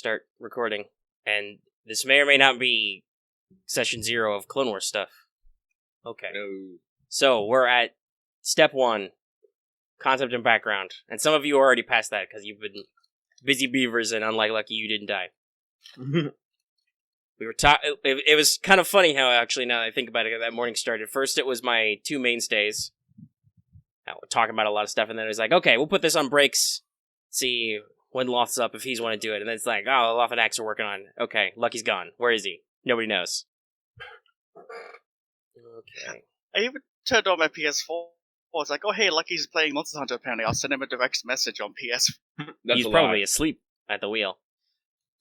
start recording. And this may or may not be session 0 of Clone Wars stuff. Okay. No. So, we're at step 1, concept and background. And some of you are already past that, because you've been busy beavers, and unlike Lucky, you didn't die. We were it was kind of funny how, actually, now that I think about it, that morning started. First, it was my 2 mainstays, talking about a lot of stuff, and then it was like, okay, we'll put this on breaks, see when Loth's up, if he's want to do it. And then it's like, oh, Loth and Axe are working on it. Okay, Lucky's gone. Where is he? Nobody knows. Okay. I even turned on my PS4. It's like, oh, hey, Lucky's playing Monster Hunter, apparently. I'll send him a direct message on PS. He's probably asleep at the wheel.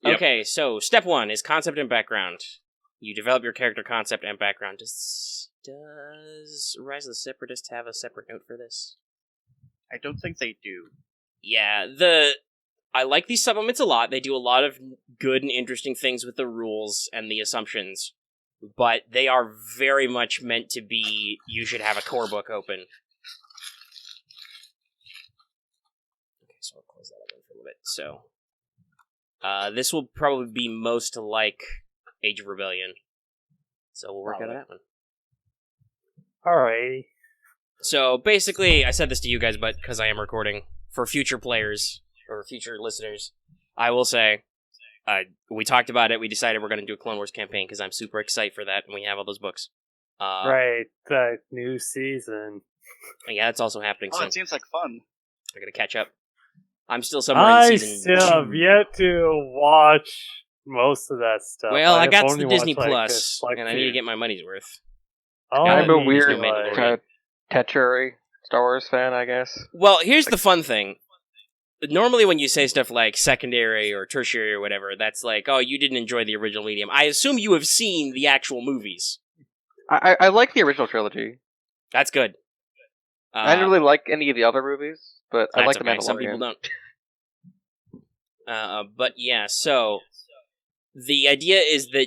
Yep. Okay, so step 1 is concept and background. You develop your character concept and background. Does Rise of the Separatists have a separate note for this? I don't think they do. Yeah, I like these supplements a lot. They do a lot of good and interesting things with the rules and the assumptions, but they are very much meant to be, you should have a core book open. Okay, so I'll close that up for a little bit. So, this will probably be most like Age of Rebellion. So we'll work out of that one. Alrighty. So, basically, I said this to you guys, but because I am recording, for future players, or future listeners, I will say, we talked about it, we decided we're going to do a Clone Wars campaign, because I'm super excited for that, and we have all those books. Right, the new season. Yeah, that's also happening soon. It seems like fun. I gotta catch up. I'm still somewhere in season... I still have yet to watch most of that stuff. Well, I got the Disney Plus, and I need to get my money's worth. Oh, I'm a weird, Tetchery Star Wars fan, I guess. Well, here's the fun thing. Normally when you say stuff like secondary or tertiary or whatever, that's like, oh, you didn't enjoy the original medium. I assume you have seen the actual movies. I like the original trilogy. That's good. I didn't really like any of the other movies, but I like the Mandalorian. Some people don't. But yeah, so the idea is that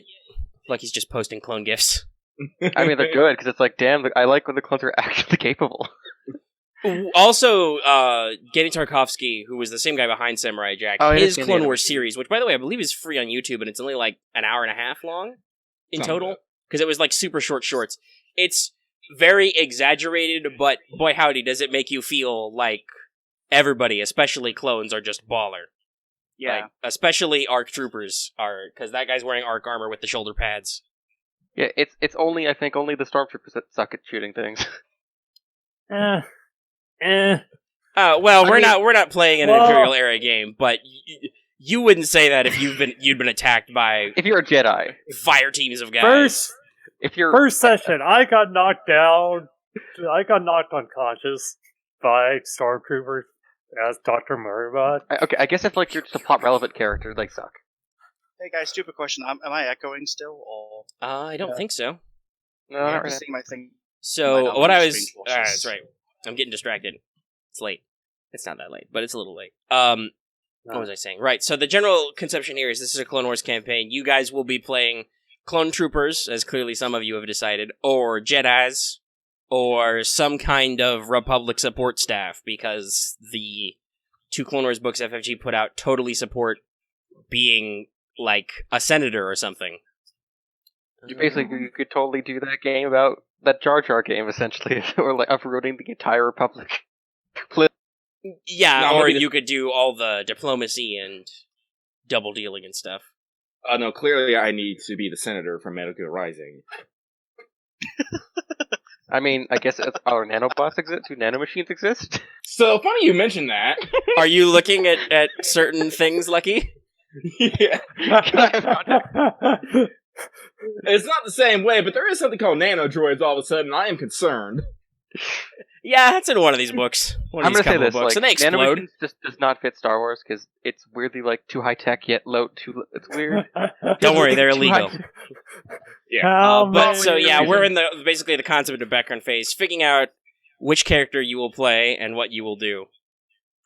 Lucky's just posting clone gifs. I mean, they're good, because it's like, damn, I like when the clones are actually capable. Also, Genny Tarkovsky, who was the same guy behind Samurai Jack, his Clone Wars series, which, by the way, I believe is free on YouTube, and it's only like an hour and a half long in total, because it was like super short shorts. It's very exaggerated, but boy howdy, does it make you feel like everybody, especially clones, are just baller. Yeah. Like, especially ARC troopers are, because that guy's wearing ARC armor with the shoulder pads. Yeah, it's only, I think, only the stormtroopers that suck at shooting things. Well, we're not playing an Imperial era game, but you wouldn't say that if you'd been attacked by, if you're a Jedi, fire teams of guys. First session, I got knocked down. I got knocked unconscious by stormtroopers as Dr. Murray. Okay, I guess if like you're just a plot relevant character, they suck. Hey guys, stupid question. Am I echoing still, or? I don't think so. No, not really. My thing. So what I was, that's right. I'm getting distracted. It's late. It's not that late, but it's a little late. What was I saying? Right. So the general conception here is this is a Clone Wars campaign. You guys will be playing clone troopers, as clearly some of you have decided, or Jedis, or some kind of Republic support staff, because the 2 Clone Wars books FFG put out totally support being like a senator or something. You could totally do that game about that Jar Jar game, essentially, or like uprooting the entire Republic. Yeah, or you could do all the diplomacy and double dealing and stuff. No, clearly I need to be the senator from Metal Gear Rising. I mean, I guess our nanobots exist? Do nanomachines exist? So, funny you mention that. Are you looking at certain things, Lucky? Yeah. It's not the same way, but there is something called nanodroids all of a sudden, I am concerned. Yeah, that's in one of these books. I'm going to say this, books, like, and they explode. Nanomachines just does not fit Star Wars, because it's weirdly, like, too high-tech, yet low, it's weird. Don't worry, they're illegal. Yeah. We're in basically the concept of background phase, figuring out which character you will play and what you will do.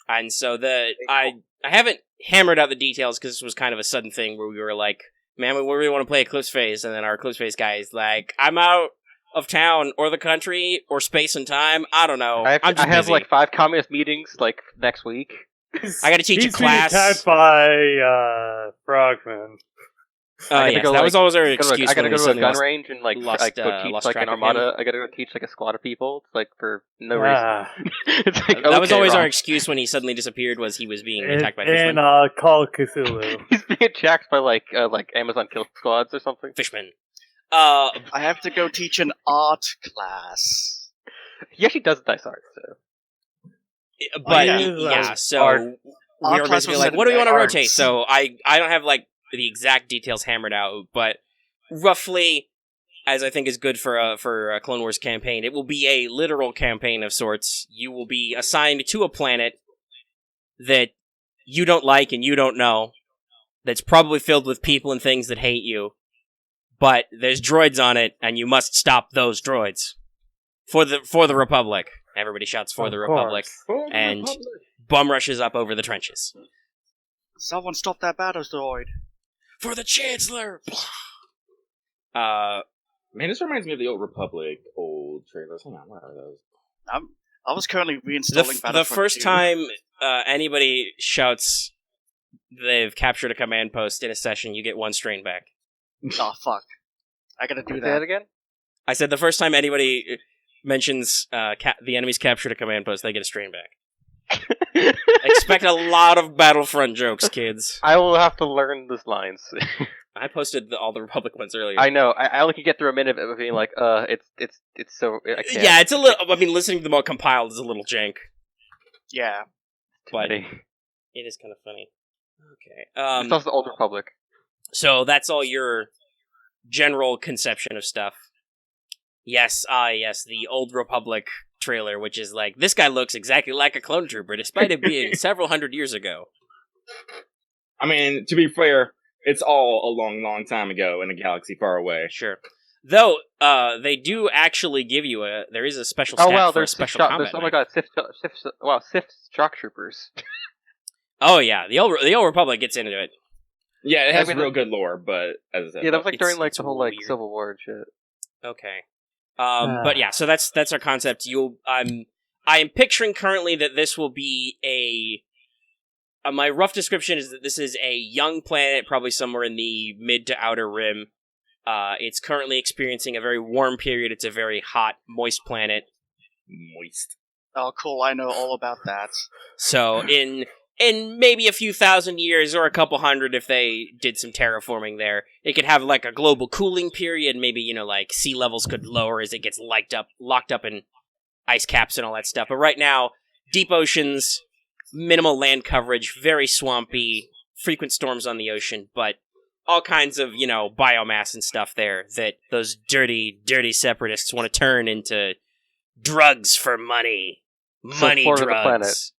And so I haven't hammered out the details, because this was kind of a sudden thing where we were like, man, we really want to play Eclipse Phase, and then our Eclipse Phase guy is like, I'm out of town, or the country, or space and time, I don't know. I have busy. like 5 communist meetings, like, next week. I gotta teach a He's being class. attacked by Frogman. Yes, that was always our excuse. I gotta when go we to a suddenly gun lost- range and like lost, go teach lost like track an of him. armada. I gotta go teach like a squad of people, like for no reason. Ah. It's like, That was okay, always our Ron. excuse when he suddenly disappeared. Was he was being in attacked by fishmen? Call of Cthulhu. He's being attacked by like Amazon kill squads or something. Fishmen. I have to go teach an art class. He actually does dice art, so But yeah. so art- we Art were class basically was like, what do we want to arts. rotate? So I don't have like the exact details hammered out, but roughly, as I think is good for a Clone Wars campaign, it will be a literal campaign of sorts. You will be assigned to a planet that you don't like and you don't know, that's probably filled with people and things that hate you, but there's droids on it, and you must stop those droids for the Republic. Everybody shouts for Of the Republic. course. And bum rushes up over the trenches. Someone stop that battle droid. For the Chancellor! Man, this reminds me of the Old Republic old trailers. Hang on, what are those? I was currently reinstalling The Battlefront first 2. time anybody shouts they've captured a command post in a session, you get one strain back. Oh, fuck. I gotta do say that that. again. I said the first time anybody mentions the enemy's captured a command post, they get a strain back. Expect a lot of Battlefront jokes, kids. I will have to learn these lines. I posted all the Republic ones earlier. I know. I only can get through a minute of it being like, it's so. I can't. Yeah, it's a little. I mean, listening to them all compiled is a little jank, Yeah. but Funny. it is kind of funny. Okay. It's also the Old Republic. So that's all your general conception of stuff. Yes, yes, the Old Republic trailer, which is like, this guy looks exactly like a clone trooper, despite it being several hundred years ago. I mean, to be fair, it's all a long, long time ago in a galaxy far away. Sure. Though, they do actually give you there is a special stat for a there's special Sith, combat there's, oh my knife. god, Sith shock troopers. Oh yeah, the Old Republic gets into it. Yeah, it has I mean, real good lore, but as I said, Yeah, that was like during like it's the whole like weird. Civil War and shit. Okay. But yeah, so that's our concept. I am picturing currently that this will be my rough description is that this is a young planet, probably somewhere in the mid to outer rim. It's currently experiencing a very warm period. It's a very hot, moist planet. moist. Oh, cool. I know all about that. So in maybe a few thousand years or a couple hundred, if they did some terraforming there, it could have like a global cooling period. Maybe, like sea levels could lower as it gets locked up in ice caps and all that stuff. But right now, deep oceans, minimal land coverage, very swampy, frequent storms on the ocean, but all kinds of, biomass and stuff there that those dirty, dirty separatists want to turn into drugs for money. Money Florida the planet. drugs.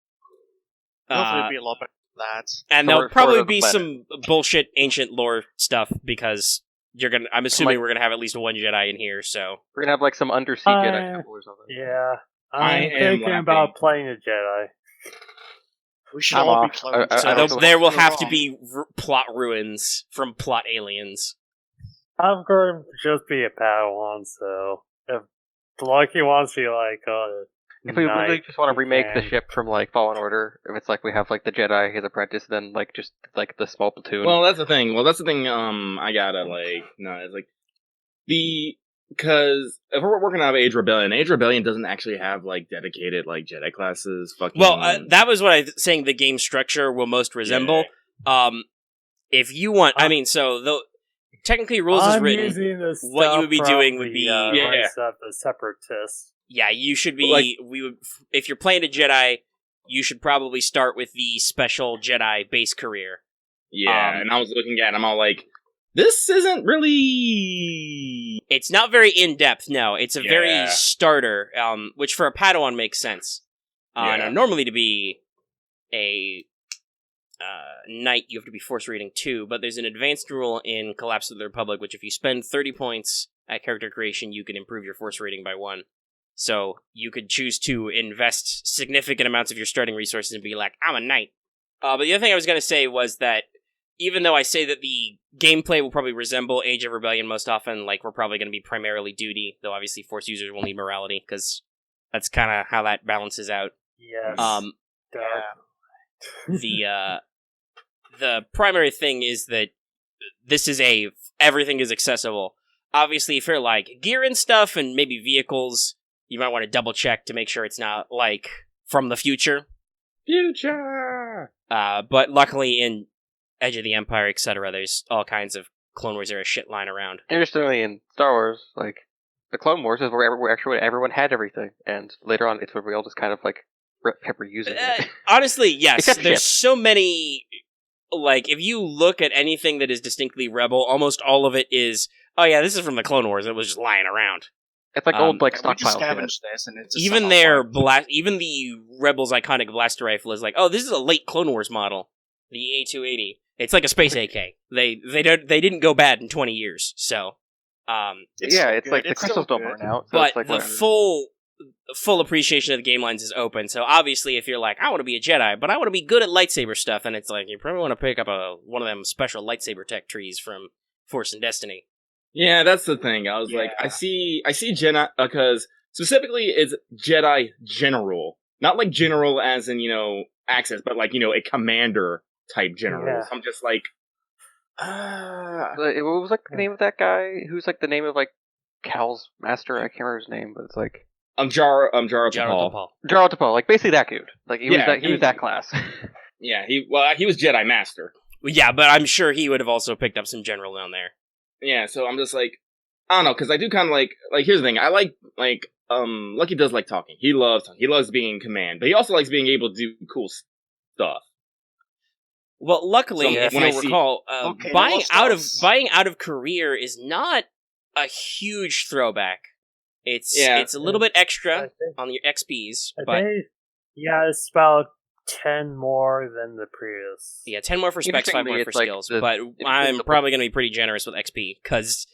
Hopefully it'll be a lot better than that. And Florida- there'll probably Florida the be planet. some bullshit ancient lore stuff because I'm assuming we're gonna have at least one Jedi in here, so. We're gonna have like some undersea Jedi temple or something. Yeah. I I'm am thinking laughing. about playing a Jedi. We should I'm all be off. clones. I So don't there will You're have to wrong. be plot ruins from plot aliens. I'm going to just be a Padawan, so if Lucky wants to be like, If we really knight, just want to he remake the can. ship from like Fallen Order, if it's like we have like the Jedi, his apprentice, then like just like the small platoon. Well, that's the thing. I gotta it's like because if we're working out of Age Rebellion doesn't actually have like dedicated like Jedi classes. Fucking Well, that was what I was saying the game structure will most resemble. If you want, technically rules is I'm written. using this what you stuff would be from doing would the, be- Rise of the Separatists. Yeah, you should be. Like- we would, if you're playing a Jedi, you should probably start with the special Jedi base career. and I was looking at it, I'm all like, this isn't really. It's not very in depth. No, it's a very Yeah. starter, which for a Padawan makes sense. Now, normally to be a knight, you have to be force reading 2, but there's an advanced rule in Collapse of the Republic, which if you spend 30 points at character creation, you can improve your force rating by 1. So you could choose to invest significant amounts of your starting resources and be like, I'm a knight. But the other thing I was going to say was that even though I say that the gameplay will probably resemble Age of Rebellion most often, like we're probably going to be primarily duty, though obviously Force users will need morality, because that's kind of how that balances out. Yes. Um, Dark. the primary thing is that this is everything is accessible. Obviously, if you're like gear and stuff and maybe vehicles, you might want to double check to make sure it's not like from the future. But luckily in Edge of the Empire, etc., there's all kinds of Clone Wars era shit lying around. Interestingly, in Star Wars, like the Clone Wars is where actually everyone had everything, and later on it's where we all just kind of like kept reusing it. Honestly, yes. Except there's ships. So many. Like, if you look at anything that is distinctly Rebel, almost all of it is, oh yeah, this is from the Clone Wars. It was just lying around. It's like old like We just stockpile shit. scavenged this, and it's just Even somehow their fun. even the Rebels' iconic blaster rifle is like, oh, this is a late Clone Wars model, the A280. It's like a space AK. They didn't go bad in 20 years. So, It's yeah, still it's good. like the It's crystals still don't good. burn out. So but it's like the whatever. full appreciation of the game lines is open. So obviously, if you're like, I want to be a Jedi, but I want to be good at lightsaber stuff, then it's like you probably want to pick up one of them special lightsaber tech trees from Force and Destiny. Yeah, that's the thing. I was like, Yeah. I see Jedi, because specifically it's Jedi General. Not like general as in, access, but like, a commander type general. Yeah. So I'm just like, What was like the name of that guy? Who's like the name of like Cal's master? I can't remember his name, but it's like Jaro Jaro Tapal. Tapal. Jarl Tapal, like basically that dude. Like he was that class. Yeah, he was Jedi Master. Yeah, but I'm sure he would have also picked up some general down there. Yeah, so I'm just like, I don't know, because I do kind of like here's the thing, I like Lucky does like talking. He loves being in command, but he also likes being able to do cool stuff. Well, luckily, So if when you I see- recall, Okay, buying now out let's- of career is not a huge throwback. It's Yeah. it's a little bit I extra think, on your XPs, I but think, yeah, it's about 10 more than the Prius. yeah, 10 more for specs, 5 more Interestingly, for it's like skills. the- But it's I'm the- probably going to be pretty generous with XP because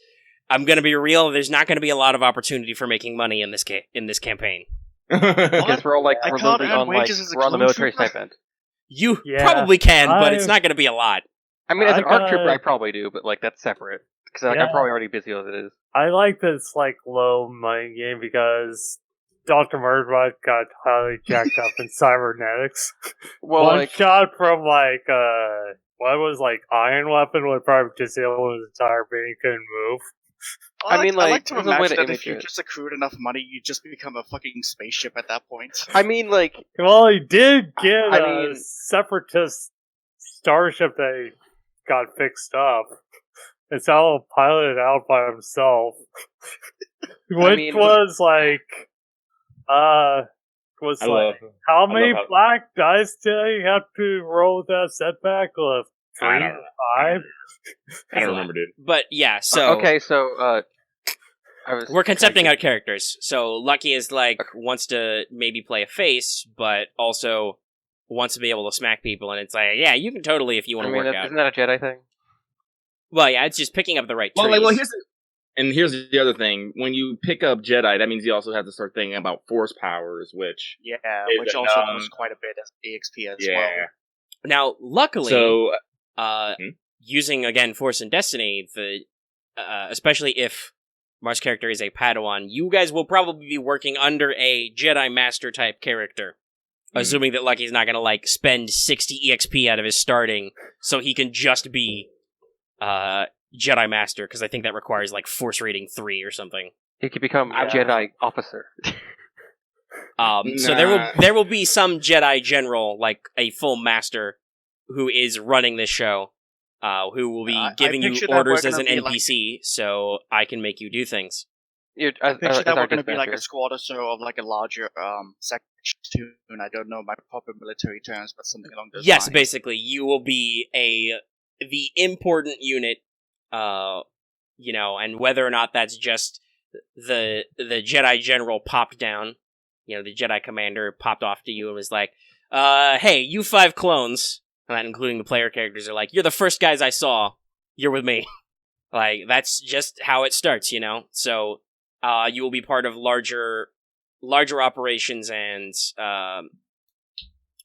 I'm going to be real. There's not going to be a lot of opportunity for making money in this campaign. Because we're all like I we're can't living earn on like wages as a we're on the clone military trooper. stipend. You Yeah, probably can, but it's I've- not going to be a lot. I mean, as I an ARC trooper, got- I probably do, but like that's separate because like, Yeah. I'm probably already busy as it is. I like this like low money game because Dr. Murdoch got highly jacked up in cybernetics. Well, One like shot from like what was like Iron Weapon would probably disable his entire being, couldn't move. I mean, I like, like to there's a way imagine to that if you image it. just accrued enough money, you just become a fucking spaceship at that point. I mean, like Well, he did get I a mean- separatist starship that he got fixed up. It's all piloted out by himself. Which mean, was like, I love how many how- black dice did he have to roll with that setback? I 3, don't know. 5? I don't remember, dude. But yeah, so okay, so I was we're concepting out characters. So Lucky is like wants to maybe play a face, but also wants to be able to smack people. And it's like, yeah, you can totally if you want I to mean, work out. isn't that a Jedi thing? Well, yeah, it's just picking up the right trees. Well, here's the other thing. When you pick up Jedi, that means you also have to start thinking about Force powers, which Yeah, Is which it, also costs quite a bit as EXP as well. Now, luckily, So using again Force and Destiny, especially if Marth's character is a Padawan, you guys will probably be working under a Jedi Master type character. Assuming that Lucky's not gonna like spend 60 EXP out of his starting, so he can just be Jedi Master, because I think that requires like Force rating 3 or something. He could become a Yeah. Jedi officer. So there will be some Jedi general, like a full master, who is running this show, who will be I giving you picture that orders we're as an gonna be NPC, so I can make you do things. As Picture that our we're going to be like a dispatcher. squad or so of like a larger section. I don't know my proper military terms, but something along those Yes, lines. basically, you will be the important unit, and whether or not that's just the Jedi general popped down, the Jedi commander popped off to you and was like, hey, you 5 clones, and that including the player characters, are like, you're the first guys I saw, you're with me. Like, that's just how it starts, So, you will be part of larger operations and,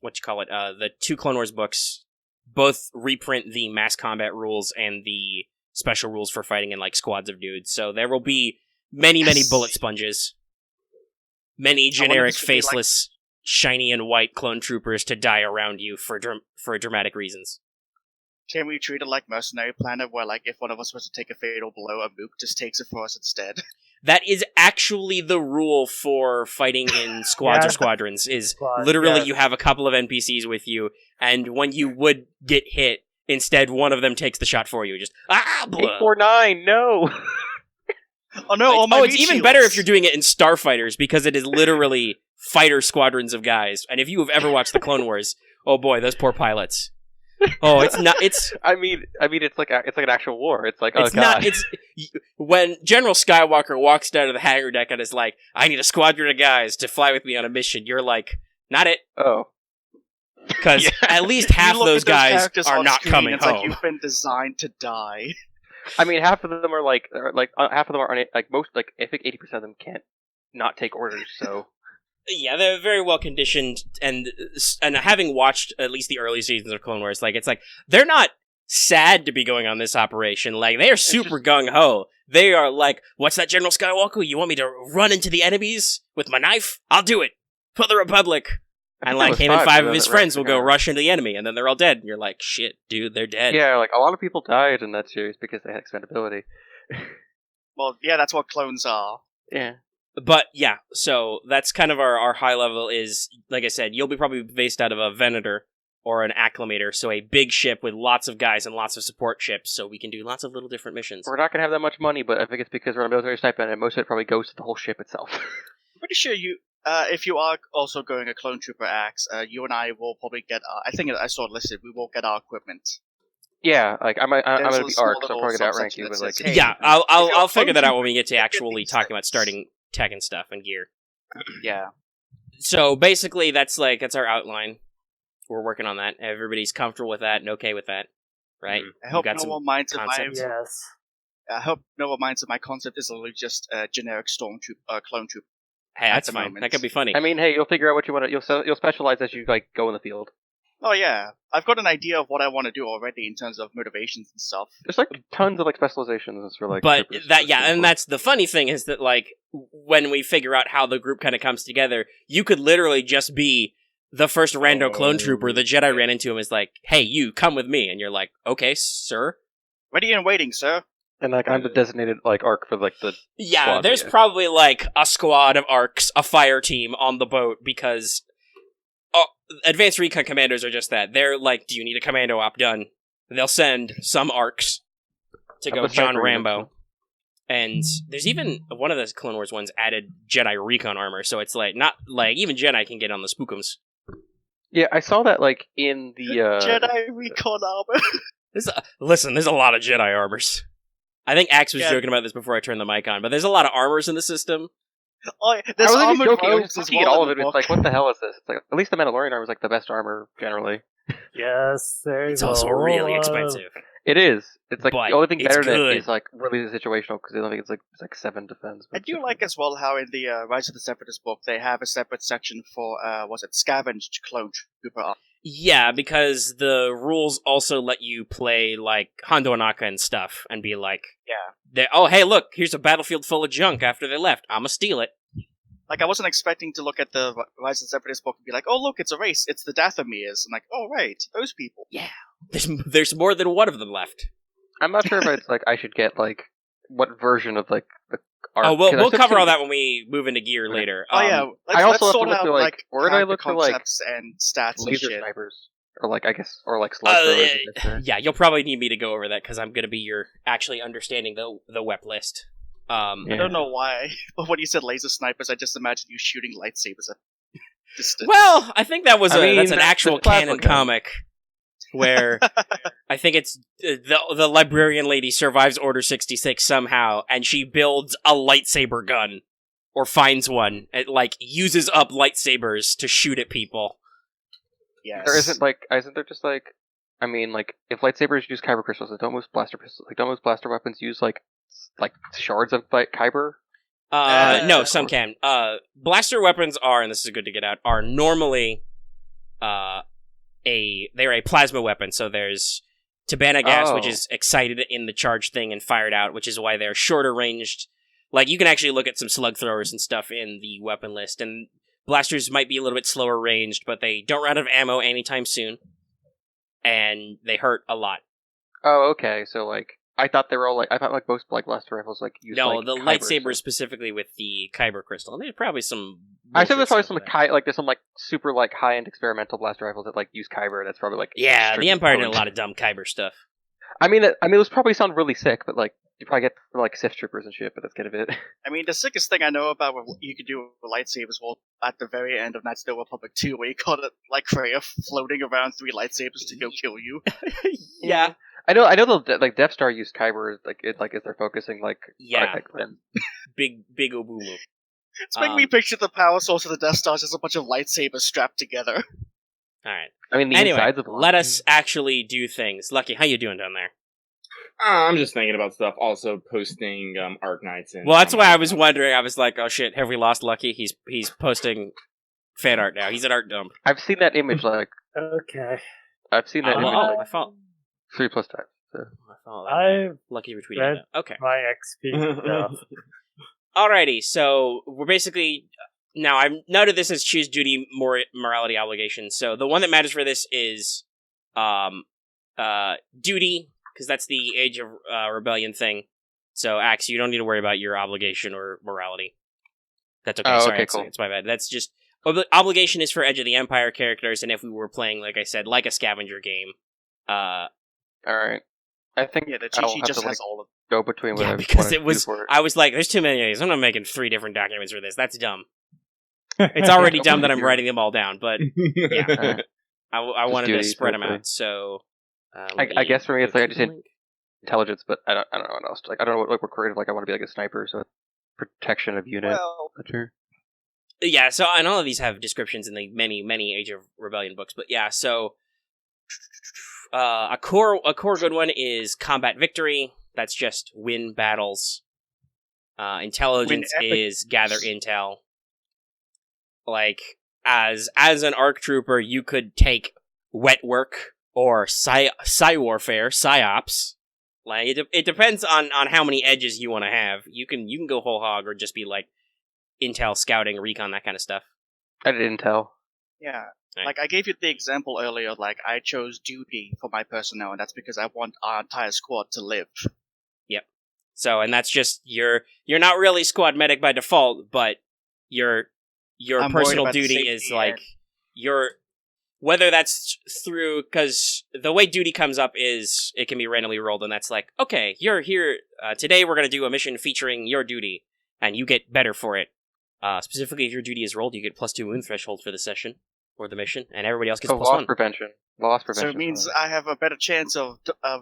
the 2 Clone Wars books both reprint the mass combat rules and the special rules for fighting in, like, squads of dudes. So there will be many Yes. bullet sponges. Many I wonder if generic this would be, like- faceless shiny and white clone troopers to die around you for dramatic reasons. Can we treat it like Mercenary Planet, where like if one of us was to take a fatal blow, a mook just takes it for us instead? That is actually the rule for fighting in squads or squadrons, is literally you have a couple of NPCs with you, and when you would get hit, instead one of them takes the shot for you. Just, blah. 849, no! Oh no, it's even better if you're doing it in Starfighters, because it is literally fighter squadrons of guys. And if you have ever watched the Clone Wars, oh boy, those poor pilots. Oh, it's not. It's. I mean, it's like an actual war. It's like, it's not. It's when General Skywalker walks down to the hangar deck and is like, "I need a squadron of guys to fly with me on a mission." You're like, "Not it." Oh, because at least half of those guys are not coming home. Like you've been designed to die. I mean, half of them are half of them are most I think 80% of them can't not take orders. So. Yeah, they're very well conditioned, and having watched at least the early seasons of Clone Wars, like, it's like, they're not sad to be going on this operation. Like, they are super gung-ho. They are like, what's that, General Skywalker? You want me to run into the enemies with my knife? I'll do it. For the Republic. And like, him and 5 of his friends will go rush into the enemy, and then they're all dead. And you're like, shit, dude, they're dead. Yeah, like, a lot of people died in that series because they had expendability. Well, yeah, that's what clones are. Yeah. But, yeah, so that's kind of our high level is, like I said, you'll be probably based out of a Venator or an Acclimator, so a big ship with lots of guys and lots of support ships, so we can do lots of little different missions. We're not going to have that much money, but I think it's because we're on a military stipend, and most of it probably goes to the whole ship itself. Pretty sure if you are also going a Clone Trooper axe, you and I will probably get, I think I saw it listed, we will get our equipment. Yeah, like, I'm going to be ARC, so I'm probably going to outrank you, but like... Yeah, I'll figure that out when we get to actually talking about starting tech and stuff and gear. Yeah. So basically, that's our outline. We're working on that. Everybody's comfortable with that and okay with that, right? I hope no one minds if I hope no one minds if my concept is literally just a generic clone troop. Hey, that's fine. Moment. That could be funny. I mean, hey, you'll figure out what you want to. You'll specialize as you like go in the field. Oh yeah, I've got an idea of what I want to do already in terms of motivations and stuff. There's like tons of like specializations for like. But and that's the funny thing is that like when we figure out how the group kind of comes together, you could literally just be the first rando clone trooper. The Jedi ran into him is like, "Hey, you come with me," and you're like, "Okay, sir." Ready and waiting, sir. And like I'm the designated like ARC for like the squad, there's probably like a squad of ARCs, a fire team on the boat because advanced recon commandos are just that. They're like, do you need a commando op done? They'll send some ARCs to go John Rambo. And there's even one of those Clone Wars ones added Jedi recon armor, so it's like not like even Jedi can get on the spookums. Yeah, I saw that like in the Jedi recon armor. There's a lot of Jedi armors. I think Axe was joking about this before I turned the mic on, but there's a lot of armors in the system. Oh, there's armored joking. I was robes as looking at well all of it. It's like, what the hell is this? It's like at least the Mandalorian armor is like the best armor generally. Yes, it's also really expensive. It is. It's like but the only thing better than good. it is like really situational because I think it's like 7 defense. I do like as well how in the Rise of the Separatist book they have a separate section for scavenged clone trooper. Yeah, because the rules also let you play, like, Hondo Anaka and stuff, and be like, oh, hey, look, here's a battlefield full of junk after they left. I'ma steal it. Like, I wasn't expecting to look at the Rise of the Separatist book and be like, oh, look, it's a race. It's the Dathomires. I'm like, oh, right, those people. Yeah. There's more than one of them left. I'm not sure if it's, like, I should get, like, what version of, like, the ARC. Oh, we'll cover all that when we move into gear later. Let's sort out, like, where did I look for, like, and stats laser and shit. snipers? Or, like, I guess, or, like, slug throwers. Yeah, you'll probably need me to go over that, because I'm going to be your actually understanding the WEP list. I don't know why, but when you said laser snipers, I just imagined you shooting lightsabers at distance. Well, I think that was that's an actual canon comic. Where I think it's the librarian lady survives Order 66 somehow, and she builds a lightsaber gun, or finds one. It like uses up lightsabers to shoot at people. Yes. Isn't there just like, I mean, like if lightsabers use kyber crystals, don't most blaster weapons use like shards of like kyber? No, some can. Blaster weapons are, and this is good to get out, are normally they're a plasma weapon, so there's Tabana gas, which is excited in the charge thing and fired out, which is why they're shorter ranged. Like, you can actually look at some slug throwers and stuff in the weapon list, and blasters might be a little bit slower ranged, but they don't run out of ammo anytime soon, and they hurt a lot. Oh, okay. So like, I thought they were all like, I thought like most like blaster rifles like use the kyber, lightsabers so. specifically with the kyber crystal. And there's probably some. I said there's probably bullshit some stuff with that. there's some like super like high end experimental blaster rifles that like use kyber. That's probably like Yeah, the extremely Empire did a potent. lot of dumb kyber stuff. I mean, those probably sound really sick, but like you probably get like Sith troopers and shit. But that's kind of it. I mean, the sickest thing I know about what you could do with lightsabers was at the very end of Knights of the Old Republic 2, where you caught it like Freya floating around 3 lightsabers to go kill you. Yeah. I know the like Death Star used kyber like as they're focusing like Yeah. then. Big Obumu. It's making me picture the power source of the Death Star as just a bunch of lightsabers strapped together. Alright. I mean, the Anyway, insides of them. let us actually do things. Lucky, how you doing down there? I'm just thinking about stuff. Also posting Arc Knights. And Well, that's why I was wondering. I was like, oh shit, have we lost Lucky? He's posting fan art now. He's at Art Dump. I've seen that image like Okay. I've seen that image Oh, like I follow. 3+ times. So. I follow that. I've Lucky retweeted read that. Okay. my XP stuff. Alrighty, so we're basically now I've noted this as choose duty, morality, obligation. So the one that matters for this is duty, because that's the Age of Rebellion thing. So Axe, you don't need to worry about your obligation or morality. That's okay. Oh, Sorry, okay, it's, cool. it's my bad. That's just obligation is for Edge of the Empire characters, and if we were playing, like I said, like a scavenger game, All right. I think Yeah, the I'll cheat sheet have just to, has all of go between what yeah, I because wanted it to was. do for it. I was like, there's too many of these. I'm not making 3 different documents for this. That's dumb. It's already dumb that I'm writing them all down, but yeah, Alright. I wanted to duty, spread them hopefully. out. So I guess for me, it's like I just hit hit intelligence, but I don't know what else. Like I don't know what creative. Like I want to be like a sniper, so protection of unit. Well, Sure. Yeah, so and all of these have descriptions in the many Age of Rebellion books, but yeah, so a core good one is combat victory. That's just win battles. Intelligence Win epic- is gather intel. Like as an ARC trooper, you could take wet work or psy warfare, psyops. Like it depends on how many edges you want to have. You can go whole hog or just be like intel, scouting, recon, that kind of stuff. I didn't tell. yeah. Right. Like, I gave you the example earlier, like, I chose duty for my personnel, and that's because I want our entire squad to live. So, and that's just you're not really squad medic by default, but your I'm worried personal about duty safety is like and- your whether that's through because the way duty comes up is it can be randomly rolled, and that's like okay, you're here today. We're gonna do a mission featuring your duty, and you get better for it. Specifically, if your duty is rolled, you get +2 wound threshold for the session or the mission, and everybody else gets So +1. prevention. Loss prevention. So it means I have a better chance of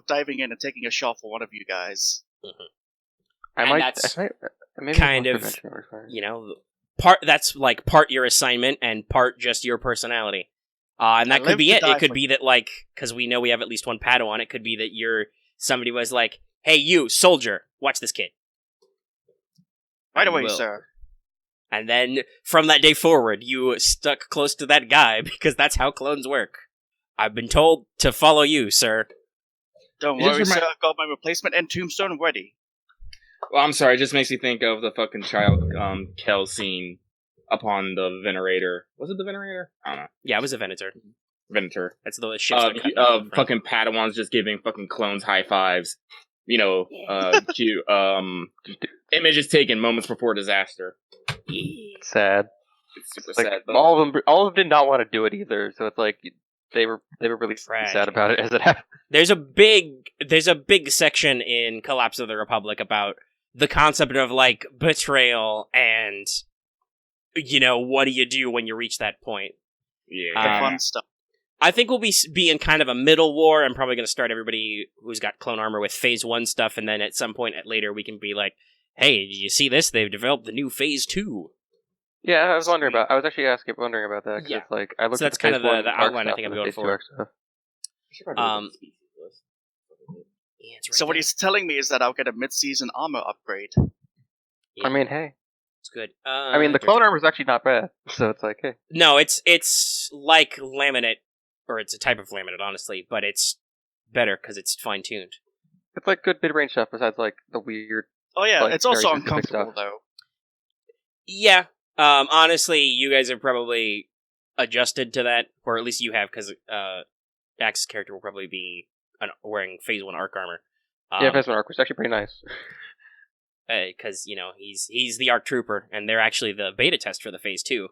diving in and taking a shot for one of you guys. I and might. that's Maybe kind loss of, prevention works fine. you know, that's like part your assignment and part just your personality. And that I could live be to it. die It could for- be that, like, because we know we have at least one Padawan, it could be that somebody was like, hey, you, soldier, watch this kid. Right And you away, will. sir. And then, from that day forward, you stuck close to that guy, because that's how clones work. I've been told to follow you, sir. Don't It just worry, sir. remi- I've got my replacement and tombstone ready. Well, I'm sorry. It just makes me think of the fucking child Kel scene upon the Venerator. Was it the Venerator? I don't know. Yeah, I was a Venator. Venator. That's the ships that cut down the front. Fucking Padawans just giving fucking clones high fives. You know, image is taken moments before disaster. It's sad. It's super Like, sad. But all of them did not want to do it either. So it's like they were really Tragic. sad about it as it happened. There's a big section in Collapse of the Republic about the concept of like betrayal and what do you do when you reach that point. yeah, The fun stuff. I think we'll be in kind of a middle war. I'm probably going to start everybody who's got clone armor with Phase 1 stuff, and then at some point later we can be like, hey, did you see this? They've developed the new Phase 2. Yeah, I was wondering about that. 'Cause Yeah. it's like I looked So at that's kind of Phase the 1 arc outline I stuff think I'm and going Phase 2 for. arc stuff. Yeah, it's right So what there. he's telling me is that I'll get a mid-season armor upgrade. Yeah, I mean, hey. it's good. I mean, the clone armor is actually not bad. So it's like, hey. No, it's like laminate, or it's a type of laminate, honestly, but it's better because it's fine-tuned. It's like good mid-range stuff besides like the weird. Oh yeah, Like, it's also very specific uncomfortable stuff. though. Yeah, Honestly, you guys have probably adjusted to that, or at least you have, because Axe's character will probably be wearing Phase 1 arc armor. Yeah, Phase 1 arc was actually pretty nice. Because, he's the ARC Trooper, and they're actually the beta test for the Phase 2.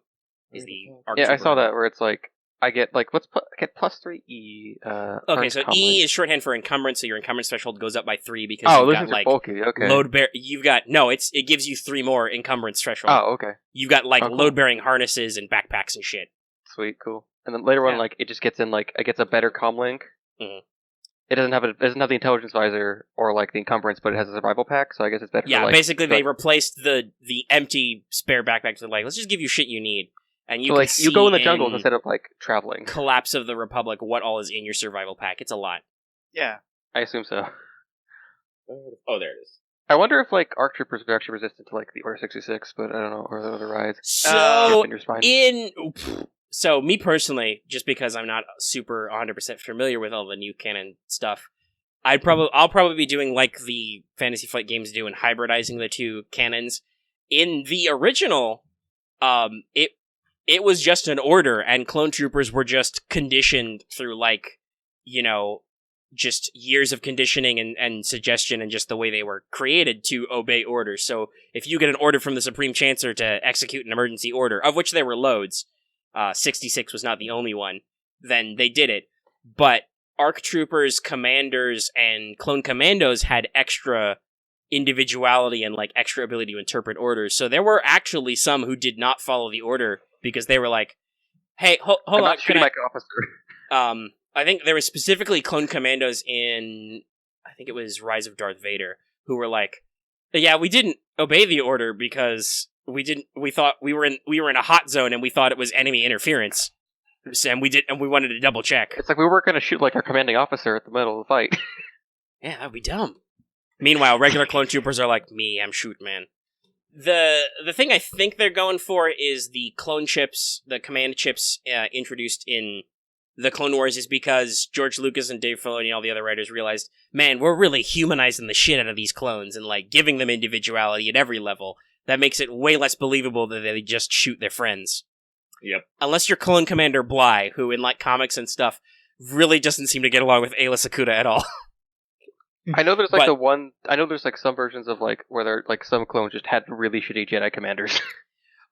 Is the ARC Trooper. I saw that, where it's like, I get, like, I get +3 E, okay, so E is shorthand for encumbrance, so your encumbrance threshold goes up by 3 because you've got, like, bulky. Okay. you've got, it gives you 3 more encumbrance threshold. Oh, okay. You've got, like, cool. load-bearing harnesses and backpacks and shit. Sweet, cool. And then later on, like, it just gets in, like, it gets a better comlink. Mm-hmm. It doesn't have the intelligence visor or, like, the encumbrance, but it has a survival pack, so I guess it's better for, like... Basically they replaced the empty spare backpacks with, like, let's just give you shit you need. And you can see you go in the jungle instead of, like, traveling. Collapse of the Republic, what all is in your survival pack. It's a lot. Yeah. I assume so. Oh, there it is. I wonder if, like, ARC Troopers are actually resistant to, like, the Order 66, but I don't know, or the other rides. So, me personally, just because I'm not super 100% familiar with all the new canon stuff, I'll probably be doing like the Fantasy Flight games do and hybridizing the two canons. In the original, it was just an order, and clone troopers were just conditioned through, like, just years of conditioning and suggestion and just the way they were created to obey orders. So if you get an order from the Supreme Chancellor to execute an emergency order, of which there were loads, 66 was not the only one, then they did it. But ARC troopers, commanders, and clone commandos had extra individuality and, like, extra ability to interpret orders. So there were actually some who did not follow the order because they were like, hey, hold on. Not shooting like officer. I think there was specifically clone commandos in, I think it was Rise of Darth Vader, who were like, yeah, we didn't obey the order because we thought we were in a hot zone and we thought it was enemy interference. And we wanted to double check. It's like we weren't going to shoot like our commanding officer at the middle of the fight. Yeah, that'd be dumb. Meanwhile, regular clone troopers are like, me, I'm shoot man. The thing I think they're going for is the clone chips, the command chips introduced in the Clone Wars, is because George Lucas and Dave Filoni and all the other writers realized, man, we're really humanizing the shit out of these clones and, like, giving them individuality at every level. That makes it way less believable that they just shoot their friends. Yep. Unless you're Clone Commander Bly, who in, like, comics and stuff really doesn't seem to get along with Aayla Secura at all. I know there's like there's like some versions of like where they're like some clones just had really shitty Jedi commanders.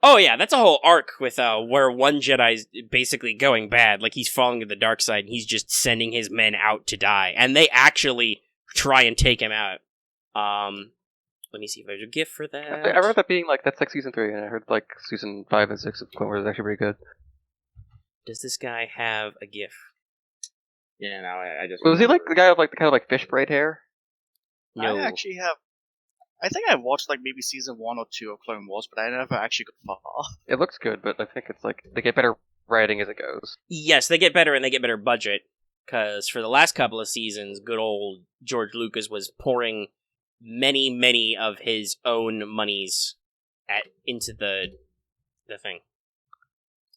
Oh yeah, that's a whole arc with where one Jedi's basically going bad, like he's falling to the dark side and he's just sending his men out to die, and they actually try and take him out. Let me see if there's a GIF for that. I remember that being like that's like season 3, and I heard like season 5 and 6 of Clone Wars is actually pretty good. Does this guy have a GIF? Yeah, no, I just was he like the guy with like the kind of like fish braid hair? No. I actually have. I think I watched like maybe season 1 or 2 of Clone Wars, but I never actually got far. It looks good, but I think it's like they get better writing as it goes. Yes, they get better and they get better budget, because for the last couple of seasons, good old George Lucas was pouring many of his own monies into the thing.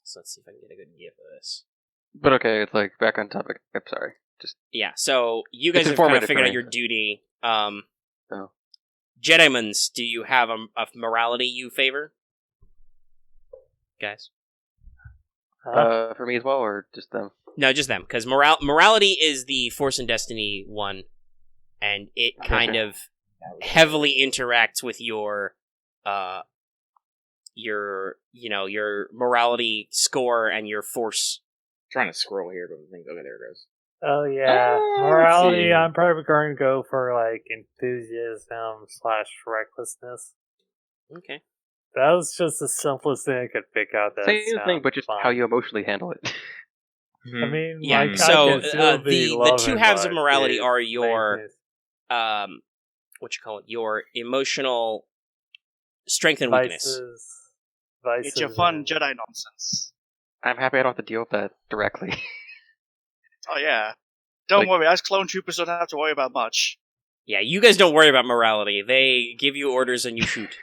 So let's see if I can get a good GIF of this. But okay, it's like back on topic. I'm sorry. Yeah, so you guys have kind of figured out your duty. Jedimans, do you have a morality you favor? Guys? For me as well, or just them? No, just them, because morality is the Force and Destiny one, and it kind of heavily interacts with your morality score and your Force. I'm trying to scroll here, but I think, okay, there it goes. Oh yeah, morality. I'm probably going to go for like enthusiasm / recklessness. Okay, that was just the simplest thing I could pick out. That same thing, but just how you emotionally handle it. I mean, yeah. Like, so the two halves of morality are your your emotional strength and weakness. Vices it's your fun Jedi nonsense. I'm happy I don't have to deal with that directly. Oh yeah. Don't worry, as clone troopers don't have to worry about much. Yeah, you guys don't worry about morality. They give you orders and you shoot.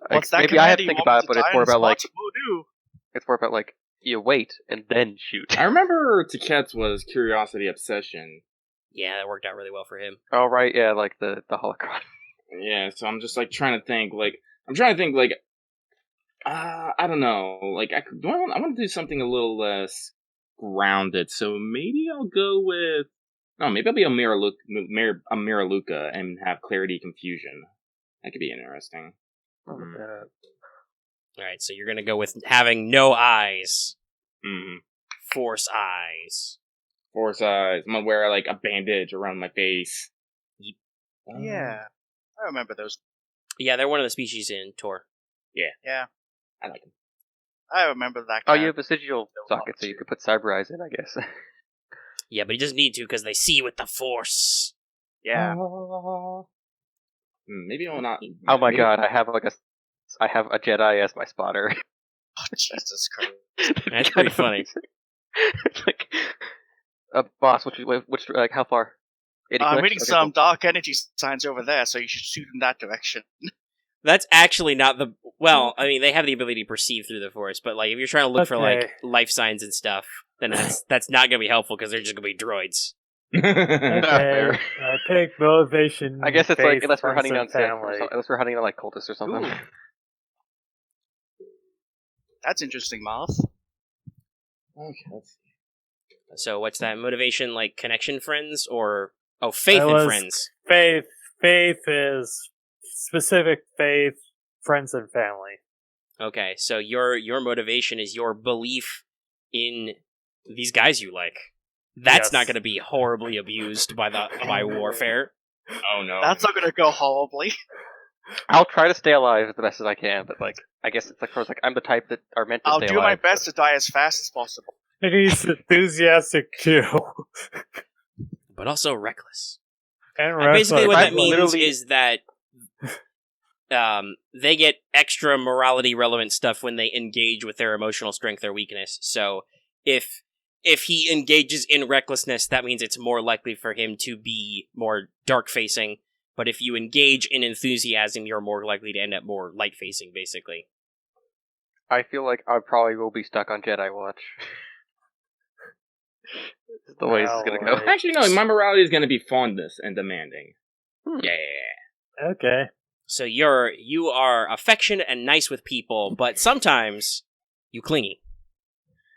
What's that maybe I have to think about it, but it's more about like do. It's more about like you wait and then shoot. I remember Tiket's was curiosity obsession. Yeah, that worked out really well for him. Oh right, yeah, like the holocron. Yeah, so I'm just like trying to think like I don't know. Like, I want to do something a little less grounded. So maybe I'll go with. No, maybe I'll be a Miraluka and have clarity confusion. That could be interesting. All Alright, so you're gonna go with having no eyes. Mm-hmm. Force eyes. Force eyes. I'm gonna wear like a bandage around my face. Yeah, I remember those. Yeah, they're one of the species in Tor. Yeah, I like them. I remember that. Oh, Guy. you have a sigil socket, so you could put cyber eyes in, I guess. Yeah, but he doesn't need to because they see with the Force. Yeah. Maybe I'll not. Oh my god, I have a Jedi as my spotter. Oh, Jesus Christ. That's pretty funny. Like, boss, which like how far? I'm reading some dark energy signs over there, so you should shoot in that direction. That's actually not the... Well, I mean, they have the ability to perceive through the Force, but like if you're trying to look for like life signs and stuff, then that's not going to be helpful because they're just going to be droids. Okay, I pick motivation. I guess it's like faith, unless we're hunting friends, down and Sith, family. unless we're hunting down like cultists or something. Ooh. That's interesting, Marth. Okay, let's see. So what's that? Motivation, like connection friends? Or... Oh, faith That and was friends. Faith is specific faith, friends, and family. Okay, so your motivation is your belief in these guys you like. That's Yes. not going to be horribly abused by warfare. Oh no. That's not going to go horribly. I'll try to stay alive as the best as I can, but like I guess it's like I'm the type that are meant to I'll stay do alive. my best to die as fast as possible. And he's enthusiastic too. But also reckless. And Basically what reckless. that means literally- is that they get extra morality relevant stuff when they engage with their emotional strength or weakness. So if he engages in recklessness, that means it's more likely for him to be more dark facing. But if you engage in enthusiasm, you're more likely to end up more light facing, basically. I feel like I probably will be stuck on Jedi Watch. This is the way this is gonna go. Alright. Actually, no. My morality is going to be fondness and demanding. Yeah. Okay. So you are affectionate and nice with people, but sometimes you clingy.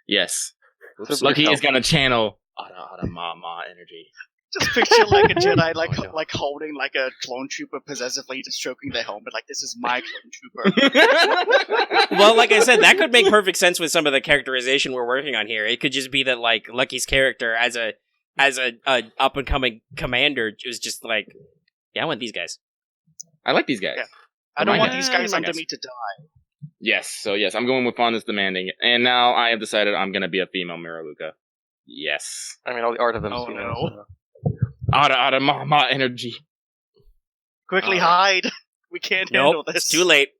Yes. Oops. Lucky is going to channel Ada Mama energy. Just picture like a Jedi, like Oh, no. like holding like a clone trooper possessively, just stroking their helmet, like this is my clone trooper. Well, like I said, that could make perfect sense with some of the characterization we're working on here. It could just be that like Lucky's character as a up and coming commander was just like, yeah, I want these guys. I like these guys. Yeah. I don't My want guys. these guys My under guys. me to die. Yes. So yes, I'm going with fondness demanding, and now I have decided I'm going to be a female Miraluka. Yes. I mean, all the art of them. Oh, you know, no. so. Ada Mama energy. Quickly Alright. hide. We can't handle Nope, this. it's too late.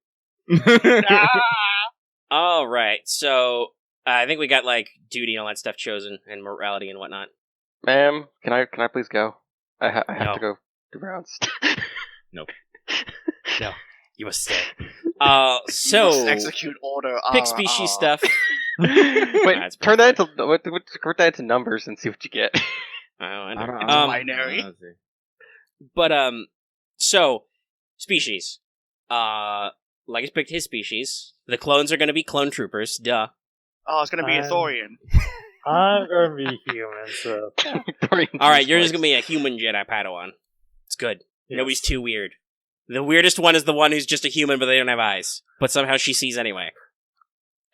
Ah! All right, so I think we got like duty and all that stuff chosen, and morality and whatnot. Ma'am, can I please go? I have No. to go to rounds. You must stay. You So must execute order. pick species stuff. Wait, That's turn that into convert that into numbers and see what you get. I know. I don't- binary. let's see. But so species. Like picked his species. The clones are going to be clone troopers. Duh. Oh, it's gonna be a I'm- Thorian. I'm gonna be human, so All right, you're just going to be a human Jedi Padawan. It's good. yes. Nobody's too weird. The weirdest one is the one who's just a human, but they don't have eyes. But somehow she sees anyway.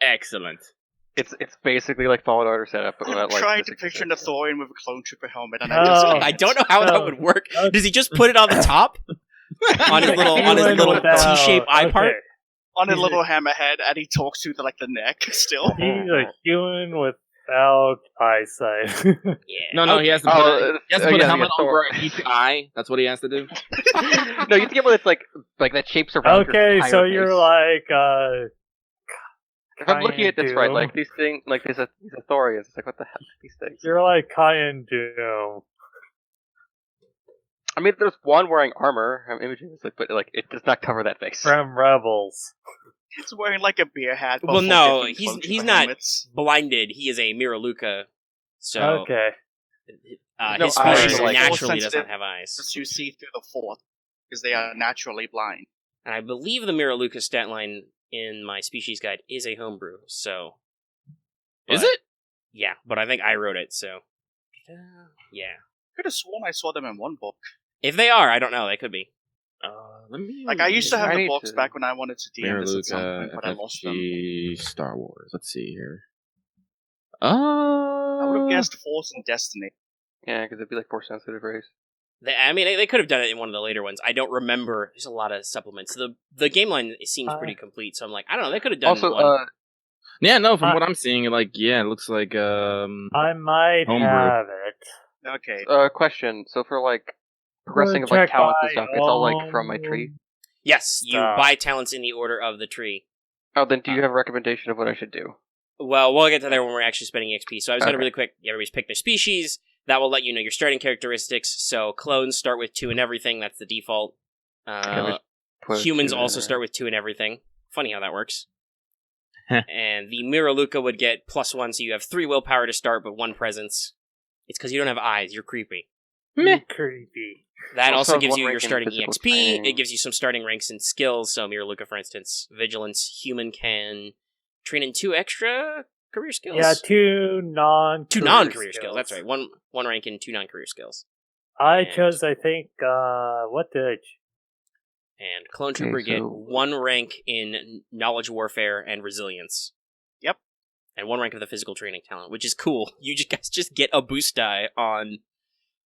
Excellent. It's basically like Fallen Order setup, but I'm without, like, trying to physics. picture a Thorian with a clone trooper helmet, and Oh. I just I don't know how that No. would work. Okay. Does he just put it on the top? on his little Human without- T-shaped eye part? okay. on a He's little hammerhead, and he talks to the neck still. He's a human without eyesight. Yeah. No, Okay. he has to put, Oh, he has to put yeah, a helmet yeah, over Thor. each eye. That's what he has to do. No, you think about it's like that shapes around. your Okay, so entire you're face. like, If I'm looking at this right, Doom. like these things, like these Thorians. It's like what the heck are these things? You're like Cayenne Doom. I mean, there's one wearing armor. I'm imaging this, like, but like it does not cover that face. From Rebels. He's wearing like a beer hat. but Well, full no, different he's clone he's trooper not helmets. blinded. He is a Miraluka. So Okay. No his eyes, species like- naturally does sensitive not have eyes. Just to see through the Force, because they are naturally blind. And I believe the Miraluka stat line in my species guide is a homebrew, so... Is but- it? Yeah, but I think I wrote it, so... yeah. Could have sworn I saw them in one book. If they are, I don't know, they could be. Let me. Like, I used to have I the need books to- back when I wanted to DM this at some Luca, point, but I lost them. FFG, Star Wars. Let's see here. I would have guessed Force and Destiny. Yeah, because it'd be like more sensitive race. They could have done it in one of the later ones. I don't remember. There's a lot of supplements. The game line seems pretty complete, so I'm like, I don't know, they could have done Also, one. Yeah, no. From what I'm seeing, like, yeah, it looks like I might Homebrew. have it. Okay. question. So for like progressing of like Check talents and my stuff, it's all like from my tree. Yes, you Stop. buy talents in the order of the tree. Oh, then do you have a recommendation of what I should do? Well, we'll get to there when we're actually spending XP. So I was going to Okay. really quick, everybody's pick their species. That will let you know your starting characteristics. So clones start with 2 in everything. That's the default. Humans also start with 2 in everything. Funny how that works. And the Miraluka would get +1, so you have 3 willpower to start, but 1 presence. It's because you don't have eyes. You're creepy. Meh. Creepy. That also Also gives one you your rank in starting physical EXP. training. It gives you some starting ranks and skills. So Miraluka, for instance, Vigilance, Human can train in 2 extra career skills. Yeah, 2 non-career skills. That's right. One rank in 2 non-career skills. I And- chose, I think, what did I choose? And Clone Trooper Okay, get so- 1 rank in Knowledge Warfare and Resilience. Yep. And 1 rank of the Physical Training talent, which is cool. You guys just get a boost die on,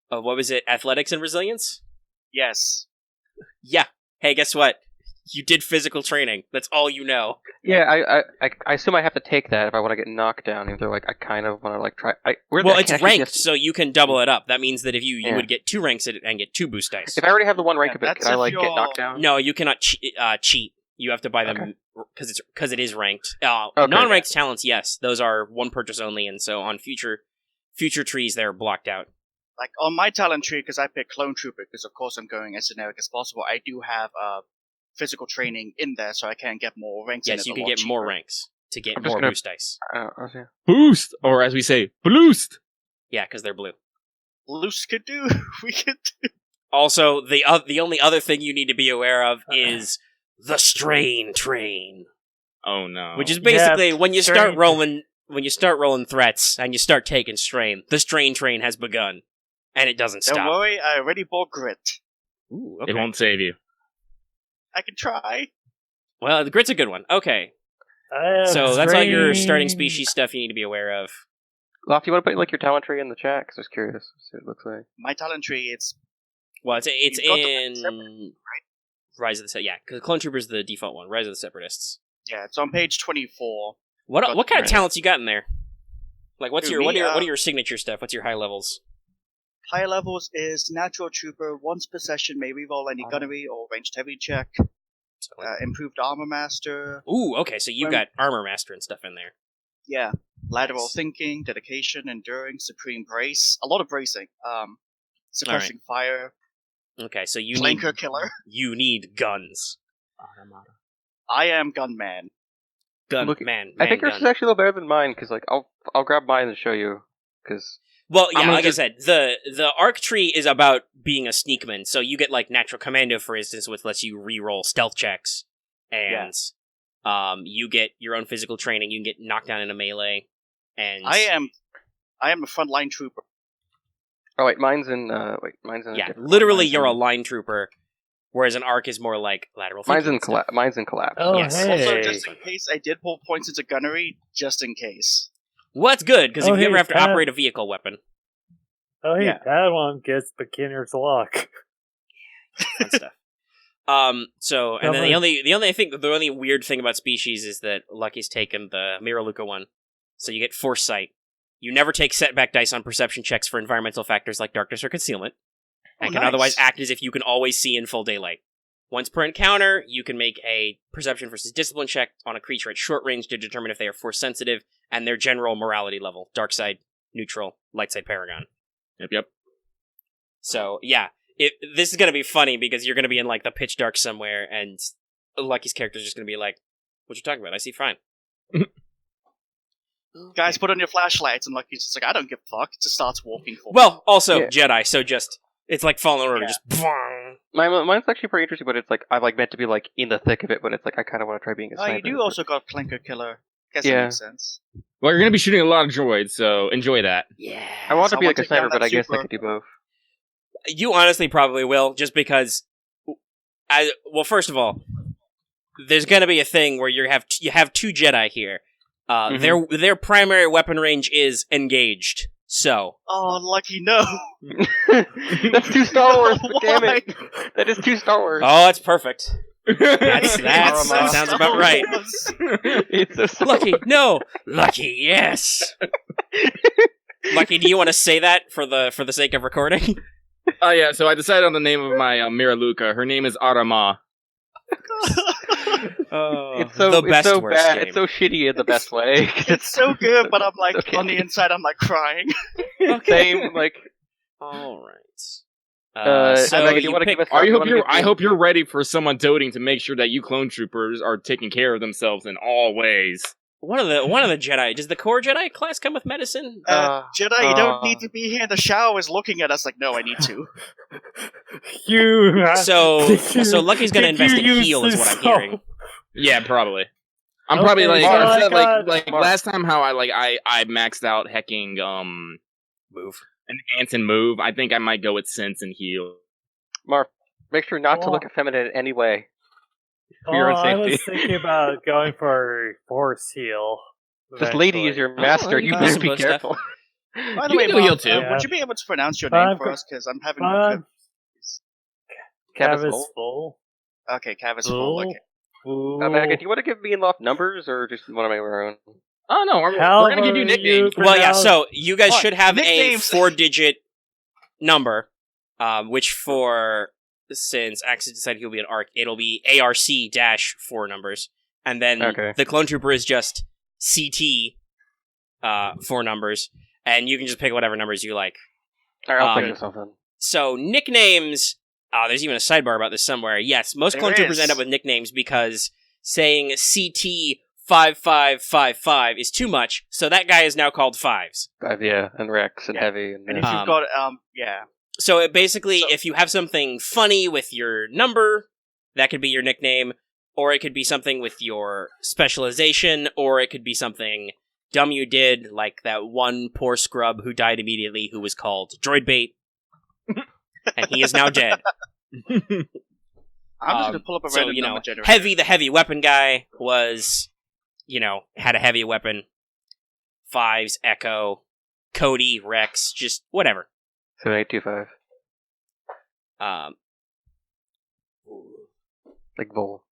what was it, Athletics and Resilience? Yes. Yeah. Hey, guess what? You did physical training. That's all you know. Yeah, I assume I have to take that if I want to get knocked down. Even though like I kind of want to like try. Well, it's ranked, so you can double it up. That means that if you Yeah. would get 2 ranks and get 2 boost dice. If I already have the 1 rank Yeah, of it, that's can I if like get you're- knocked down? No, you cannot cheat. You have to buy them Okay. because it is ranked. Okay. Non-ranked talents, yes, those are 1 purchase only, and so on future trees they're blocked out. Like, on my talent tree, because I picked Clone Trooper, because of course I'm going as generic as possible, I do have physical training in there, so I can get more ranks in Yes, it you a can lot get more cheaper. ranks to get I'm just more gonna- boost dice. Okay. boost, or as we say, bloost. Yeah, because they're blue. Loose could do. We could do. Also, the only other thing you need to be aware of is the strain train, Oh no. which is basically Yeah, when you start strain- rolling threats and you start taking strain. The strain train has begun, and it doesn't Don't stop. worry, I already bought Grit. Ooh, It won't save you. I can try. Well, the grit's a good one. Okay, so that's all your starting species stuff you need to be aware of. Loth, do you want to put like your talent tree in the chat? Because I was curious. See what it looks like. My talent tree, it's Well, it's You've got the in Separatists, Rise of the yeah, because Clone Trooper's the default one. Rise of the Separatists. yeah, it's on page 24. What Got kind of right. talents you got in there? Like, what's Who, your me? what are your signature stuff? What's your high levels? High levels is Natural Trooper, once per session may reroll any gunnery or ranged heavy check. So, Improved Armor Master. ooh, okay, so you've got Armor Master and stuff in there. Yeah. Lateral Nice. Thinking, Dedication, Enduring, Supreme Brace. A lot of bracing. Suppressing Fire. Okay, so you Flanker need Killer. you need guns. I am Gunman. Gun Look, man. I think gun. yours is actually a little better than mine because like I'll grab mine and show you because Well, yeah, I'm gonna like just- I said, the arc tree is about being a sneakman. So you get like Natural Commando, for instance, which lets you re-roll stealth checks, and you get your own physical training. You can get knocked down in a melee, and I am a frontline trooper. oh wait mine's in a yeah, different literally mine's you're a in- line trooper, whereas an arc is more like lateral. mine's thinking in and stuff. mine's in collapse. Oh, Yes. hey. Also, just in case, I did pull points into gunnery, just in case. Well, that's good because Oh, if you ever hey, have to Pat. operate a vehicle weapon, Oh, hey, Yeah. that one gets beginner's luck. fun stuff. So, and then the only weird thing about species is that Lucky's taken the Miraluka one, so you get Foresight. You never take setback dice on perception checks for environmental factors like darkness or concealment, and Oh, can nice. otherwise act as if you can always see in full daylight. Once per encounter, you can make a perception versus discipline check on a creature at short range to determine if they are force sensitive and their general morality level: dark side, neutral, light side, paragon. Yep. So yeah, this is gonna be funny because you're gonna be in like the pitch dark somewhere, and Lucky's character's just gonna be like, "What you talking about? I see fine." Guys, put on your flashlights, and Lucky's just like, I don't give a fuck. Just starts walking forward. Well, also Yeah. Jedi, so just it's like Fallen Order, Yeah. just bwang. Mine's actually pretty interesting, but it's like I'm like meant to be like in the thick of it, but it's like I kind of want to try being a sniper. You do also got Clanker Killer. Guess that Yeah. makes sense. Well, you're gonna be shooting a lot of droids, so enjoy that. Yeah. I want to So be I like a want to get sniper, but I guess I super- could do both. You honestly probably will, just because. Well, first of all, there's gonna be a thing where you have two Jedi here. Their primary weapon range is engaged. So. Oh, lucky no. That's too Star Wars. Why? Damn it! That is too Star Wars. Oh, that's perfect. That Arama. sounds about right. It's so Star Lucky, Wars. no. Lucky, yes. Lucky, do you want to say that for the sake of recording? Oh yeah, so I decided on the name of my Miraluka. Her name is Arama. It's so worst bad. game. It's so shitty in the best way. It's so good, but I'm like Okay. on the inside, I'm like crying. Same, like. All right. So Megan, do you want to pick- give us? I hope you're ready for someone doting to make sure that you clone troopers are taking care of themselves in all ways. one of the Jedi. Does the core Jedi class come with medicine? Jedi, you don't need to be here. The shower is looking at us like, no, I need to. So Lucky's gonna invest in heal, is what I'm hearing. Yeah, probably. I'm Okay, probably so I got- like Marth. last time how I maxed out hecking Move. enhance and move. I think I might go with sense and heal. Marth, make sure not to Oh. look effeminate in any way. For your own I safety. was thinking about going for force heal. This lady is your master. you You can better do be some stuff. careful. By the You way, can do heal Mark, too. would you be able to pronounce your Fine, name for us? Because I'm having. Cav Cav is is full. full. Okay, Cav is full. Okay. Megan, do you want to give me and Loth numbers, or just want to make our own? Oh no, we're How gonna give you are nicknames. you- Well, yeah. Pronounce- So you guys What? should have Nicknames. a 4-digit number, which since Axis decided he'll be an ARC, it'll be ARC-4 numbers, and then Okay. the clone trooper is just CT 4 numbers, and you can just pick whatever numbers you like. Alright, I'll think Um, of something. So nicknames. There's even a sidebar about this somewhere. Yes, most There clone troopers is. end up with nicknames because saying CT 5555 is too much, so that guy is now called Fives. Yeah, and Rex and Yeah. Heavy and. And if Um, you've got, yeah. So it basically, So- if you have something funny with your number, that could be your nickname, or it could be something with your specialization, or it could be something dumb you did, like that one poor scrub who died immediately who was called Droidbait, and he is now dead. I'm just gonna pull up a So, random number generator. Heavy, the heavy weapon guy, was, had a heavy weapon. Fives, Echo, Cody, Rex, just whatever. 7825. Um, Like Vol.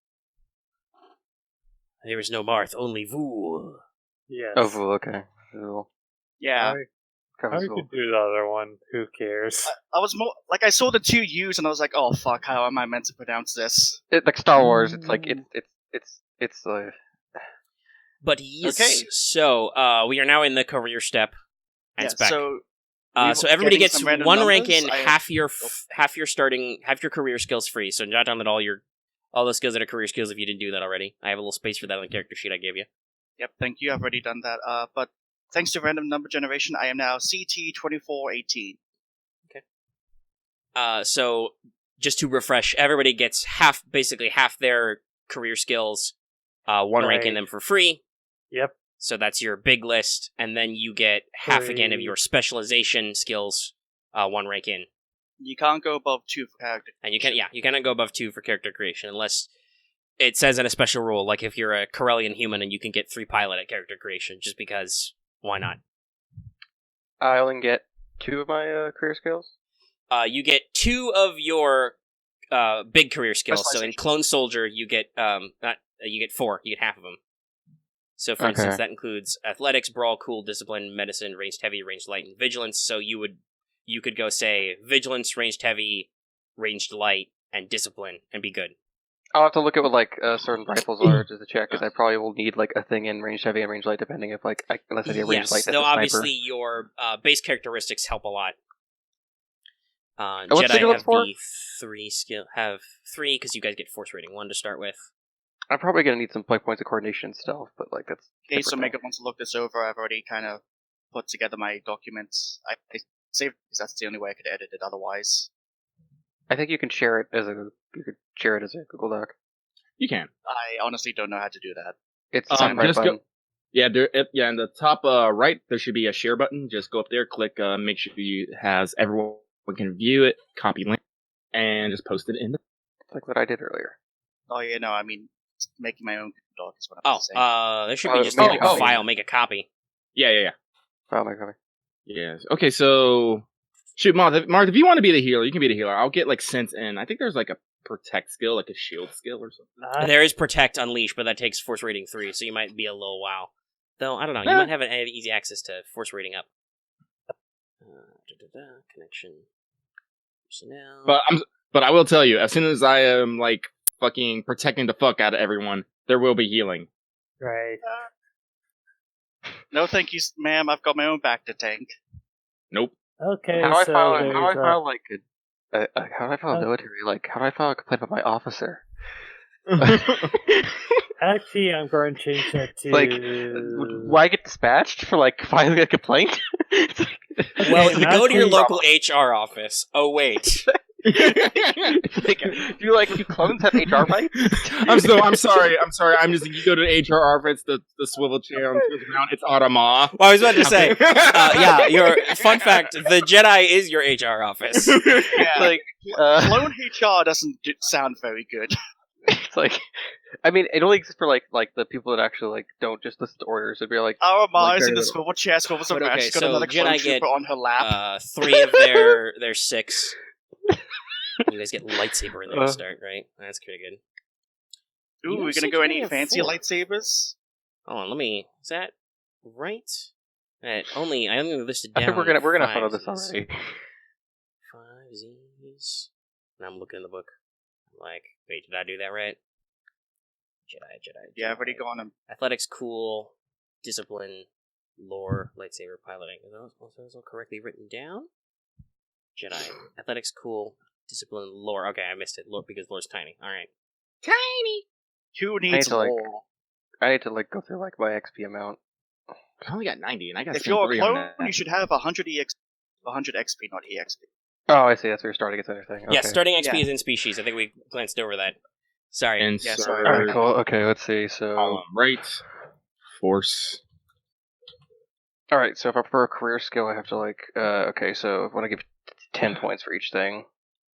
there is no Marth, only Vu. Yes. Oh, Vol, okay. Vol. Yeah. Or you could do the other one. Who cares? I was more like I saw the two U's and I was like, oh fuck, how am I meant to pronounce this? Like Star Wars, it's like it's But yes, Okay. so we are now in the career step. And it's back. So So everybody getting gets some random one rank numbers. in, I- half your career skills free. So jot down that all those skills that are career skills if you didn't do that already. I have a little space for that on the character sheet I gave you. Yep, thank you. I've already done that. But thanks to random number generation, I am now CT2418. So just to refresh, everybody gets basically half their career skills, one rank in Right. them for free. Yep. So that's your big list, and then you get half again of Free. your specialization skills, one rank in. You can't go above 2 for character. And you cannot go above 2 for character creation unless it says in a special rule, like if you're a Corellian human and you can get 3 pilot at character creation, just because, why not? I only get 2 of my career skills. You get 2 of your big career skills. So in Specialization. Clone Soldier, you get you get 4. You get half of them. So for instance, Okay. that includes athletics, brawl, cool, discipline, medicine, ranged heavy, ranged light, and vigilance. So you could go say vigilance, ranged heavy, ranged light, and discipline, and be good. I'll have to look at what like certain rifles are just to check, because I probably will need like a thing in range heavy and range light, depending if like unless I get range light. Yes, That's though a sniper. obviously your base characteristics help a lot. what's the Jedi skill have for? the 3 because you guys get force rating 1 to start with. I'm probably gonna need some points of coordination and stuff, but like that's. Okay, so separate Mega thing. wants to look this over. I've already kind of put together my documents. I saved because that's the only way I could edit it otherwise. I think you can share it as a Google Doc. You can. I honestly don't know how to do that. It's the right just button. go. Yeah, in the top right, there should be a share button. Just go up there, click, make sure everyone can view it, copy link, and just post it in. Like what I did earlier. Oh yeah, no, I mean making my own doc is what I'm saying. There should be just like a file, make a copy. Yeah. File, make a copy. Yes. Okay, so shoot, Marth, if you want to be the healer, you can be the healer. I'll get like sense in. I think there's like a protect skill, like a shield skill or something. There is protect unleash, but that takes force rating 3, so you might be a little while. Though I don't know, you might have easy access to force rating up. Connection. Personnel. But I will tell you, as soon as I am like fucking protecting the fuck out of everyone, there will be healing. Right. No, thank you, ma'am. I've got my own back to tank. Nope. Okay, How do I so file a military? Like, how do I file a complaint about my officer? Actually, I'm going to change that to... Like, will I get dispatched for, like, filing a complaint? Well, you go to your local HR office. Oh, wait. Do clones have HR rights? I'm sorry. You go to the HR office, the swivel chair on around. It's Automa. Well, I was about to say, your fun fact: the Jedi is your HR office. Yeah, clone HR doesn't sound very good. It's like, I mean, it only exists for like the people that actually like don't just listen to orders. It'd be like Automa is in the swivel chair, swivels around. She's got another clone trooper on her lap. 3 of their 6. You guys get lightsaber in there to start, right? That's pretty good. Ooh, we're gonna go any fancy lightsabers? Hold on, is that right? I only listed down. I think we're gonna follow this already. 5Zs. And I'm looking in the book. I'm like, wait, did I do that right? Jedi. Yeah, I've already gone them. Athletics, cool. Discipline, lore, lightsaber, piloting. Are those all correctly written down? Jedi. Athletics, cool. Discipline, lore. Okay, I missed it. Lore, because lore's tiny. Alright. Tiny! Who needs lore? I need to go through my XP amount. I only got 90, and I got. If you're a clone, you should have 100 XP, not EXP. Oh, I see. That's where you're starting at everything. Okay. Yeah, starting XP is in species. I think we glanced over that. Sorry. Sorry. Alright, cool. Okay, let's see. So, right, force. All right. So if I prefer a career skill, I have to okay. So I want to give 10 points for each thing.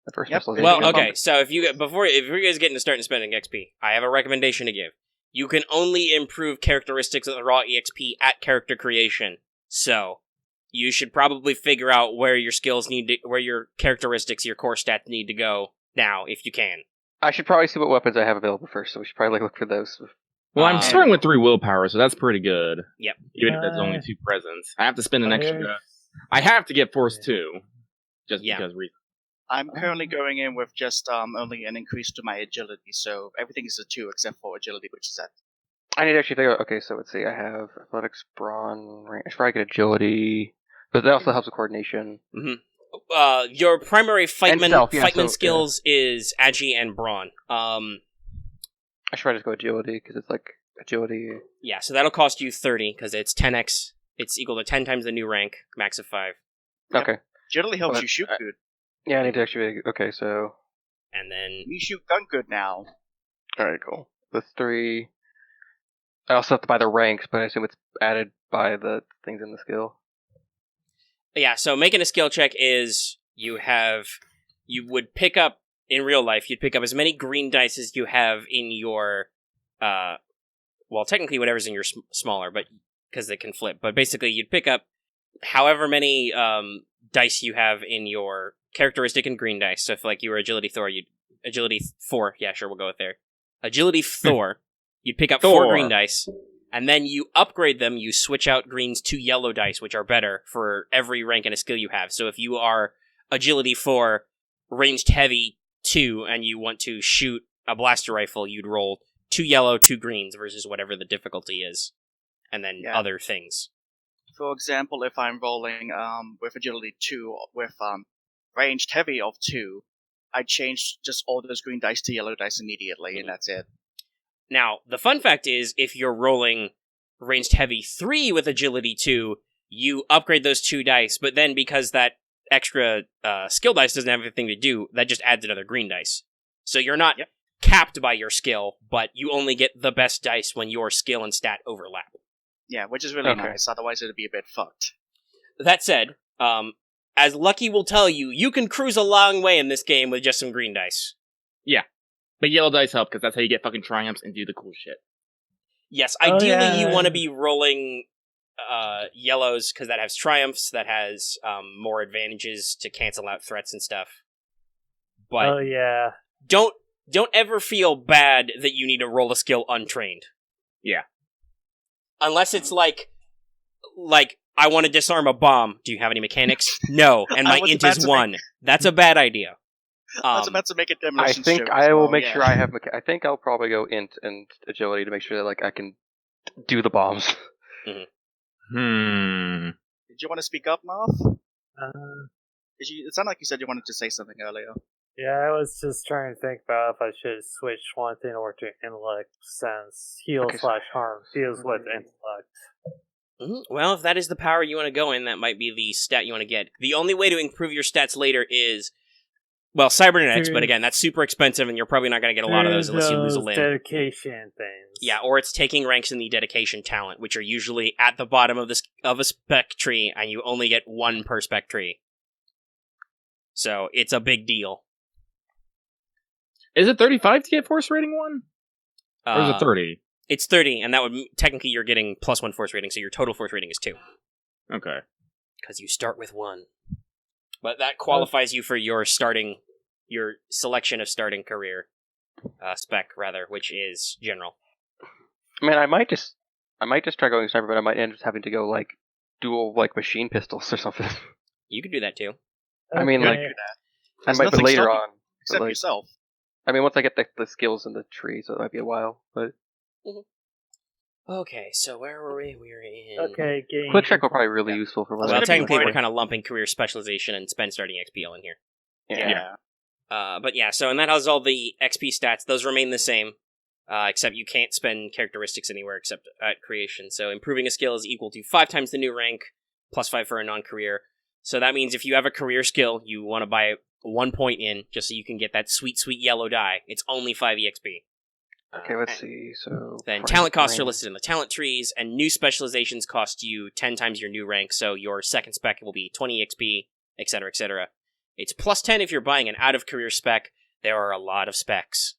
The first specialization. Well, okay. So if you guys get into starting spending XP, I have a recommendation to give. You can only improve characteristics of the raw EXP at character creation. So you should probably figure out where your skills where your characteristics, your core stats need to go now, if you can. I should probably see what weapons I have available first, so we should probably look for those. Well, I'm starting with 3 willpower, so that's pretty good. Yep. Even if there's only 2 presents. I have to spend an extra... I have to get Force 2. Just because reason. I'm currently going in with just only an increase to my agility, so everything is a 2 except for agility, which is at... I need to actually figure out... Okay, so let's see. I have athletics, brawn, range. I should probably get agility, but that also helps with coordination. Mm-hmm. Your primary fightman skills is agi and brawn. I should probably just go agility, because it's agility... Yeah, so that'll cost you 30, because it's 10x. It's equal to 10 times the new rank, max of 5. Okay. Yep. Agility helps you shoot good. Yeah, I need to actually... Okay, so... And then... You shoot gun good now. Alright, cool. The 3... I also have to buy the ranks, but I assume it's added by the things in the skill. Yeah, so making a skill check is... You would pick up... In real life, you'd pick up as many green dice as you have in your... well, technically whatever's in your smaller, but... Because they can flip. But basically, you'd pick up however many dice you have in your characteristic and green dice. So if you were Agility Thor, Agility 4, yeah, sure, we'll go with there. Agility Thor, you'd pick up 4 green dice, and then you upgrade them, you switch out greens to yellow dice, which are better for every rank and a skill you have. So if you are Agility 4, ranged heavy 2, and you want to shoot a blaster rifle, you'd roll 2 yellow, 2 greens versus whatever the difficulty is. And then other things. For example, if I'm rolling with agility 2 with ranged heavy of 2, I'd change just all those green dice to yellow dice immediately, and that's it. Now, the fun fact is, if you're rolling ranged heavy 3 with agility 2, you upgrade those 2 dice, but then because that extra skill dice doesn't have anything to do, that just adds another green dice. So you're not capped by your skill, but you only get the best dice when your skill and stat overlap. Yeah, which is really nice. Otherwise, it'd be a bit fucked. That said, as Lucky will tell you, you can cruise a long way in this game with just some green dice. Yeah. But yellow dice help, because that's how you get fucking triumphs and do the cool shit. Yes, ideally you want to be rolling yellows, because that has triumphs, that has more advantages to cancel out threats and stuff. But don't ever feel bad that you need to roll a skill untrained. Yeah. Unless it's like I want to disarm a bomb. Do you have any mechanics? No, and my int is 1. That's a bad idea. I was about to make a demolition. I think I will make sure I have. I think I'll probably go int and agility to make sure that like I can do the bombs. Mm-hmm. Did you want to speak up, Marth? It sounded like you said you wanted to say something earlier. Yeah, I was just trying to think about if I should switch one thing over to intellect, since heal/harm deals with intellect. Well, if that is the power you want to go in, that might be the stat you want to get. The only way to improve your stats later is, well, cybernetics, but again, that's super expensive, and you're probably not going to get a lot of those unless you lose a limb. Dedication things. Yeah, or it's taking ranks in the dedication talent, which are usually at the bottom of a spec tree, and you only get 1 per spec tree. So it's a big deal. Is it 35 to get force rating 1? Or is it 30? It's 30, and that would technically you're getting +1 force rating, so your total force rating is 2. Okay. Because you start with 1. But that qualifies you for your selection of starting career spec, rather, which is general. I mean, I might just try going sniper, but I might end up having to go like dual like machine pistols or something. You could do that too. I mean, like I might be later on, except yourself. I mean, once I get the skills in the tree, so it might be a while. But okay, so where were we? We were in. Okay, game. Quick check will probably be really useful for. Well, technically, we're kind of lumping career specialization and spend starting XP all in here. Yeah. But yeah, so and that has all the XP stats. Those remain the same, except you can't spend characteristics anywhere except at creation. So improving a skill is equal to 5 times the new rank, +5 for a non-career. So that means if you have a career skill, you want to buy 1 point in, just so you can get that sweet, sweet yellow die. It's only 5 EXP. Okay, let's see. So then talent costs are listed in the talent trees, and new specializations cost you 10 times your new rank, so your second spec will be 20 EXP, etc., etc. It's +10 if you're buying an out-of-career spec. There are a lot of specs.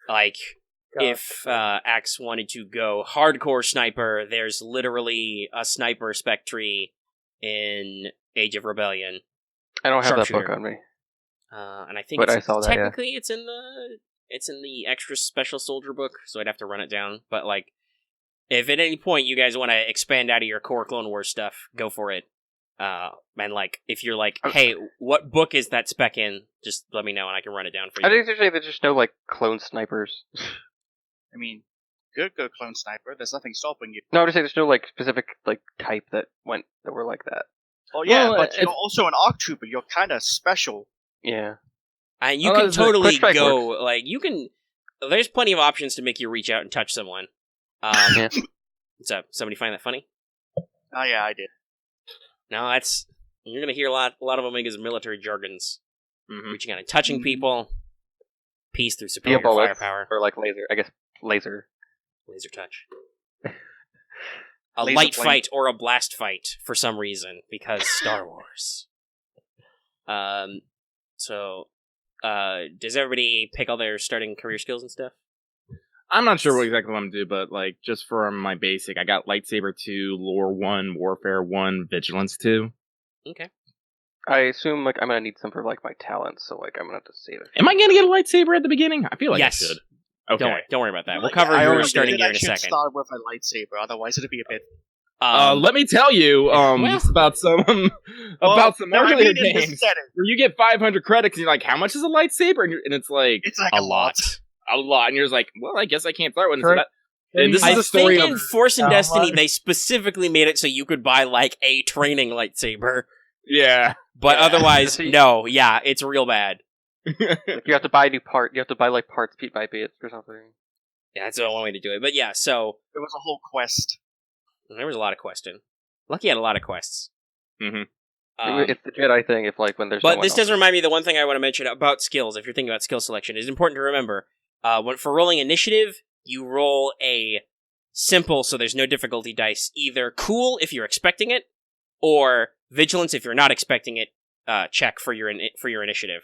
If Axe wanted to go hardcore sniper, there's literally a sniper spec tree in Age of Rebellion. I don't have that book on me. And I think but I saw that, technically it's in the extra special soldier book, so I'd have to run it down. But like, if at any point you guys want to expand out of your core Clone Wars stuff, go for it. And like, if you're like, hey, what book is that spec in? Just let me know and I can run it down for you. I think there's just no like clone snipers. I mean, good clone sniper. There's nothing stopping you. No, I'm just saying there's no like specific like type that were like that. Well, yeah, but you're also an ARC trooper. You're kind of special. Yeah. You can totally go, like, you can... There's plenty of options to make you reach out and touch someone. Yeah. What's up? Somebody find that funny? Oh, yeah, I did. No, that's... You're going to hear a lot of Omega's military jargons. Reaching out and touching people. Peace through superior firepower. Or, like, laser. I guess laser. Laser touch. A light fight or a blast fight, for some reason, because Star Wars. So, does everybody pick all their starting career skills and stuff? I'm not sure what exactly what I'm gonna do, but like just for my basic, I got lightsaber 2, lore 1, warfare 1, vigilance 2. Okay. I assume like I'm gonna need some for like my talents, so like I'm gonna have to save it. Am I gonna get a lightsaber at the beginning? I feel like yes. I should. Okay. Don't worry about that. We'll cover your starting gear in a second. I should start with a lightsaber, otherwise it'll be a bit. Let me tell you about some earlier games where you get 500 credits and you're like, how much is a lightsaber? And it's like a lot. A lot. And you're just like, well, I guess I can't start one. And this is the story in Force and Destiny, they specifically made it so you could buy like a training lightsaber. Yeah. But otherwise, no. Yeah, it's real bad. Like, you have to buy a new part. You have to buy like parts beat by bit or something. Yeah, that's the only way to do it. But yeah, so there was a whole quest. There was a lot of questing. Lucky had a lot of quests. Mm-hmm. It's the Jedi thing. If like when there's. But this does remind me of the one thing I want to mention about skills. If you're thinking about skill selection, it's important to remember for rolling initiative, you roll a simple, so there's no difficulty dice. Either cool if you're expecting it, or vigilance if you're not expecting it. Check for your initiative.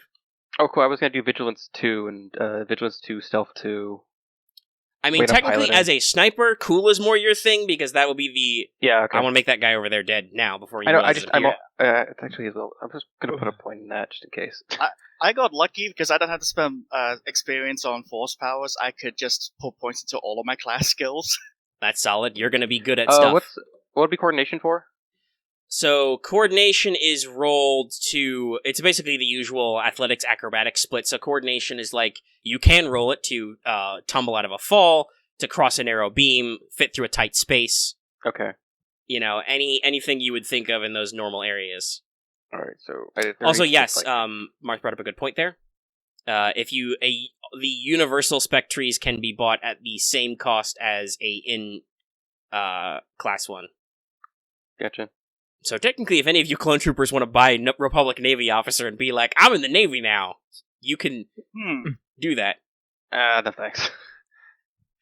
Oh, cool! I was gonna do vigilance 2 and vigilance 2, stealth 2. I mean, technically, as a sniper, cool is more your thing because that will be the. Yeah, okay. I want to make that guy over there dead now before you. I know. It's actually as well. I'm just gonna put a point in that just in case. I got lucky because I don't have to spend experience on force powers. I could just put points into all of my class skills. That's solid. You're gonna be good at stuff. What would be coordination for? So coordination is rolled to. It's basically the usual athletics acrobatics split. So coordination is like you can roll it to tumble out of a fall, to cross a narrow beam, fit through a tight space. Okay. Anything you would think of in those normal areas. All right. So I did 30, also, yes, Marth brought up a good point there. The universal spec trees can be bought at the same cost as class 1. Gotcha. So technically, if any of you clone troopers want to buy a Republic Navy officer and be like, I'm in the Navy now, you can do that. No thanks.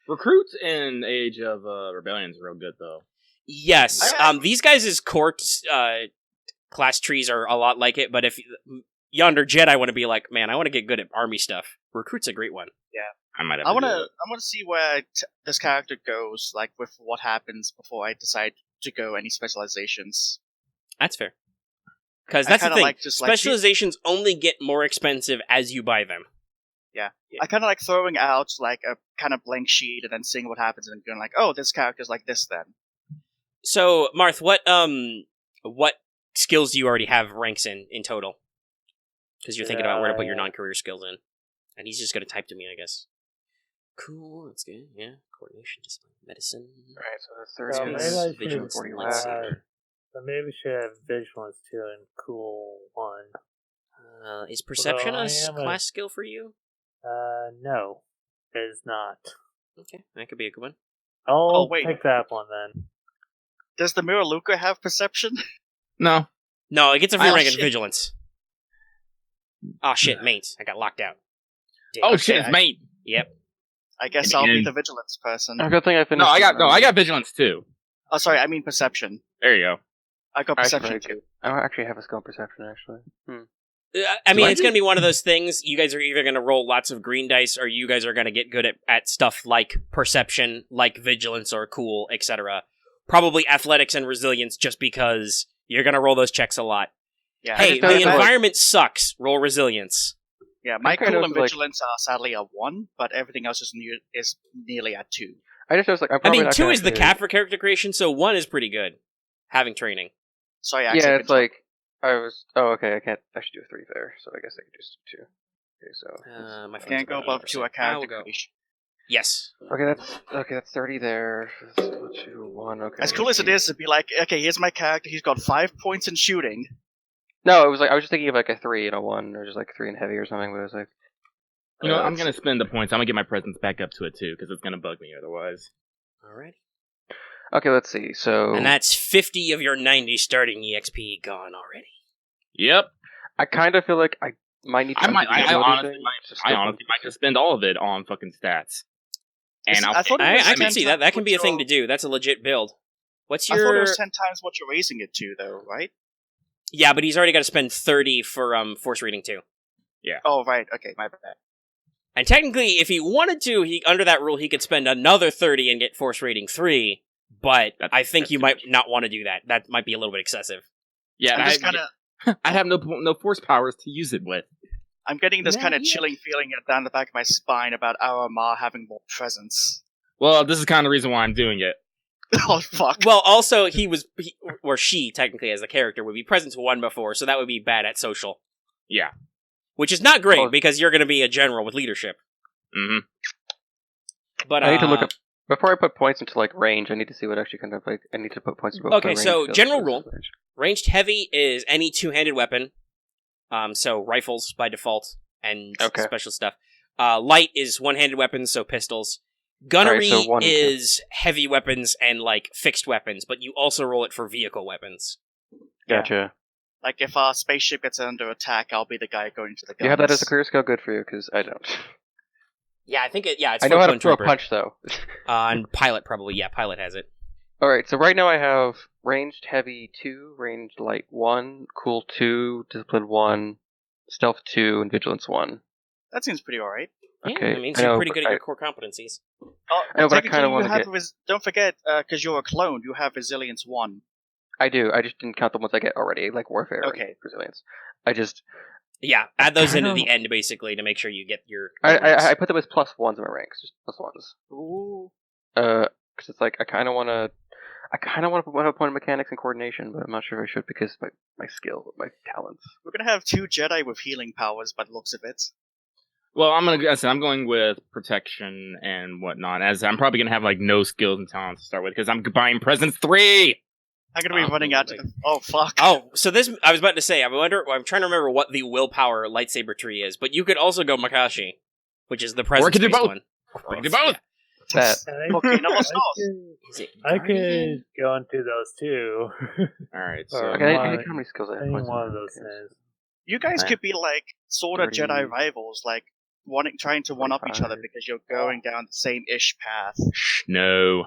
Recruits in Age of Rebellion is real good, though. Yes. These guys' court class trees are a lot like it, but if Yonder Jedi want to be like, man, I want to get good at army stuff, Recruit's a great one. Yeah. I want to see where this character goes, like with what happens before I decide to go any specializations. That's fair. Because that's the thing. Like specializations only get more expensive as you buy them. Yeah. I kind of like throwing out like a kind of blank sheet and then seeing what happens and going like, oh, this character's like this then. So, Marth, what skills do you already have ranks in total? Because you're thinking about where to put your non-career skills in. And he's just going to type to me, I guess. Cool, that's good. Yeah, coordination, discipline, medicine. Alright, so that's 30. Vigilance, 41. So maybe we should have vigilance 2 and cool 1. Is perception a class skill for you? No, it is not. Okay, that could be a good one. I'll pick that one then. Does the Mirror Luca have perception? No, it gets a free rank in vigilance. Oh shit, mate! I got locked out. Damn. Oh shit, it's mate. Yep. I guess I'll be the vigilance person. Good thing I finished. I got vigilance too. Oh, sorry, I mean perception. There you go. I got perception too. I don't actually have a skill in perception, actually. I mean, it's going to be one of those things. You guys are either going to roll lots of green dice, or you guys are going to get good at stuff like perception, like vigilance or cool, etc. Probably athletics and resilience, just because you're going to roll those checks a lot. Yeah, hey, the environment sucks. Roll resilience. Yeah, my cool and vigilance are sadly a 1, but everything else is nearly at 2. I just was like, 2 is the cap for character creation, so 1 is pretty good. Having training. Sorry, yeah, it's like okay, I should do a 3 there, so I guess I could just do 2. Okay, so my can't go above 2 a character creation. Yes. Okay, that's 30 there. 2, 1. Okay. As cool as it is to be like, okay, here's my character. He's got 5 points in shooting. No, it was like I was just thinking of like a 3 and a 1, or just like 3 and heavy or something. But it was like, I'm gonna spend the points. I'm gonna get my presence back up to a 2 because it's gonna bug me otherwise. Alrighty. Okay, let's see. So, and that's 50 of your 90 starting EXP gone already. Yep. I kind of feel like I might need to. I honestly might just spend all of it on fucking stats. And I can see that. That can be a thing to do. That's a legit build. What's your? I thought it was 10 times what you're raising it to, though, right? Yeah, but he's already got to spend 30 for force reading 2. Yeah. Oh, right. Okay, my bad. And technically, if he wanted to, under that rule, he could spend another 30 and get force rating 3. But I think you might not want to do that. That might be a little bit excessive. Yeah, I have no force powers to use it with. I'm getting this kind of chilling feeling down the back of my spine about our Ma having more presence. Well, this is kind of the reason why I'm doing it. Oh, fuck. Well, also, or she, technically, as the character, would be present to 1 before, so that would be bad at social. Yeah. Which is not great, because you're going to be a general with leadership. Mm-hmm. But I need to look up, before I put points into, like, range, I need to see what actually kind of, like, I need to put points into both. Okay, so, general rule, ranged heavy is any 2-handed weapon, so rifles by default, and special stuff. Light is 1-handed weapons, so pistols. Gunnery is heavy weapons and, like, fixed weapons, but you also roll it for vehicle weapons. Gotcha. Like, if our spaceship gets under attack, I'll be the guy going to the guns. You have that as a career skill, good for you, because I don't. Yeah, I think it's I for know how to Clone throw a Trooper. punch, though. And Pilot probably, yeah, Pilot has it. Alright, so right now I have ranged heavy 2, ranged light 1, cool 2, discipline 1, stealth 2, and vigilance 1. That seems pretty alright. Yeah, Okay, that means I you're know, pretty good but at your core competencies. Oh, I know, but I technically kinda you wanna have get- don't forget, because you're a clone, you have Resilience 1. I do, I just didn't count the ones I get already, like Warfare Okay. and Resilience. I just... Yeah, add those in at kinda- the end, basically, to make sure you get your... I put them as plus 1s in my ranks, just plus 1s. Ooh. Because it's like, I kinda wanna put one up on mechanics and coordination, but I'm not sure if I should because my skill, my talents. We're gonna have 2 Jedi with healing powers by the looks of it. Well, I'm going with protection and whatnot, as I'm probably gonna have like no skills and talents to start with because I'm buying Presence 3. I'm gonna be running out. Oh fuck! Oh, so this... I was about to say, I'm trying to remember what the willpower lightsaber tree is, but you could also go Makashi, which is the presence-based both. one. We can do both. That Okay, no more stars. Is it I Guardian? could go into those too. All right, so Alright. okay, I One- think how many skills I have. Any Points one in of there, those okay. things. You guys Fine. could be like sort of 30, Jedi rivals, like trying to one up each other 45. because you're going down the same ish path. no.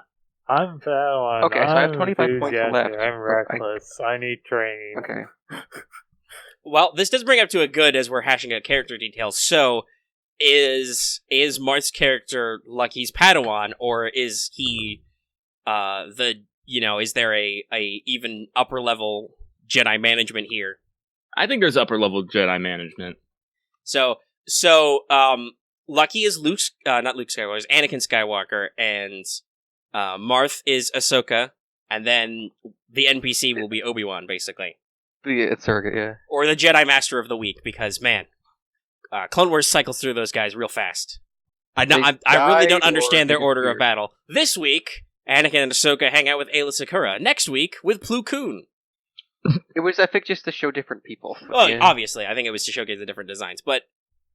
I'm Padawan. Okay, so I have I'm 25 points enthusiastic, left, I'm but reckless. I need training. Okay. Well, this does bring up to a good as we're hashing out character details. So, is Marth's character Lucky's Padawan, or is he is there a even upper level Jedi management here? I think there's upper level Jedi management. So Lucky is not Luke Skywalker, is Anakin Skywalker, and Marth is Ahsoka, and then the NPC will be Obi-Wan, basically. It's surrogate, yeah. Or the Jedi Master of the Week, because, man, Clone Wars cycles through those guys real fast. I really don't understand their order of battle. This week, Anakin and Ahsoka hang out with Aayla Secura. Next week, with Plo Koon. It was, I think, just to show different people. Well, Yeah. obviously, I think it was to showcase the different designs, but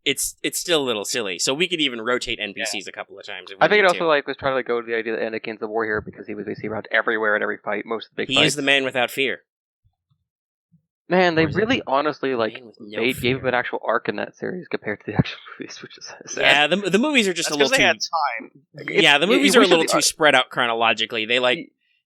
it's still a little silly. So we could even rotate NPCs a couple of times. If we I think it need also to. was trying to go to the idea that Anakin's a warrior because he was basically around everywhere in every fight, most of the big He fights. is the man without fear. Man, they Or is it really honestly Man with no gave fear. him an actual arc in that series compared to the actual movies, which is sad. Yeah, the movies are just That's a little because they too. had time. Yeah, the you movies are a wish that little the- too spread out chronologically.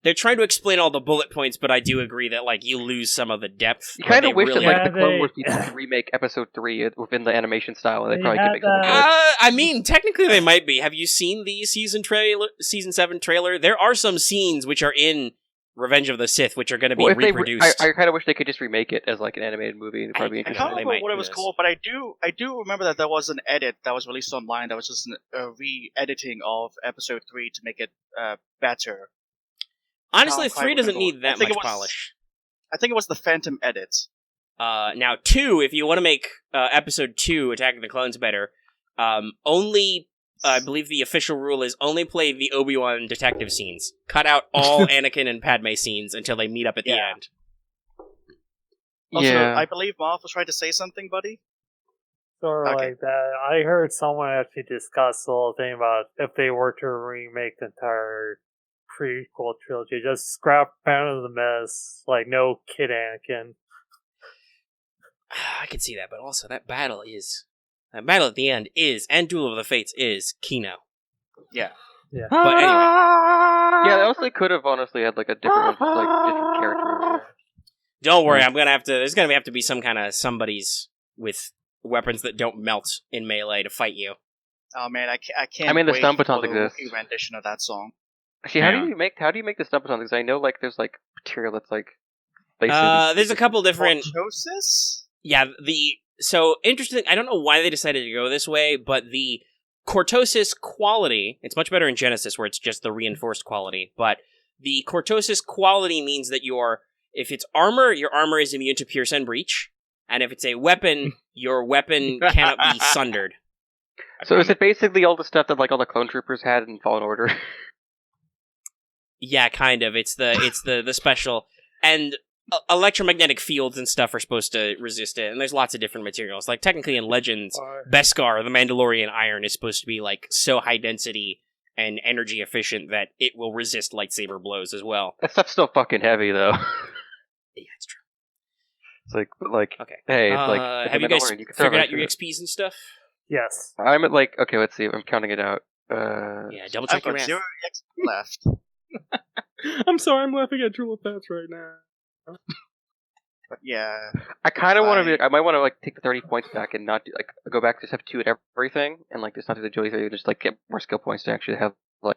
They're trying to explain all the bullet points, but I do agree that you lose some of the depth. You but kind they of wish really- that the Clone they- Wars people could remake Episode 3 within the animation style, and they They probably could had make something that- good. I mean, technically they might be. Have you seen the season 7 trailer? There are some scenes which are in Revenge of the Sith, which are going to be Well, if they reproduced. I kind of wish they could just remake it as an animated movie, and it'd probably be I interesting. can't they remember might what it do was this. called, but I do remember that there was an edit that was released online that was just a re-editing of Episode 3 to make it better. Honestly, can't quite 3 doesn't remember. need that I think much it was- polish. I think it was the Phantom edit. Now, 2, if you want to make Episode 2 Attack of the Clones better, only... I believe the official rule is only play the Obi-Wan detective scenes. Cut out all Anakin and Padme scenes until they meet up at the Yeah. end. Also, Yeah. I believe Marth was trying to say something, buddy. Sort of Okay. like that. I heard someone actually discuss the whole thing about if they were to remake the entire prequel trilogy, just scrap Phantom of the Menace, no Kid Anakin. I could see that, but also that battle at the end is, and Duel of the Fates is, Kino. Yeah. But anyway, Yeah, they also could have honestly had a different one, different character. don't worry, there's gonna have to be some kind of somebody's with weapons that don't melt in melee to fight you. Oh man, I can't. I mean, the wait stun for batons the exist. Wookiee rendition of that song. Actually, how do you make the stun baton? Because I know there's material that's There's a couple different, Cortosis? so interesting, I don't know why they decided to go this way, but the Cortosis quality, it's much better in Genesis where it's just the reinforced quality, but the Cortosis quality means that if it's armor, your armor is immune to pierce and breach, and if it's a weapon, your weapon cannot be sundered. So is it basically all the stuff that all the clone troopers had in Fallen Order? Yeah, kind of. It's the special, and electromagnetic fields and stuff are supposed to resist it, and there's lots of different materials. Technically in Legends, Beskar, the Mandalorian iron, is supposed to be so high density and energy efficient that it will resist lightsaber blows as well. That stuff's still fucking heavy, though. Yeah, it's true. It's like, but like, Okay. hey, it's like, if have I'm you in guys Oregon, you can throw figured it out your through. XPs and stuff? Yes. I'm at like, okay, let's see. I'm counting it out. Yeah, double I've check your got math. 0 XP left. I'm sorry, I'm laughing at True Fats right now. But yeah, I kind of want to Fine. be. I might want to like take the 30 points back and not do, like go back, just have 2 at everything, and like just not do the agility 30, just like get more skill points to actually have like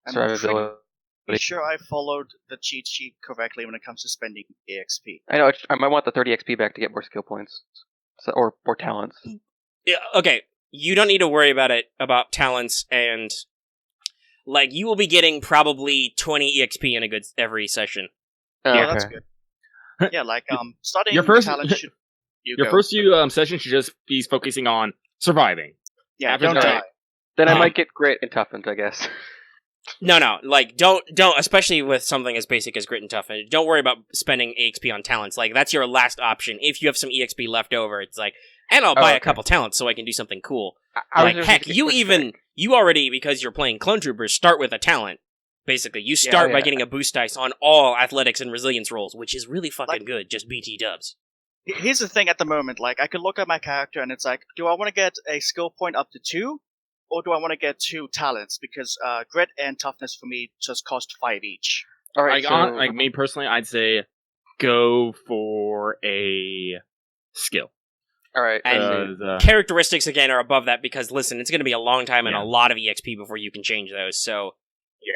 I'm survivability. pretty sure I followed the cheat sheet correctly when it comes to spending EXP. I know. I might want the 30 XP back to get more skill points, or more talents. Yeah, okay, you don't need to worry about it, about talents, and like you will be getting probably 20 EXP in a good every session. Oh, Yeah, okay. that's good. Yeah, like starting Your first- talent should Your first few sessions should just be focusing on surviving. yeah, after don't that- die. Then I Um, might get grit and toughened, I guess. No, like don't, especially with something as basic as grit and toughen. Don't worry about spending EXP on talents. Like that's your last option. If you have some EXP left over, it's like, and I'll buy a okay. couple talents so I can do something cool. I was Like just heck, thinking you quick even strike. you already, because you're playing Clone Troopers, start with a talent. Basically, you start by yeah. getting a boost dice on all athletics and resilience rolls, which is really fucking Like- good. Just BT dubs. Here's the thing at the moment, like, I could look at my character and it's like, do I want to get a skill point up to 2? Or do I want to get 2 talents? Because grit and toughness for me just cost 5 each. All right, Like me personally, I'd say go for a skill. all right. And characteristics again are above that because listen, it's going to be a long time and Yeah. a lot of EXP before you can change those. So,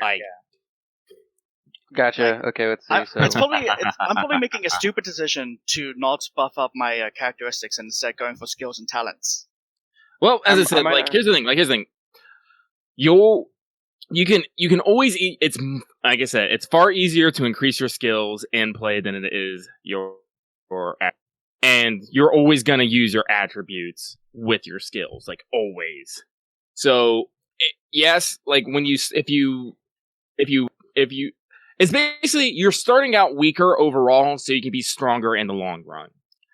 like, Gotcha. Okay, let's see. I'm So probably making a stupid decision to not buff up my characteristics and instead going for skills and talents. Well, as I I said, might- like here's the thing. You can always eat. It's like I said, it's far easier to increase your skills in play than it is and you're always gonna use your attributes with your skills, like always. So yes, like when if you, it's basically you're starting out weaker overall, so you can be stronger in the long run.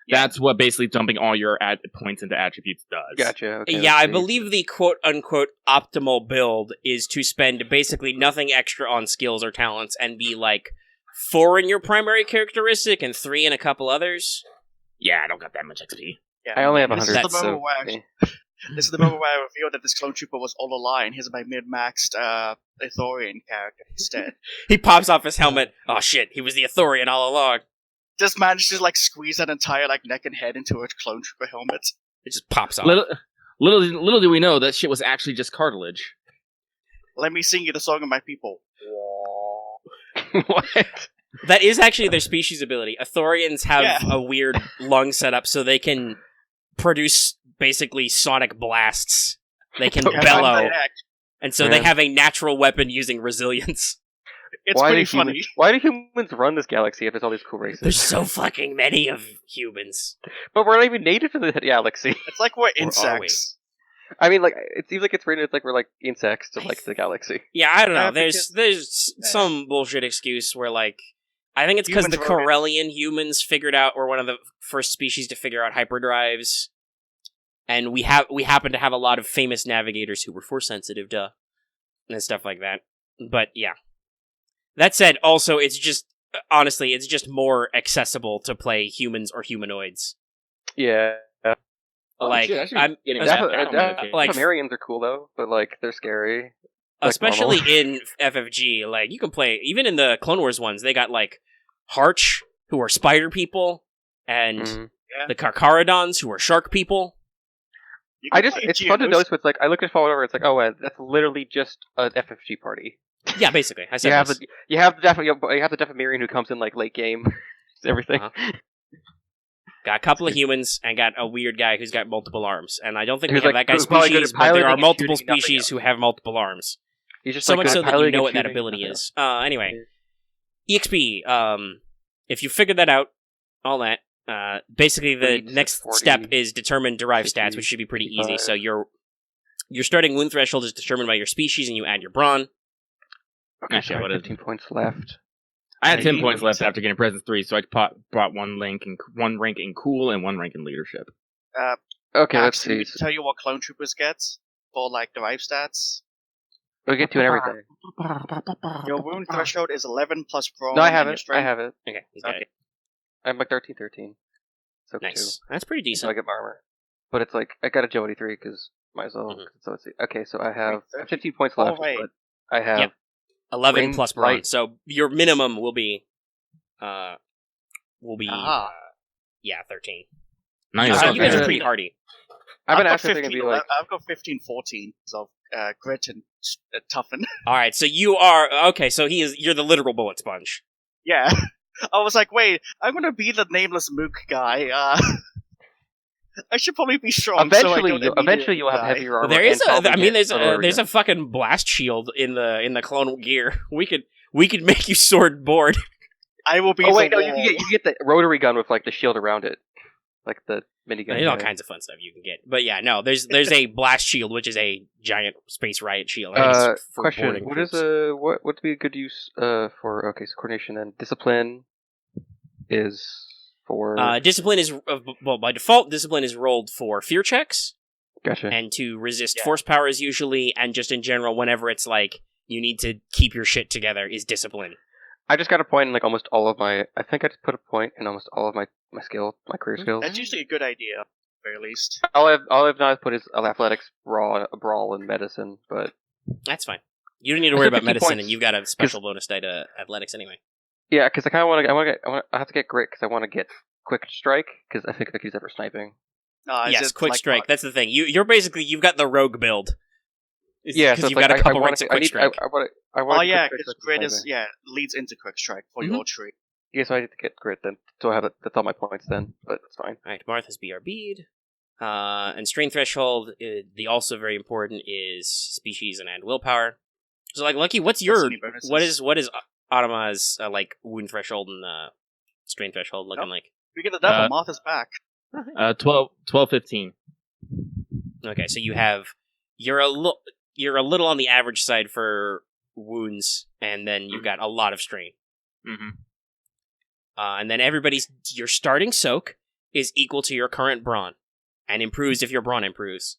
Yeah. That's what basically dumping all your points into attributes does. gotcha. Okay, yeah, let's I see. believe the quote-unquote optimal build is to spend basically nothing extra on skills or talents and be like 4 in your primary characteristic and 3 in a couple others. Yeah, I don't got that much XP. Yeah. I only have This 100. is the moment where this is the moment where I revealed that this clone trooper was all a lie, and here's my mid-maxed Ithorian character instead. He pops off his helmet. Oh shit, he was the Ithorian all along. Just managed to like squeeze that entire like neck and head into a clone trooper helmet. It just pops off. Little do we know that shit was actually just cartilage. Let me sing you the song of my people. What? That is actually their species ability. Ithorians have Yeah. a weird lung setup so they can produce basically sonic blasts. They can Yeah, bellow. And so they Yeah. have a natural weapon using resilience. It's pretty funny. Why do humans run this galaxy if there's all these cool races? There's so fucking many of humans. But we're not even native to the galaxy. It's like we're are we? insects. I mean, like, it seems like it's written. It's like we're like insects to like the galaxy. Yeah, I don't know. Yeah, There's some bullshit excuse where like I think it's because the Humans wrote it. Corellian humans figured out were one of the first species to figure out hyperdrives, and we happen to have a lot of famous navigators who were force sensitive, and stuff like that. But yeah, that said, also it's just honestly it's just more accessible to play humans or humanoids. Yeah. Like, shit, I should I'm- get That's- Like, like- Marians are cool though, but like they're scary. Like especially normal. in FFG, like you can play even in the Clone Wars ones. They got like Harch, who are spider people, and Mhm. the Karkarodons, who are shark people. You can play It's fun to Geonos. notice. But it's like I look at Fallout over. It's like, oh, that's literally just an FFG party. Yeah, basically. I said You have this. you have the Deaf Marian who comes in like late game, everything. Uh-huh. Got a couple of humans and got a weird guy who's got multiple arms. And I don't think we Who's have like- that guy's who's probably good species, at but there piloting are and multiple shooting nothing species else. who have multiple arms. He's just So like much good so at that you piloting know and what that shooting ability nothing is. else. Anyway, EXP. If you figured that out, all that, basically the 36, next 40, step is determine derived 50, stats, which should be pretty easy. 55. So your starting wound threshold is determined by your species, and you add your brawn. Okay, Actually, sorry, what is 15 points left. I had 10 Maybe. points left after getting Presence 3, so I brought one rank in Cool and one rank in Leadership. Okay, let's Actually, see. to tell you what clone troopers get for like derived stats. We get to and everything. Your wound threshold is 11 plus brawn. No, I and have your it. I strength- have it. Okay, he's got Okay. it. I'm like 13. Soak Nice. 2. That's pretty So I decent. get my armor. But it's like, I got agility 3 because might as well. Mhm. So let's see. Okay, so I have 30? 15 points left, Alright. but I have... Yep. 11 range, plus brawn. light. So your minimum will be, Aha. yeah, 13. Nice. So you guys are Okay. pretty hardy. I've been got asking if they're going to be like... I've got 15, 14. So grit and toughen. All right, so you are okay. So you're the literal bullet sponge. Yeah. I was like, wait, I'm gonna be the nameless mook guy. I should probably be strong. Eventually, you'll have die. heavier armor. There is and probably get there's armor a fucking blast shield in the clone gear. We could make you sword board. I will be. Oh wait, the no, wall. you can get the rotary gun with like the shield around it, like the minigun. There's all kinds of fun stuff you can get. But yeah, no, there's a blast shield, which is a giant space riot shield. I think it's for Question: boarding What is troops. what would be a good use for? Okay, so coordination and discipline is for. Discipline is well by default. Discipline is rolled for fear checks Gotcha. and to resist Yeah. force powers usually, and just in general, whenever it's like you need to keep your shit together, is discipline. I just got a point in like almost all of my. I think I just put a point in almost all of my career skills. That's usually a good idea, at the very least. All I've not put is athletics, brawl, and medicine. But That's fine. You don't need to I worry said about 50 medicine, points, and you've got a special bonus die to athletics anyway. yeah, because I kind of want to. I have to get grit because I want to get quick strike because I think I could use that for sniping. Is Yes, it quick like strike. what? That's the thing. You've got the rogue build. Yeah, because so you've got a couple ranks of quick strike. I want Oh yeah, because grit is leads into quick strike for your tree. Yeah, so I need to get grit then. So I have that's all my points then, but it's fine. All right, Marth has BRB'd. And strain threshold, the also very important is species and willpower. So like, Lucky, what's your any bonuses? what is Automa's like wound threshold and strain threshold looking like? We get the devil. Marth is back. 12, 15. Okay, so you're a little on the average side for wounds, and then you've got a lot of strain. Mm-hmm. And then your starting soak is equal to your current brawn, and improves if your brawn improves.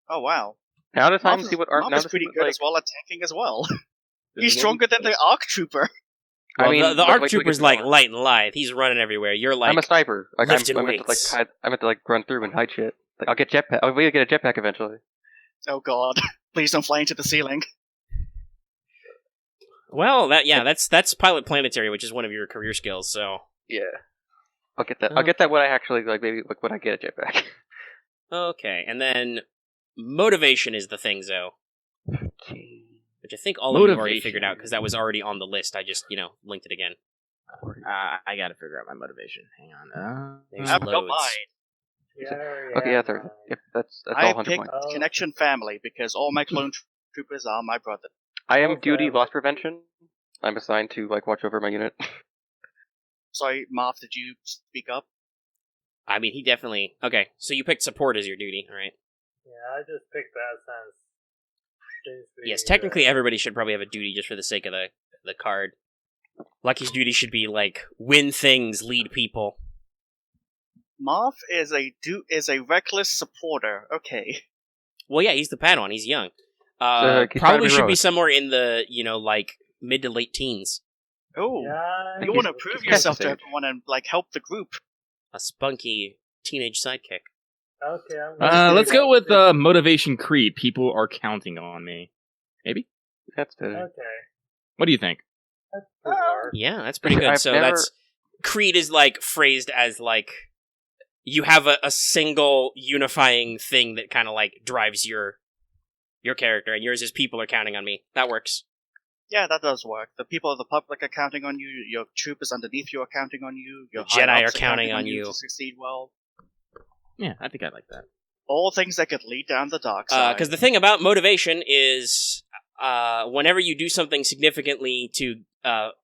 Oh wow. Now the time to Marth see what Marth is pretty good as well at tanking as well. He's stronger than the Arc Trooper. Well, I mean, the ARC like, Trooper's like light and lithe. He's running everywhere. You're like, I'm a sniper. Like lifting I'm meant to weights. I'm meant to like run through and hide shit. Like I'll get jetpack. I'll get a jetpack eventually. Oh god. Please don't fly into the ceiling. well, that's Pilot Planetary, which is one of your career skills. So Yeah, I'll get that. I'll get that when I actually like maybe like when I get a jetpack. okay, and then motivation is the thing, Zoe, which I think all of you have already figured out because that was already on the list. I just linked it again. I gotta figure out my motivation. Hang on. There's I've got loads. mine. Okay, yeah, 30. Yep, that's all I 100 picked points. Connection Family because all my clone troopers are my brother. I am duty loss prevention. I'm assigned to like watch over my unit. Sorry, Marth, did you speak up? I mean, he definitely. Okay, so you picked support as your duty, all right? Yeah, I just picked that since. Yes, technically everybody should probably have a duty just for the sake of the card. Lucky's duty should be like win things, lead people. Marth is a reckless supporter. Okay. Well, yeah, he's the Padawan. He's young. he's trying Probably to be should be heroic. somewhere in the like mid to late teens. Oh, Yeah, you want to prove he's yourself to stage. everyone and like help the group. A spunky teenage sidekick. okay. I'm gonna Let's do go with that. motivation creed. People are counting on me. Maybe. That's better. Okay. What do you think? That's good work. Yeah, that's pretty good. I've So never- that's Creed is like phrased as like you have a single unifying thing that kind of like drives your character, and yours is people are counting on me. That works. Yeah, that does work. The people of the public are counting on you. Your troopers underneath you are counting on you. Your The Jedi high-ups are counting on you. to succeed well. Yeah, I think I like that. All things that could lead down the dark side. Because the thing about motivation is, whenever you do something significantly to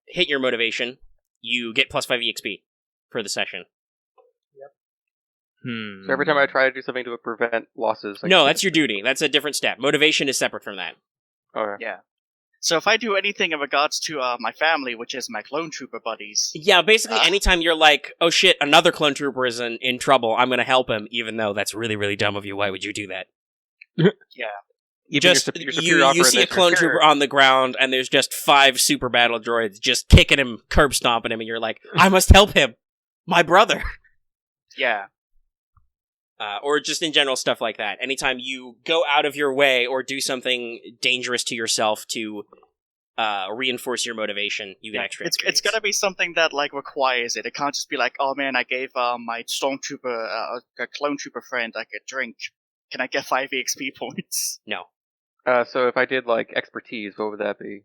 hit your motivation, you get +5 EXP for the session. So every time I try to do something to prevent losses. No, that's your duty. That's a different step. Motivation is separate from that. Okay. Yeah. So if I do anything in regards to my family, which is my clone trooper buddies, Yeah, basically, Ah. anytime you're like, oh shit, another clone trooper is in trouble, I'm gonna help him, even though that's really, really dumb of you. Why would you do that? Even Just your superior offer you see a and clone their trooper superior- on the ground, and there's just 5 super battle droids just kicking him, curb stomping him, and you're like, I must help him, my brother. Yeah. Or just in general stuff like that. Anytime you go out of your way or do something dangerous to yourself to reinforce your motivation, you get extra. It's gotta be something that like requires it. It can't just be like, oh man, I gave my stormtrooper, a clone trooper friend like a drink. Can I get 5 EXP points? No. So if I did like expertise, what would that be?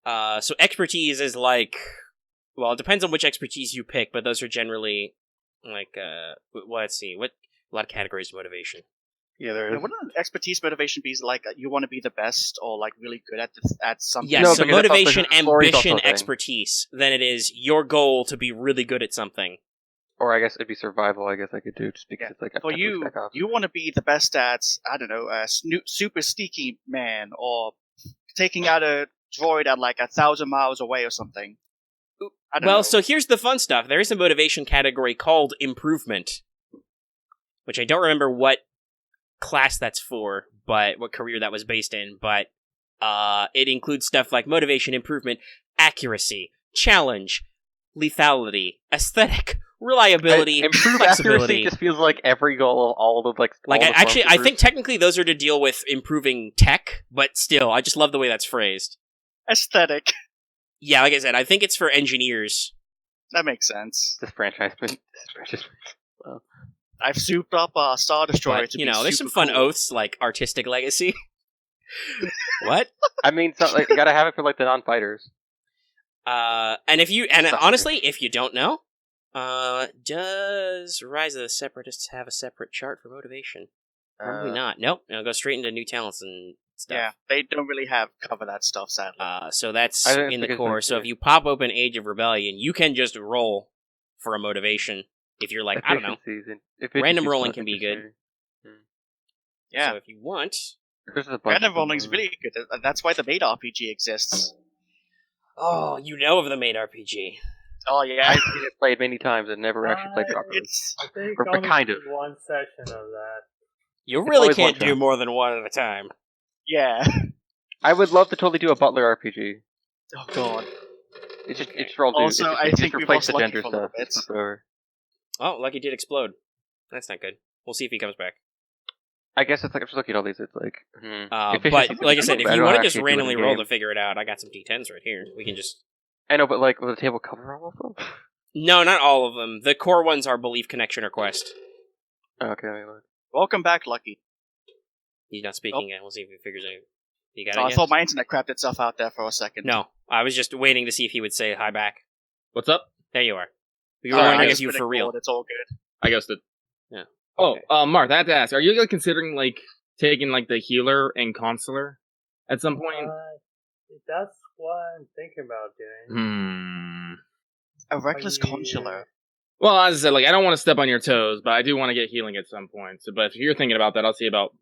So expertise is like, well, it depends on which expertise you pick, but those are generally like, let's see, a lot of categories of motivation. Yeah, there Yeah, is. wouldn't expertise motivation be like you want to be the best or like really good at something? Yes, No, so because that's also- motivation, glory is also ambition, a thing. expertise. Then it is your goal to be really good at something. Or I guess it'd be survival. I guess I could do just because Yeah. it's like For you, you want to be the best at, I don't know, super sneaky man or taking out a droid at like 1,000 miles away or something. I don't know. Well, so here's the fun stuff. There is a motivation category called improvement, which I don't remember what class that's for, but what career that was based in, but it includes stuff like motivation, improvement, accuracy, challenge, lethality, aesthetic, reliability, improve flexibility. accuracy just feels like every goal of all the like. all the I stormtroopers. think technically those are to deal with improving tech, but still, I just love the way that's phrased. Aesthetic. Yeah, like I said, I think it's for engineers. That makes sense. this franchise. I've souped up Star Destroyer But, to you be know, there's some super fun cool. oaths, like artistic legacy. What? I mean, so, like, you gotta have it for like the non-fighters. And Sucker. honestly, if you don't know, does Rise of the Separatists have a separate chart for motivation? Probably not. Nope. It'll go straight into new talents and stuff. Yeah, they don't really cover that stuff, sadly. So that's I didn't in the think it's core. like So that. if you pop open Age of Rebellion, you can just roll for a motivation. If you're like, I don't know. Random rolling can be good. Yeah. So if you want, Random rolling's really good. That's why the made RPG exists. oh, you know of the main RPG. Oh yeah, I've seen it played many times and never actually played properly. it's I think Or only kind of. did one session of that. You It's really always can't one do shot. more than one at a time. yeah. I would love to totally do a Butler RPG. Oh god. It's just roll Also, dude. I Just think we've replace lost the Lucky gender for a little stuff. bit. Just flip it over. Oh, Lucky did explode. That's not good. We'll see if he comes back. I guess it's like I'm just looking at all these. It's like, But like I said, if you want to just randomly roll the to figure it out, I got some D10s right here. We can just. I know, but like, will the table cover all of them? No, not all of them. The core ones are Belief, Connection, or Quest. Okay, I mean, look. Welcome back, Lucky. He's not speaking yet. We'll see if he figures it out. You got Oh, it I yet? thought my internet crapped itself out there for a second. No, I was just waiting to see if he would say hi back. What's up? There you are. We were Sorry, wondering I if you were for real. It's all good. I ghosted. Yeah. Oh, Okay. Marth, I have to ask: are you like considering like taking like the healer and consular at some point? That's what I'm thinking about doing. Hmm. A reckless Yeah. consular. Well, as I said, like I don't want to step on your toes, but I do want to get healing at some point. So, but if you're thinking about that, I'll see about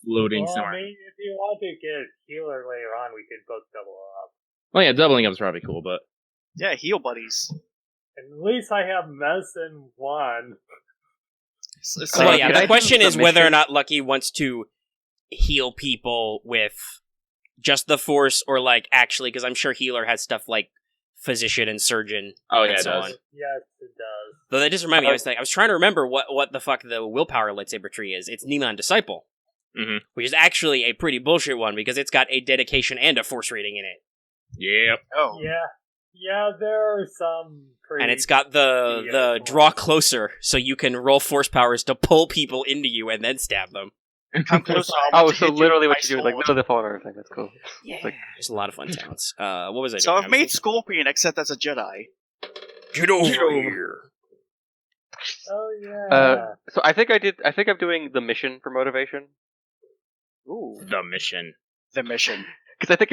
loading Well, I somewhere. mean, if you want to get healer later on, we could both double up. Well, yeah, doubling up is probably cool, but Yeah, heal buddies. At least I have medicine 1. So, Well, yeah, can I the do question the is whether or mission? not Lucky wants to heal people with just the Force or like actually, because I'm sure healer has stuff like physician and surgeon. oh yeah, and it so does. on. Yes, it does. Though that just reminded me, I was trying to remember what the fuck the willpower lightsaber tree is. It's Neon Disciple, Mhm. which is actually a pretty bullshit one because it's got a dedication and a Force rating in it, Yep. oh, Yeah, there are some pretty... and it's got the draw closer, so you can roll Force powers to pull people into you and then stab them. come closer. Oh, so literally what you do is like literally the fallen order thing. That's cool. Yeah, like- there's a lot of fun talents. What was I So doing? I've made Scorpion except as a Jedi. Get over here. Oh, yeah. So I think I'm doing the mission for motivation. Ooh, The mission. the mission. Because I think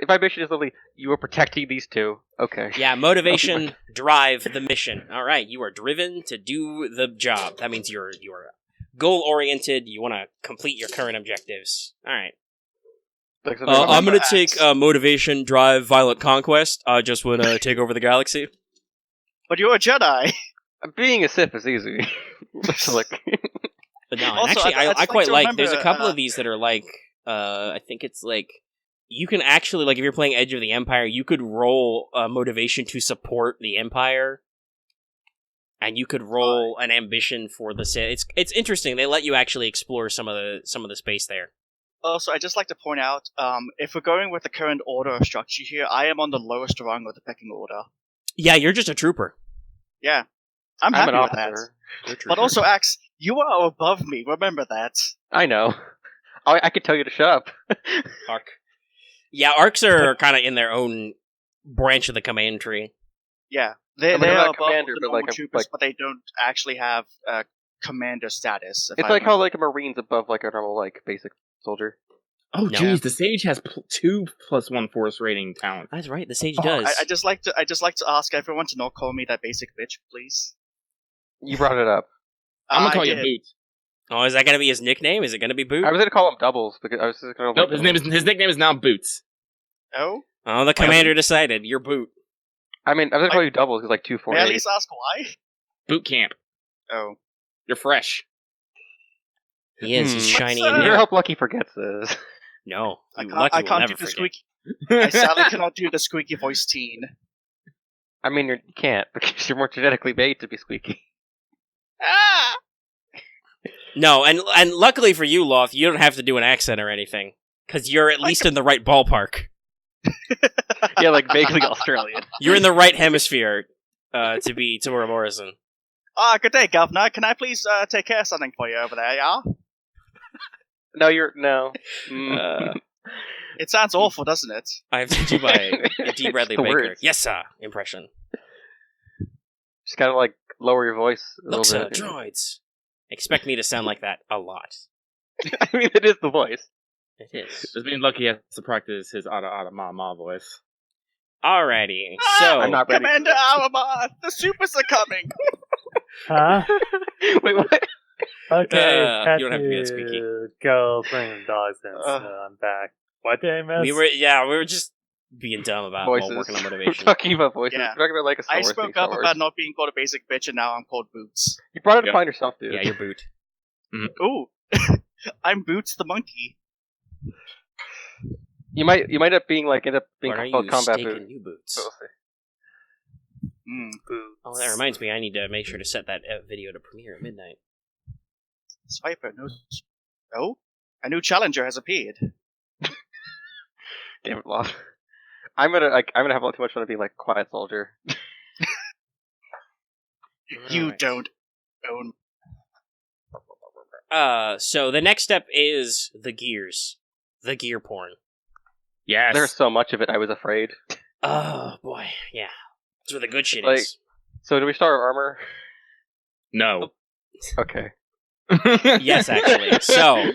if my mission is literally you are protecting these two, okay. Yeah, motivation, drive, the mission. All right, you are driven to do the job. That means you're goal oriented. You want to complete your current objectives. All right. Like, so I'm remember gonna take that. motivation, drive, violent conquest. I just want to take over the galaxy. But you're a Jedi. being a Sith is easy. So, like, But no, and Also, actually, I'd I like quite to like. There's a remember, couple of these that are like. I think it's like. You can actually, like, if you're playing Edge of the Empire, you could roll motivation to support the Empire. and you could roll an ambition for the city. It's interesting. They let you actually explore some of the space there. Also, I'd just like to point out, if we're going with the current order of structure here, I am on the lowest rung of the pecking order. Yeah, you're just a trooper. Yeah, I'm happy an with officer. that. But also, Axe, you are above me. Remember that. I know. I could tell you to shut up. Arc. Yeah, arcs are kind of in their own branch of the command tree. Yeah, they I'm not are a above commander, the but, normal like, troopers, but they don't actually have commander status. It's like how like a marine's above like a normal like basic soldier. Oh, No. jeez, the Sage has 2+1 force rating talent. That's right. The sage does. I just like to ask everyone to not call me that basic bitch, please. You brought it up. I'm gonna call you did. Boot. Oh, is that going to be his nickname? Is it going to be Boot? I was gonna call him Doubles because I was just gonna. Nope, his nickname is now Boots. Oh, Oh, the commander decided. You're Boot. I mean, I was gonna call you Doubles because like 2, 4, may I at 8. least ask why? Boot camp. Oh, You're fresh. He is. He's Hmm. shiny What's, and I new. hope Lucky forgets this. No, I you can't, lucky I will can't never do the forget. squeaky. I sadly cannot do the squeaky voice teen. I mean, you can't because you're more genetically made to be squeaky. Ah! No, and luckily for you, Loth, you don't have to do an accent or anything because you're at least in the right ballpark. Yeah, like vaguely Australian. You're in the right hemisphere to be Tamura Morrison. Good day, Governor. Can I please take care of something for you over there, yeah? No, you're no. Mm. It sounds awful, doesn't it? I have to do my D. Bradley The Baker. words. Yes, sir. Impression. Just gotta like lower your voice a Look, little sir, bit. droids. Expect me to sound like that a lot. I mean, it is the voice. It is. This means Lucky has to practice his ma voice. Alrighty, so I'm not ready. Commander Alamar, the supers are coming. Huh? Wait, what? Okay, had you don't have to be that squeaky. Go bring the dogs in, so I'm back. What did I miss? we were just being dumb about Voices. while working on We're motivation. talking about voices. Yeah. We're talking about like a Star I Wars spoke thing, Star up Wars. about not being called a basic bitch, and now I'm called Boots. You brought it Yeah. upon yourself, dude. Yeah, you're Boot. Ooh, I'm Boots the monkey. You might end up being Why are called you combat staking boot. new boots? So we'll see. Oh, that reminds me. I need to make sure to set that video to premiere at midnight. Swiper knows. Oh, a new challenger has appeared. Damn it, Loth. I'm gonna have a lot too much fun of being like quiet soldier. You Alright. don't own. So the next step is the gears. The gear porn. Yes. There's so much of it. I was afraid. Oh, boy. Yeah. That's where the good shit Like- is. So do we start with armor? No. Okay. Yes, actually. So,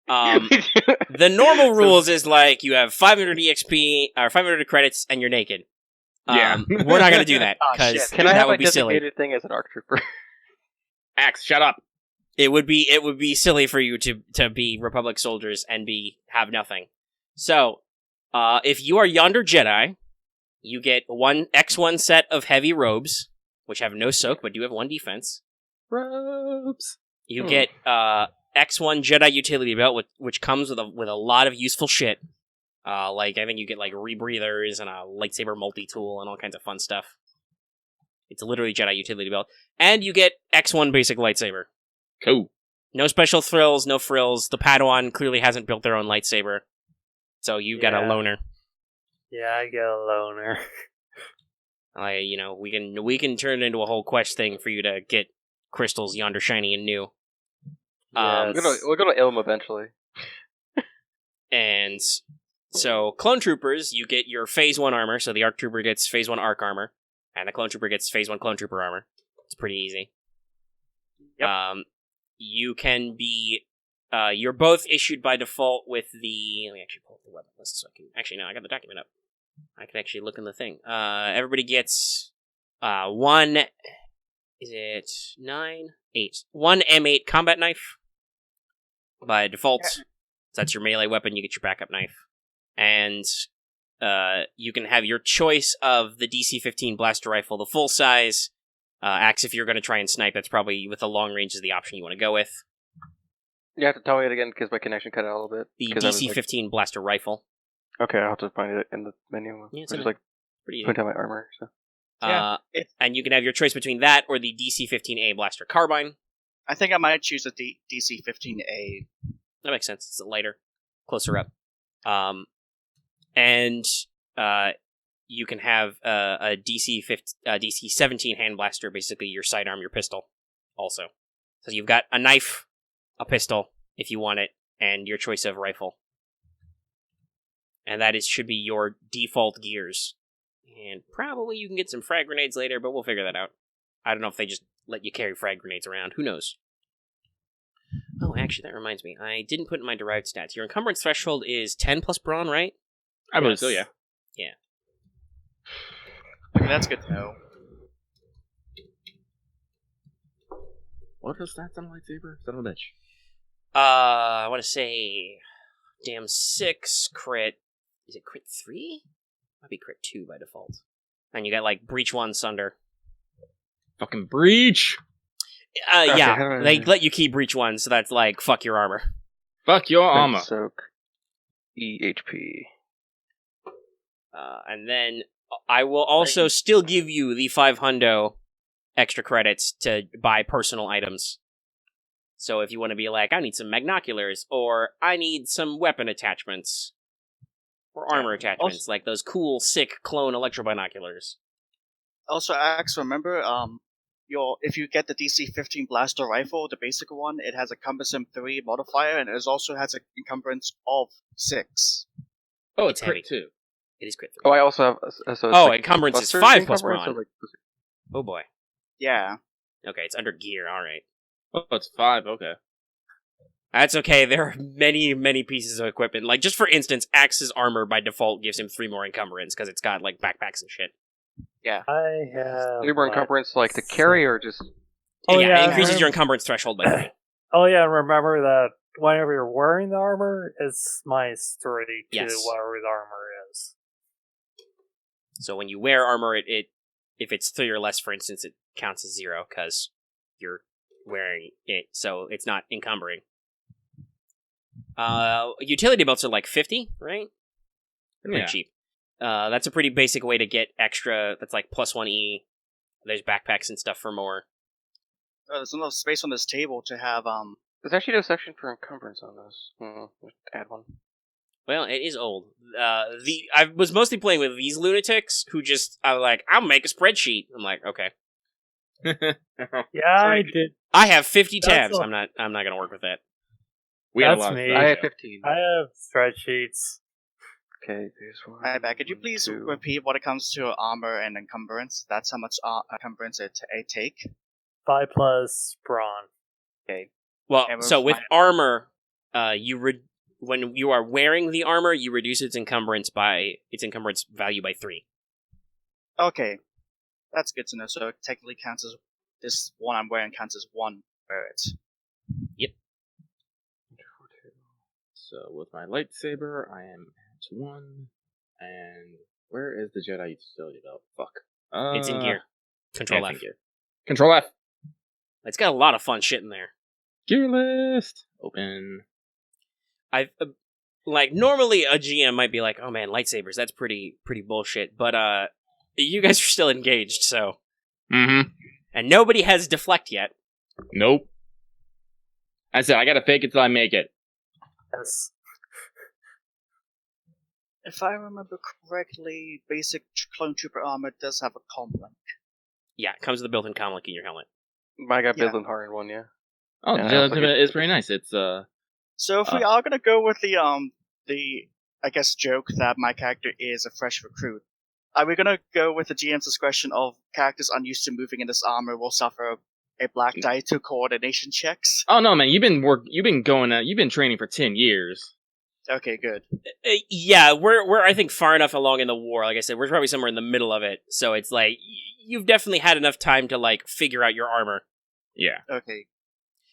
the normal rules is like you have 500 EXP, or 500 credits, and you're naked. Yeah. We're not going to do that, Ah, because shit. Can I that have would a be silly. designated thing as an ARC trooper? Axe, shut up. It would be silly for you to be Republic soldiers and have nothing. So, if you are Yonder Jedi, you get one X1 set of heavy robes, which have no soak but do have 1 defense. Robes. You get X1 Jedi utility belt, which comes with a lot of useful shit. Like I think you get like rebreathers and a lightsaber multi-tool and all kinds of fun stuff. It's literally Jedi utility belt, and you get X1 basic lightsaber. Cool. No special thrills, no frills. The Padawan clearly hasn't built their own lightsaber, so you got a Yeah. loner. Yeah, I get a loner. We can turn it into a whole quest thing for you to get crystals yonder shiny and new. Yes. We'll go to Ilm eventually. And so, Clone Troopers, you get your Phase 1 armor, so the ARC Trooper gets Phase 1 ARC armor, and the Clone Trooper gets Phase 1 Clone Trooper armor. It's pretty easy. Yep. You can be... you're both issued by default with the... Let me actually pull up the weapon list so I can... Actually, no, I got the document up. I can actually look in the thing. Everybody gets 1... Is it 9? 8. 1 M8 combat knife by default. So that's your melee weapon. You get your backup knife. And you can have your choice of the DC-15 blaster rifle, the full size. Axe, if you're going to try and snipe, that's probably with the long range is the option you want to go with. You have to tell me it again because my connection cut out a little bit. The 'Cause I was, DC-15 blaster rifle. Okay, I'll have to find it in the menu. Yeah, it's Which in is like Pretty easy. point out my armor. So And you can have your choice between that or the DC-15A blaster carbine. I think I might choose a DC-15A. That makes sense. It's lighter, closer up. And you can have a DC-17 hand blaster, basically your sidearm, your pistol, also. So you've got a knife, a pistol, if you want it, and your choice of rifle. And that should be your default gears. And probably you can get some frag grenades later, but we'll figure that out. I don't know if they just let you carry frag grenades around. Who knows? Oh, actually, that reminds me. I didn't put in my derived stats. Your encumbrance threshold is 10 plus brawn, right? I believe so, yeah. Yeah. Okay, that's good to know. What are stats on a lightsaber? Son of a bitch. I want to say... Damn 6 crit. Is it crit 3? Might be crit 2 by default. And you got, like, breach 1 sunder. Fucking breach! Yeah, they let you keep breach 1, so that's like, fuck your armor. Fuck your armor. Soak. EHP. And then I will also still give you the 500 extra credits to buy personal items. So if you want to be like, I need some magnoculars, or I need some weapon attachments, or armor attachments, like those cool, sick clone electrobinoculars. Also, Axe, remember, if you get the DC-15 blaster rifle, the basic one, it has a cumbersome 3 modifier, and it also has an encumbrance of 6. Oh, it's heavy. crit 2. It is crit 3. Oh, I also have... encumbrance is 5 plus brawn. Oh boy. Yeah. Okay, it's under gear, alright. Oh, it's 5, okay. That's okay, there are many, many pieces of equipment. Like, just for instance, Axe's armor by default gives him 3 more encumbrance, because it's got, like, backpacks and shit. Yeah. I have... 3 more encumbrance, like, to carry, or just... It increases your encumbrance threshold by 3. Oh yeah, remember that whenever you're wearing the armor, it's minus 3 to whatever the armor is. So when you wear armor, it if it's 3 or less, for instance, it counts as 0, because you're wearing it, so it's not encumbering. Utility belts are like 50, right? They're pretty cheap. That's a pretty basic way to get extra, that's like plus 1E. There's backpacks and stuff for more. There's enough space on this table to have, There's actually no section for encumbrance on this. Just add one. Well, it is old. I was mostly playing with these lunatics who just are like, I'll make a spreadsheet. I'm like, okay. Yeah, I did. I have 50 tabs. I'm not gonna work with that. That's me. I have 15. I have spreadsheets. Okay, there's one. Alright, could you please repeat what it comes to armor and encumbrance? That's how much encumbrance it take. 5 plus brawn. Okay. Well, so with armor, when you are wearing the armor, you reduce its encumbrance value by 3. Okay. That's good to know. So it technically counts as this one I'm wearing counts as 1 wear it. Yep. So with my lightsaber, I am at 1. And where is the Jedi utility belt? Fuck. It's in gear. Control F. Gear. Control F. It's got a lot of fun shit in there. Gear list. Open. Normally a GM might be like, oh man, lightsabers, that's pretty bullshit. But you guys are still engaged, so. Mm-hmm. And nobody has deflect yet. Nope. I said I gotta fake it till I make it. Yes. If I remember correctly, basic clone trooper armor does have a comm link. Yeah, it comes with a built-in comm link in your helmet. I got built-in hardened one, yeah. Oh, Yeah, it's pretty nice. It's So if we are gonna go with the I guess joke that my character is a fresh recruit, are we gonna go with the GM's discretion of characters unused to moving in this armor will suffer a black die to coordination checks? Oh no, man! You've been training for 10 years. Okay, good. Yeah, we're I think far enough along in the war. Like I said, we're probably somewhere in the middle of it. So it's like you've definitely had enough time to like figure out your armor. Yeah. Okay.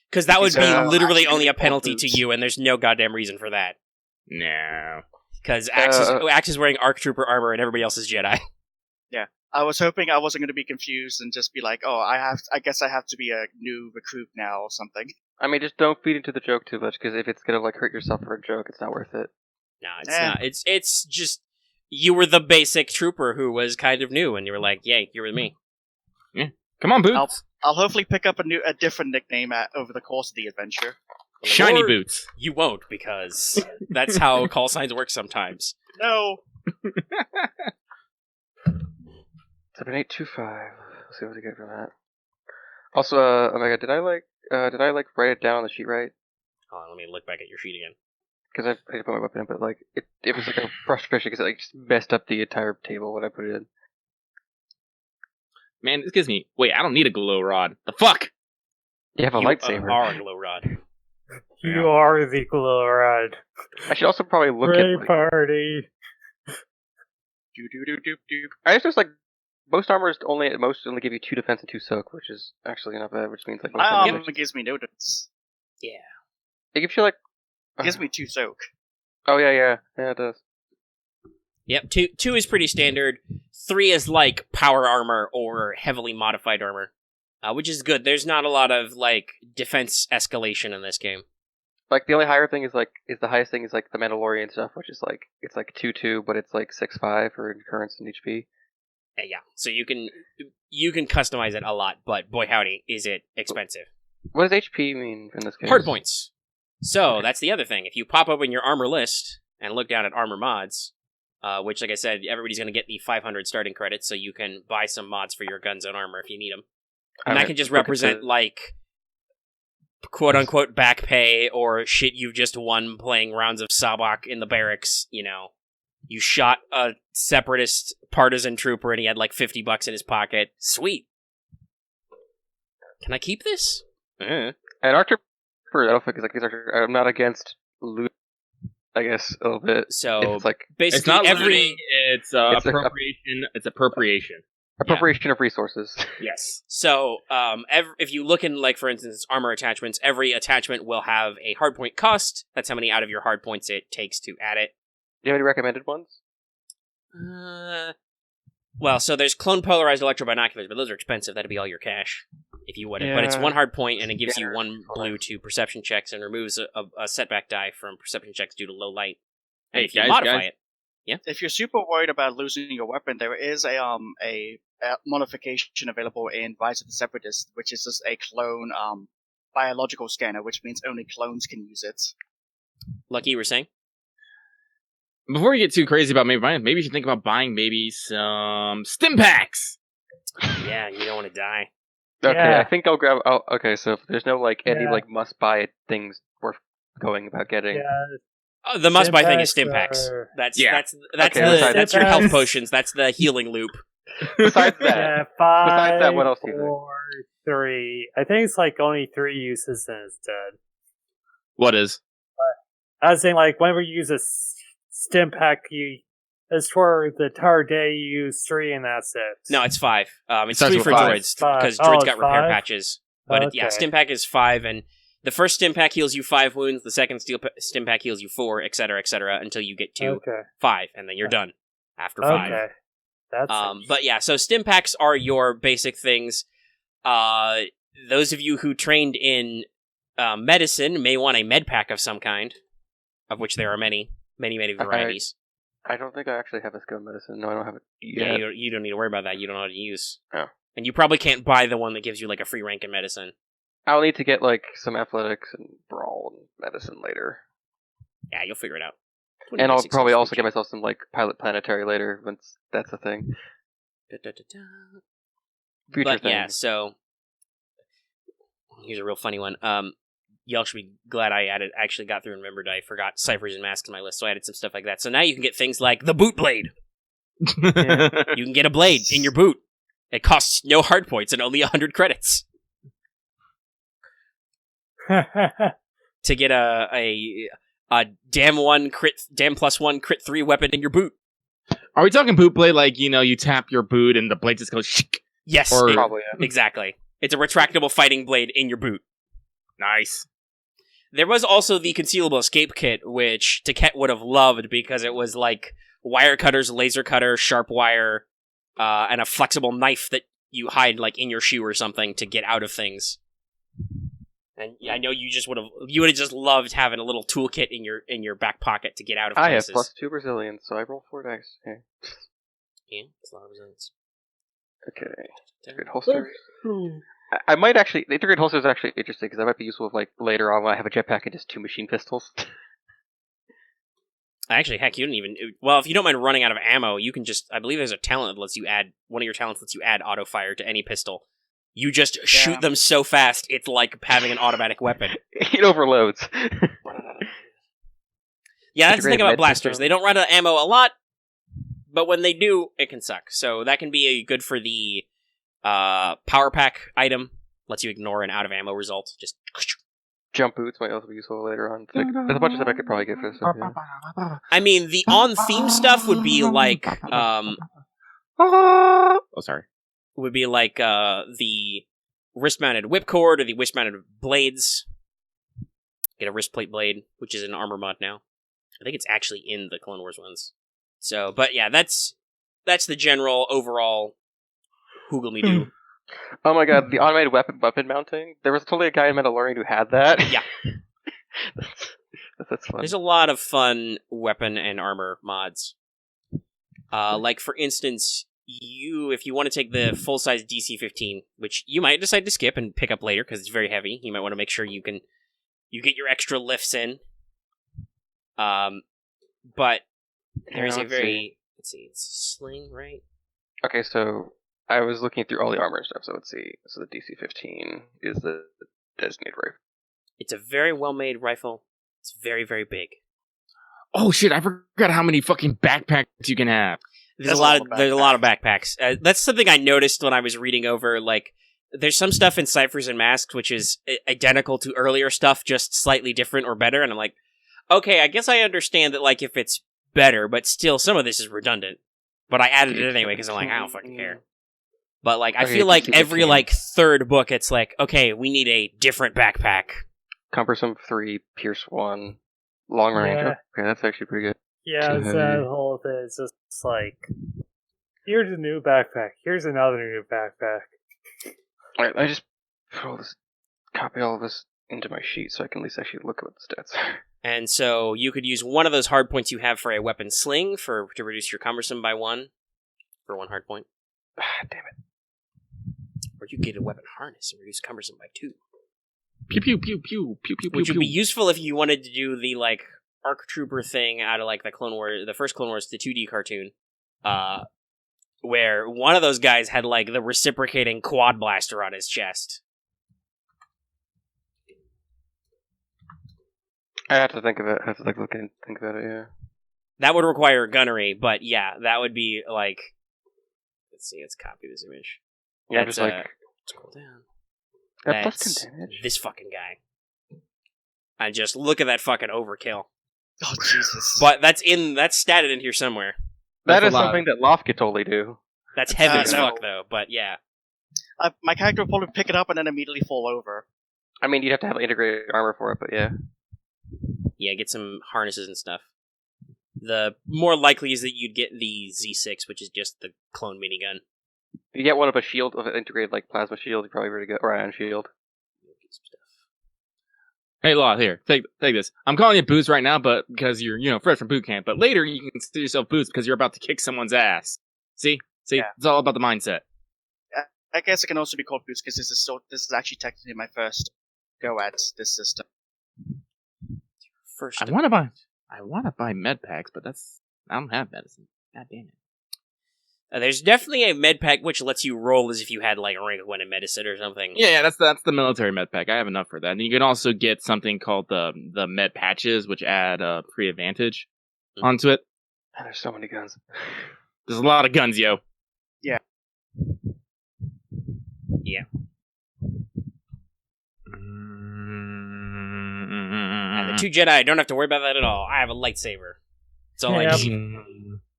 Because that would be literally actually only a penalty to you, and there's no goddamn reason for that. No. Because Axe is wearing ARC Trooper armor, and everybody else is Jedi. Yeah. I was hoping I wasn't going to be confused and just be like, oh, I guess I have to be a new recruit now or something. I mean, just don't feed into the joke too much, because if it's gonna hurt yourself for a joke, it's not worth it. No, it's not. It's just you were the basic trooper who was kind of new, and you were like, "Yay, you're with me." Yeah. Come on, Boots. I'll hopefully pick up a different nickname over the course of the adventure. Shiny Or Boots. You won't, because that's how call signs work sometimes. No. 7825. Let's see what we get from that. Also, Omega, did I write it down on the sheet right? Hold on, let me look back at your sheet again. Because I put my weapon in, but like it was like a frustration because it like just messed up the entire table when I put it in. Man, this gives me... Wait, I don't need a glow rod. The fuck? You have a lightsaber. You are a glow rod. You are the glow rod. I should also probably look Great at. Like, party. I just like most armors only at most only give you 2 defense and 2 soak, which is actually not bad. Which means like most My of them armor gives me no defense. Yeah. it gives you like. It gives me 2 soak. Oh yeah, it does. Yep, two is pretty standard. 3 is like power armor or heavily modified armor, which is good. There's not a lot of like defense escalation in this game. Like the only higher thing is the highest thing is like the Mandalorian stuff, which is like it's like 2/2, but it's like 6/5 for endurance and HP. Yeah, so you can customize it a lot, but boy howdy, is it expensive. What does HP mean in this case? Hard points. So that's the other thing. If you pop open your armor list and look down at armor mods, which, like I said, everybody's going to get the 500 starting credits, so you can buy some mods for your guns and armor if you need them. And that can just represent, like, quote-unquote back pay or shit you just won playing rounds of Sabak in the barracks, you know. You shot a separatist partisan trooper and he had, like, $50 in his pocket. Sweet. Can I keep this? And our trooper, I don't think, is like, I'm not against loot, I guess, a little bit. So, it's like, basically it's not every... looting, it's appropriation. It's appropriation. Appropriation of resources. Yes. So, if you look in, like, for instance, armor attachments, every attachment will have a hardpoint cost. That's how many out of your hardpoints it takes to add it. Do you have any recommended ones? Well, so there's clone polarized electro binoculars, but those are expensive. That'd be all your cash, if you would. But it's 1 hard point, and it gives you 1 blue to perception checks, and removes a setback die from perception checks due to low light. And if you modify it, if you're super worried about losing your weapon, there is a modification available in Rise of the Separatist, which is just a clone biological scanner, which means only clones can use it. Lucky, you were saying? Before we get too crazy about maybe you should think about buying maybe some stim packs. Yeah, you don't want to die. Okay, Yeah. I think I'll grab. Oh, okay, so if there's no like any like must buy things worth going about getting. Yeah, The must buy thing is Stim stim packs packs. are- That's Okay, that's your health packs. potions. That's the healing loop. Besides that, Yeah, 5, Besides that, what else do you think? 4, 3. I think it's like only 3 uses and it's dead. What is? I was saying, like, whenever you use a stim pack, it's for the entire day, you use 3 and that's it. No, it's 5. It's Starts 3 with for 5. droids, Five. because Oh, droids it's got repair 5? patches. But Okay. stim pack is 5, and the first stim pack heals you 5 wounds, the second stim pack heals you 4, etc., until you get to Okay. 5, and then you're done after 5. Okay. That's But yeah, so stim packs are your basic things. Those of you who trained in medicine may want a med pack of some kind, of which there are many varieties. I don't think I actually have a skill in medicine. No, I don't have it Yeah, yet. you don't need to worry about that. You don't know how to use. Oh. And you probably can't buy the one that gives you like a free rank in medicine. I'll need to get like some athletics and brawl and medicine later. Yeah, you'll figure it out. And I'll 26 probably is also future. get myself some like pilot planetary later once that's a thing. Da-da-da-da. Future But thing. yeah, so here's a real funny one. Y'all should be glad I actually got through and remembered I forgot ciphers and masks in my list, so I added some stuff like that. So now you can get things like the boot blade. You can get a blade in your boot. It costs no hard points and only 100 credits to get a dam plus 1 crit 3 weapon in your boot. Are we talking boot blade like, you tap your boot and the blade just goes shik? Yes, Or- Probably. Yeah. exactly. It's a retractable fighting blade in your boot. Nice. There was also the concealable escape kit, which Taket would have loved because it was like wire cutters, laser cutter, sharp wire, and a flexible knife that you hide like in your shoe or something to get out of things. And I know you would have just loved having a little toolkit in your back pocket to get out of places. I have +2 resilience, so I roll 4 dice. Okay. Yeah, it's a lot of resilience. Okay. Integrated holsters. I might actually... The integrated holster is actually interesting, because that might be useful if, like, later on when I have a jetpack and just 2 machine pistols. Actually, heck, you don't even... Well, if you don't mind running out of ammo, you can just... I believe there's a talent that lets you add... One of your talents lets you add auto-fire to any pistol. You just shoot them so fast, it's like having an automatic weapon. It overloads. Yeah, that's the thing about blasters. They don't run out of ammo a lot, but when they do, it can suck. So that can be good for the power pack item. Lets you ignore an out-of-ammo result. Just... Jump boots might also be useful later on. Like, there's a bunch of stuff I could probably get for this. Yeah. I mean, the on-theme stuff would be like... Oh, sorry. Would be like the wrist-mounted whipcord or the wrist-mounted blades. Get a wrist plate blade, which is an armor mod now. I think it's actually in the Clone Wars ones. So, but yeah, that's the general overall hoogle-me-doo. Oh my god, the automated weapon mounting. There was totally a guy in Mandalorian who had that. Yeah. that's fun. There's a lot of fun weapon and armor mods. Like, for instance, if you want to take the full-size DC-15, which you might decide to skip and pick up later because it's very heavy, you might want to make sure you get your extra lifts in. But there's let's see, it's sling, right? Okay, so I was looking through all the armor stuff, so let's see. So the DC-15 is the designated rifle. It's a very well-made rifle. It's very, very big. Oh shit, I forgot how many fucking backpacks you can have. There's a lot of backpacks. That's something I noticed when I was reading over, like, there's some stuff in Ciphers and Masks which is identical to earlier stuff, just slightly different or better, and I'm like, okay, I guess I understand that, like, if it's better, but still, some of this is redundant. But I added it anyway, because I'm like, I don't fucking care. But, like, I feel like every, like, third book, it's like, okay, we need a different backpack. Cumbersome 3, Pierce 1, long range. Yeah. Okay, that's actually pretty good. Yeah, it's that whole thing. It's just like, here's a new backpack. Here's another new backpack. Alright, I just copy all of this into my sheet so I can at least actually look at what the stats are. And so you could use one of those hard points you have for a weapon sling to reduce your cumbersome by 1 for 1 hard point. Damn it. Or you get a weapon harness and reduce cumbersome by 2. Pew pew pew pew pew pew. Which would be useful if you wanted to do the like ARC Trooper thing out of like the first Clone Wars, the 2D cartoon, where one of those guys had like the reciprocating quad blaster on his chest. I have to think of it. I have to like think about it. Yeah. That would require gunnery, but yeah, that would be like. Let's see. Let's copy this image. Yeah, that's, just like scroll down. That's That's plus 10 damage. this fucking guy. And just look at that fucking overkill. Oh, Jesus. But that's statted in here somewhere. That That's is a lot. something that Loth could totally do. That's heavy as no. fuck, though. But yeah. My character will probably pick it up and then immediately fall over. I mean, you'd have to have integrated armor for it, but yeah. Yeah, get some harnesses and stuff. The more likely is that you'd get the Z6, which is just the clone minigun. If you get one of a shield, of an integrated like plasma shield, you're probably ready to go. Or ion shield. Get some stuff. Hey, Loth, here, take this. I'm calling you Boots right now, but because you're fresh from boot camp. But later you can consider yourself Boots because you're about to kick someone's ass. See, Yeah. It's all about the mindset. I guess it can also be called Boots because this is actually technically my first go at this system. First, I want to buy med packs, but I don't have medicine. God damn it. there's definitely a med pack which lets you roll as if you had like a rank 1 in medicine or something. Yeah, that's the military med pack. I have enough for that. And you can also get something called the med patches, which add free advantage onto it. Man, there's so many guns. There's a lot of guns, yo. Yeah. And the 2 Jedi, I don't have to worry about that at all. I have a lightsaber. That's all I need.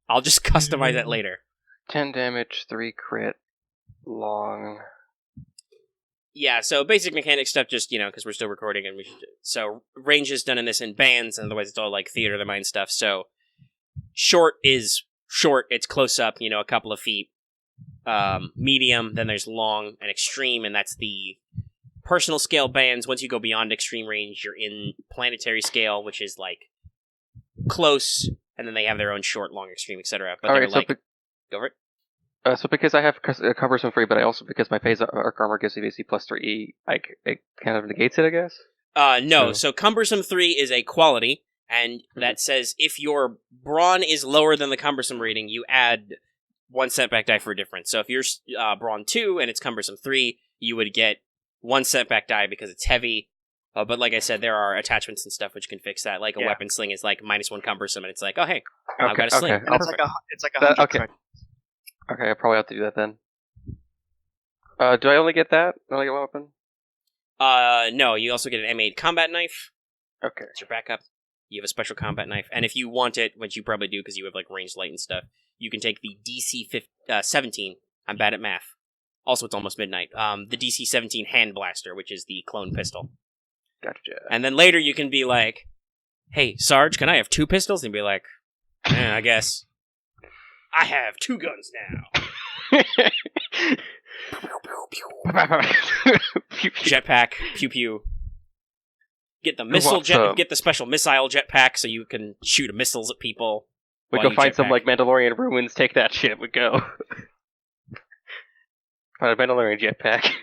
I'll just customize that later. 10 damage, 3 crit, long. Yeah, so basic mechanic stuff, just, because we're still recording, and so range is done in this in bands, and otherwise it's all like theater of the mind stuff. So short is short, it's close up, a couple of feet. Medium, then there's long and extreme, and that's the personal scale bands. Once you go beyond extreme range, you're in planetary scale, which is like close, and then they have their own short, long, extreme, etc. But they're like, go for it. So because I have cumbersome free, but I also because my phase arc armor gives me AC +3, it kind of negates it, I guess. No. So cumbersome 3 is a quality, and that says if your brawn is lower than the cumbersome rating, you add 1 setback die for a difference. So if you're brawn 2 and it's cumbersome 3, you would get 1 setback die because it's heavy. But like I said, there are attachments and stuff which can fix that. Like a weapon sling is like -1 cumbersome, and it's like, oh hey, I've got a sling. Okay. And it's like 100 credits. Okay, I probably have to do that then. Do I only get that? Only get one weapon? No, you also get an M8 combat knife. Okay. It's your backup. You have a special combat knife. And if you want it, which you probably do because you have like ranged light and stuff, you can take the DC 17. I'm bad at math. Also, it's almost midnight. The DC 17 hand blaster, which is the clone pistol. Gotcha. And then later you can be like, hey, Sarge, can I have 2 pistols? And be like, I guess. I have 2 guns now. Jetpack, pew pew. Get the get the special missile jetpack so you can shoot missiles at people. We go find some like Mandalorian ruins. Take that shit. We go. Find a Mandalorian jetpack.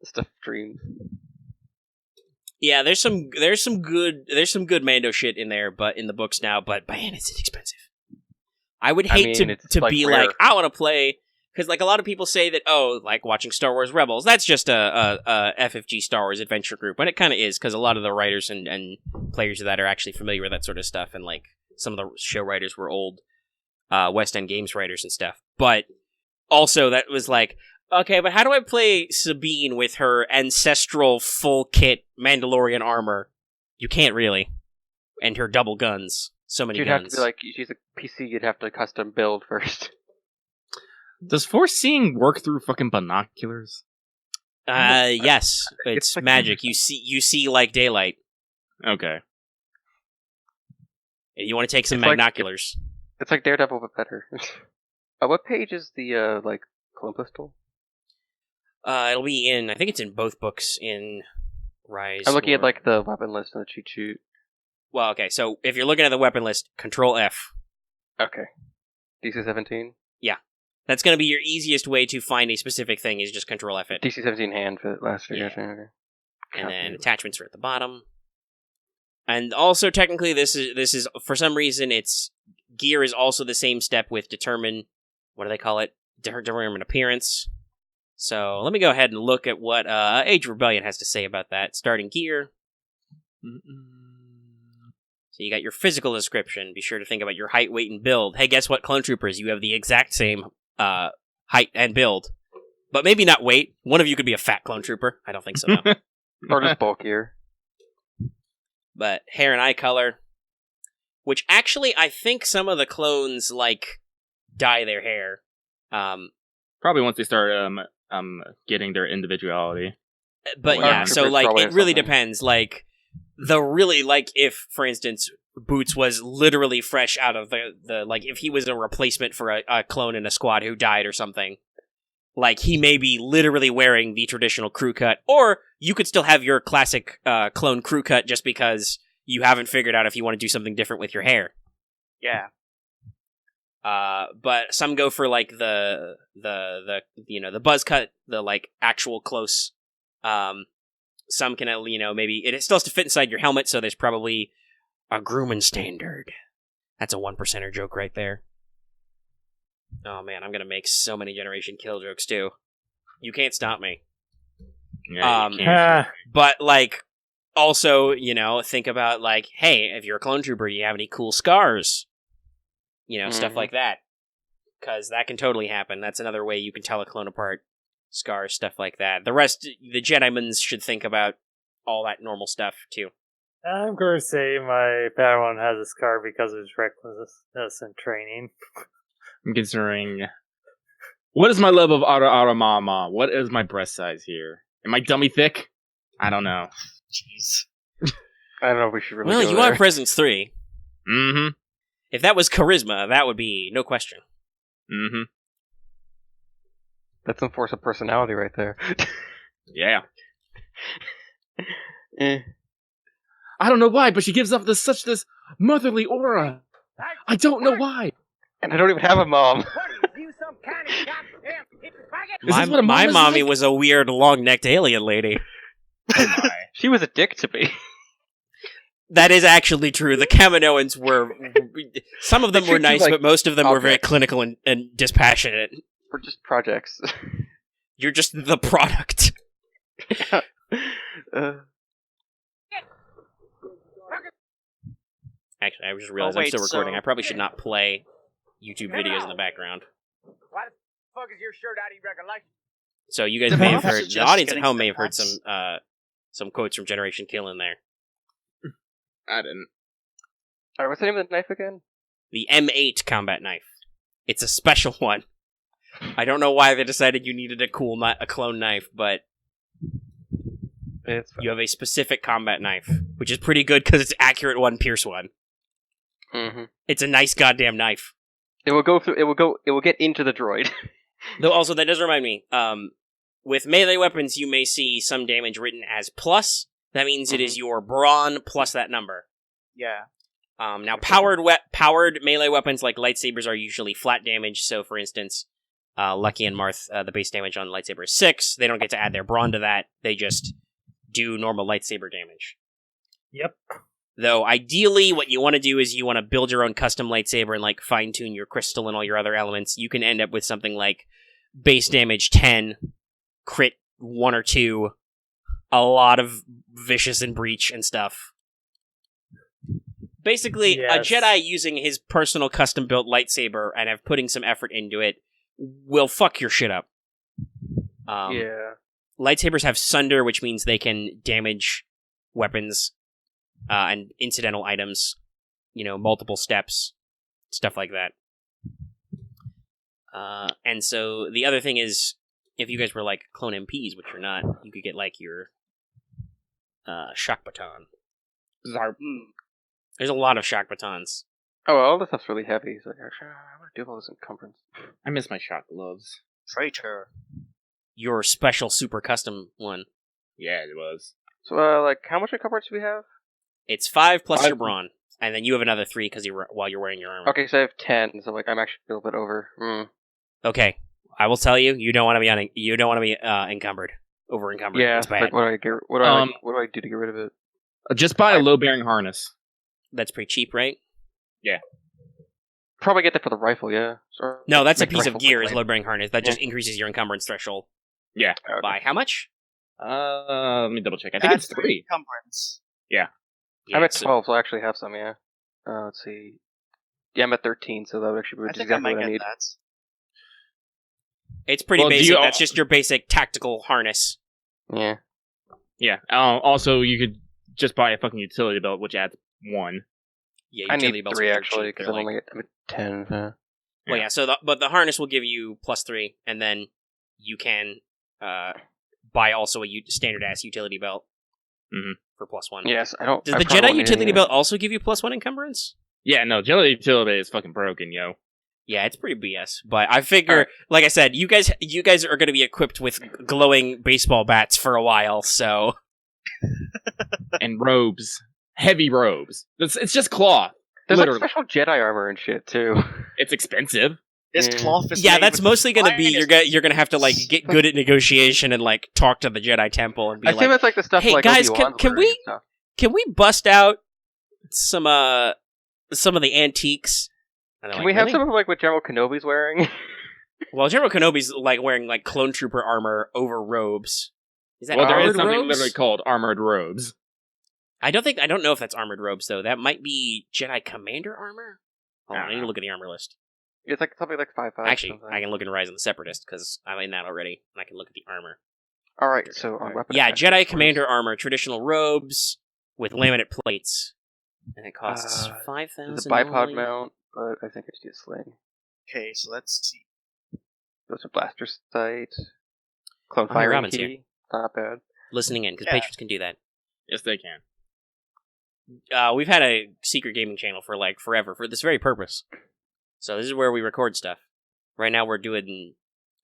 Stuff dreams. Yeah, there's some good Mando shit in there, but in the books now. But man, it's expensive. I would hate to like be rare. Like, I want to play, because like a lot of people say that, oh, like watching Star Wars Rebels, that's just a FFG Star Wars adventure group, and it kind of is, because a lot of the writers and players of that are actually familiar with that sort of stuff, and like some of the show writers were old West End Games writers and stuff. But also that was like, okay, but how do I play Sabine with her ancestral full kit Mandalorian armor? You can't really, and her double guns. So many guns. You'd have to be like, she's a PC, you'd have to custom build first. Does force seeing work through fucking binoculars? Yes. It's like magic. You see like daylight. Okay. And you want to take some binoculars. It's like Daredevil, but better. What page is the, like, clone pistol? It'll be in, I think it's in both books in Rise. I'm looking at, like, the weapon list and the cheat sheet. Well, okay, so if you're looking at the weapon list, Control F. Okay. DC 17? Yeah. That's going to be your easiest way to find a specific thing, is just Control F it. DC 17 hand for the last figure. Yeah. Okay. And then attachments are at the bottom. And also, technically, this is for some reason, it's gear is also the same step with determine, what do they call it? Determine appearance. So let me go ahead and look at what Age of Rebellion has to say about that. Starting gear. So you got your physical description. Be sure to think about your height, weight, and build. Hey, guess what, Clone Troopers? You have the exact same height and build. But maybe not weight. One of you could be a fat Clone Trooper. I don't think so, no. Or just bulkier. But hair and eye color. Which actually, I think some of the clones, like, dye their hair. Probably once they start getting their individuality. But yeah, so like, it really depends. Like, if, for instance, Boots was literally fresh out of the like, if he was a replacement for a clone in a squad who died or something, like, he may be literally wearing the traditional crew cut, or you could still have your classic clone crew cut just because you haven't figured out if you want to do something different with your hair. Yeah. But some go for like the the buzz cut, the like actual close. Some can, maybe it still has to fit inside your helmet, so there's probably a grooming standard. That's a 1%er joke right there. Oh man, I'm gonna make so many Generation Kill jokes too. You can't stop me. Yeah, you can't. But like, also, think about like, hey, if you're a clone trooper, do you have any cool scars? Stuff like that. Because that can totally happen. That's another way you can tell a clone apart. Scars, stuff like that. The rest, the Jedi-mans should think about all that normal stuff, too. I'm going to say my Padawan has a scar because of his recklessness in training. I'm considering... What is my level of Ara Mama? What is my breast size here? Am I dummy thick? I don't know. Jeez. I don't know if we should really Well, go you there. are Presence 3. Mm-hmm. If that was charisma, that would be no question. Mm-hmm. That's some force of personality right there. Yeah. Eh. I don't know why, but she gives off this motherly aura. I don't know why. And I don't even have a mom. My mommy was a weird, long-necked alien lady. Oh my. She was a dick to me. That is actually true. The Kaminoans were... Some of them were treat you nice, like but most of them were very objects. clinical and dispassionate. We're just projects. You're just the product. Actually, I just realized I'm wait, still recording. so- I probably should not play YouTube videos in the background. Why the fuck is your shirt out of recollection? So you guys The may have Marth heard... is The just audience at getting home may have heard stats. some quotes from Generation Kill in there. I didn't. Alright, what's the name of the knife again? The M8 combat knife. It's a special one. I don't know why they decided you needed a clone knife, but It's you have a specific combat knife, which is pretty good because it's accurate one, pierce one. Mm-hmm. It's a nice goddamn knife. It will go through. It will get into the droid. Though also that does remind me, with melee weapons you may see some damage written as plus. That means it is your brawn plus that number. Yeah. Now powered melee weapons like lightsabers are usually flat damage. So for instance, Lucky and Marth, the base damage on lightsaber is 6. They don't get to add their brawn to that. They just do normal lightsaber damage. Yep. Though ideally what you want to do is you want to build your own custom lightsaber and like fine tune your crystal and all your other elements. You can end up with something like base damage 10, crit 1 or 2, a lot of vicious and breach and stuff. Basically, a Yes. Jedi using his personal custom built lightsaber and have putting some effort into it will fuck your shit up. Yeah. Lightsabers have sunder, which means they can damage weapons and incidental items, multiple steps, stuff like that. And so the other thing is, if you guys were like clone MPs, which you're not, you could get like your shock baton. There's a lot of shock batons. Oh, well, all this stuff's really heavy. So actually, I'm gonna do all this encumbrance. I miss my shot gloves. Traitor. Your special super custom one. Yeah, it was. So, how much encumbrance do we have? It's 5 plus 5. your brawn, and then you have another 3 because while you're wearing your armor. Okay, so I have 10. So I'm actually a little bit over. Okay, I will tell you, you don't want to be encumbered, over encumbered. Yeah. It's bad. Like, what do I do to get rid of it? Just buy a low bearing harness. That's pretty cheap, right? Probably get that for the rifle. Yeah. Or No, that's a make the piece of rifle gear, look is like- load bearing harness. That just increases your encumbrance threshold. Yeah. Okay. By how much? Let me double check. I think That's it's 3. encumbrance. I'm at so- 12, so I actually have some. Yeah. Let's see. Yeah, I'm at 13, so that would actually be I think exactly I what might I get need. that. It's pretty Well, do basic. you- That's just your basic tactical harness. Yeah. Yeah. Also, you could just buy a fucking utility belt, which adds 1. Yeah, I utility need belts 3 are very actually cheap. because They're I'm like- only I'm at 10. Well, yeah. So, but the harness will give you plus 3, and then you can buy also a standard ass utility belt for plus 1. Yes, I don't. Does I the probably Jedi won't need utility any of belt also give you plus 1 encumbrance? Yeah, no, jelly utility is fucking broken, yo. Yeah, it's pretty BS. But I figure, like I said, you guys are going to be equipped with glowing baseball bats for a while. So And robes. Heavy robes. It's just cloth. There's Literally. like special Jedi armor and shit too. It's expensive. This Yeah. cloth is yeah, made that's with mostly going to be finest- you're going to have to like get good at negotiation and like talk to the Jedi Temple and be I like, assume it's like the stuff "Hey, like guys, Obi-Wan's can wearing we- and stuff. can we bust out some of the antiques?" And they're Can like, we have "Really?" some of like what General Kenobi's wearing? Well, General Kenobi's like wearing like clone trooper armor over robes. Is that Well, there is armored something robes? literally called armored robes. I don't know if that's armored robes though. That might be Jedi Commander armor. Hold on, I need to look at the armor list. It's like something like 5.5. Actually, I can look in Rise of the Separatist because I'm in that already, and I can look at the armor. All right, so on weapon. Yeah, attachments, Jedi of course. Commander armor, traditional robes with laminate plates, and it costs There's 5,000. There's a bipod only. mount, but I think I just need a sling. Okay, so let's see. There's a blaster sight. Clone Oh, firing Robin's key. here. Not bad. Listening in because Yeah. patrons can do that. Yes, they can. We've had a secret gaming channel for like forever for this very purpose. So this is where we record stuff. Right now we're doing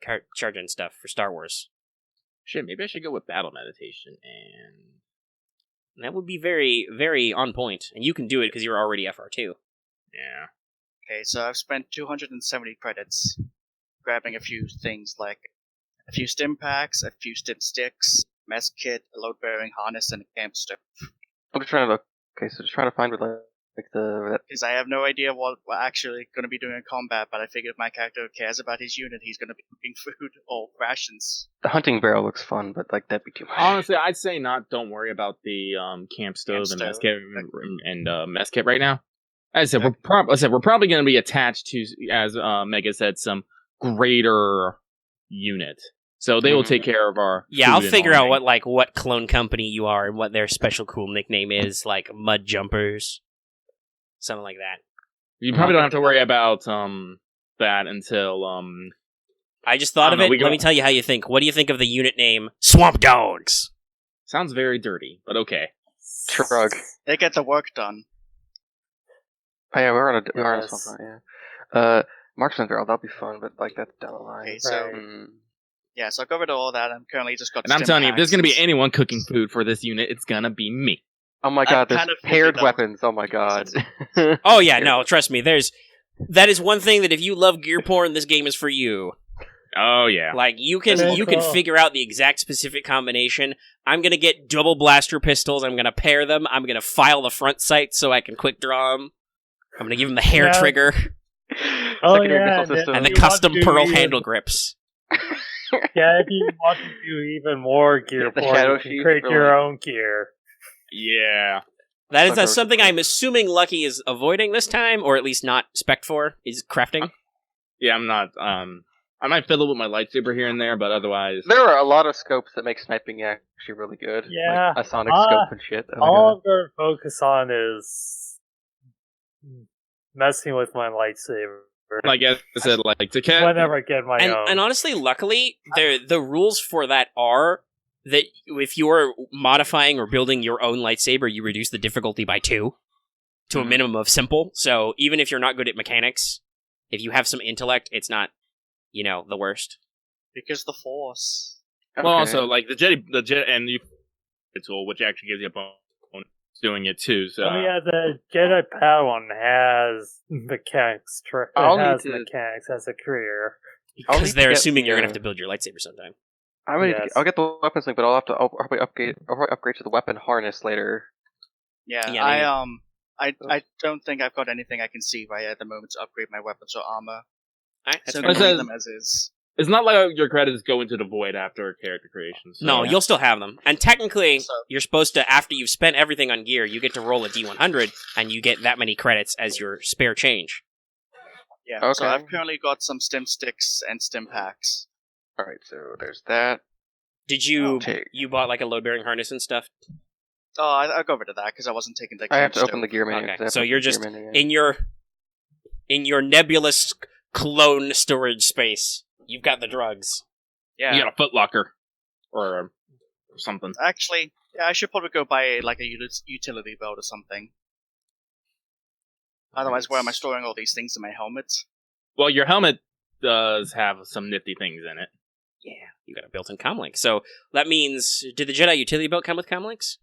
charge in stuff for Star Wars. Shit, maybe I should go with battle meditation And that would be very, very on point. And you can do it because you're already FR2. yeah. Okay, so I've spent 270 credits grabbing a few things like a few stim packs, a few stim sticks, mess kit, a load-bearing harness, and a camp stove. I'm just trying to look. Okay, so just trying to find with the Because I have no idea what we're actually going to be doing in combat, but I figured if my character cares about his unit, he's going to be cooking food or rations. hunting barrel looks fun, but like that'd be too much. Honestly, I'd say don't worry about the camp stove and mess kit and mess kit right now. As I said, we're probably going to be attached to, as Mega said, some greater unit. So they will take care of our. Yeah, I'll figure out what clone company you are and what their special cool nickname is, like Mud Jumpers, something like that. You probably don't have to worry about that until I just thought of it. Let me tell you how you think. What do you think of the unit name Swamp Dogs? Sounds very dirty, but okay. Shrug. They get the work done. Oh yeah, we're on a swamp. Yeah. Marksman barrel, that'll be fun, but like that's down the line. Okay, so yeah, so I'll go over to all that. I'm currently just got. And I'm telling you, if there's going to be anyone cooking food for this unit, it's going to be me. Oh my god, there's paired weapons. Oh my god. Oh yeah, no, trust me. That is one thing that if you love gear porn, this game is for you. Oh yeah. Like you can figure out the exact specific combination. I'm gonna get double blaster pistols. I'm gonna pair them. I'm gonna file the front sights so I can quick draw them. I'm gonna give them the hair trigger. Oh yeah, and the custom pearl handle grips. Yeah, if you want to do even more gear porn, you can create your own gear. Yeah. That's something I'm assuming Lucky is avoiding this time, or at least not spec'd for, is crafting. Yeah, I'm not, I might fiddle with my lightsaber here and there, but otherwise... There are a lot of scopes that make sniping actually really good. Yeah. Like a sonic scope and shit. All I'm going to focus on is messing with my lightsaber. Like I said, like to catch... Whenever I get my own. And honestly, luckily, the rules for that are that if you are modifying or building your own lightsaber, you reduce the difficulty by 2 to a minimum of simple. So even if you're not good at mechanics, if you have some intellect, it's not, the worst. Because the Force. Okay. Well, also, like, the Jedi, and the tool, which actually gives you a bonus doing it, too, so... Oh, yeah, the Jedi Padawan has mechanics. Mechanics as a career. Because they're assuming you're going to have to build your lightsaber sometime. I'll get the weapons link, but I'll probably upgrade to the weapon harness later. Yeah, I don't think I've got anything I can see right at the moment to upgrade my weapons or armor. So I'm going to leave them as is. It's not like your credits go into the void after character creation. So. No, you'll still have them. And technically, you're supposed to, after you've spent everything on gear, you get to roll a D100, and you get that many credits as your spare change. Yeah, okay. So I've currently got some stim sticks and stim packs. Alright, so there's that. Did you bought like a load-bearing harness and stuff? Oh, I'll go over to that, because I wasn't taking the I have to open the gear menu. Okay, so you're just in your nebulous clone storage space. You've got the drugs. Yeah. You got a footlocker. Or something. Actually, yeah, I should probably go buy a utility belt or something. Otherwise, where am I storing all these things in my helmet? Well, your helmet does have some nifty things in it. Yeah, you got a built-in comlink. So that means, did the Jedi utility belt come with comlinks?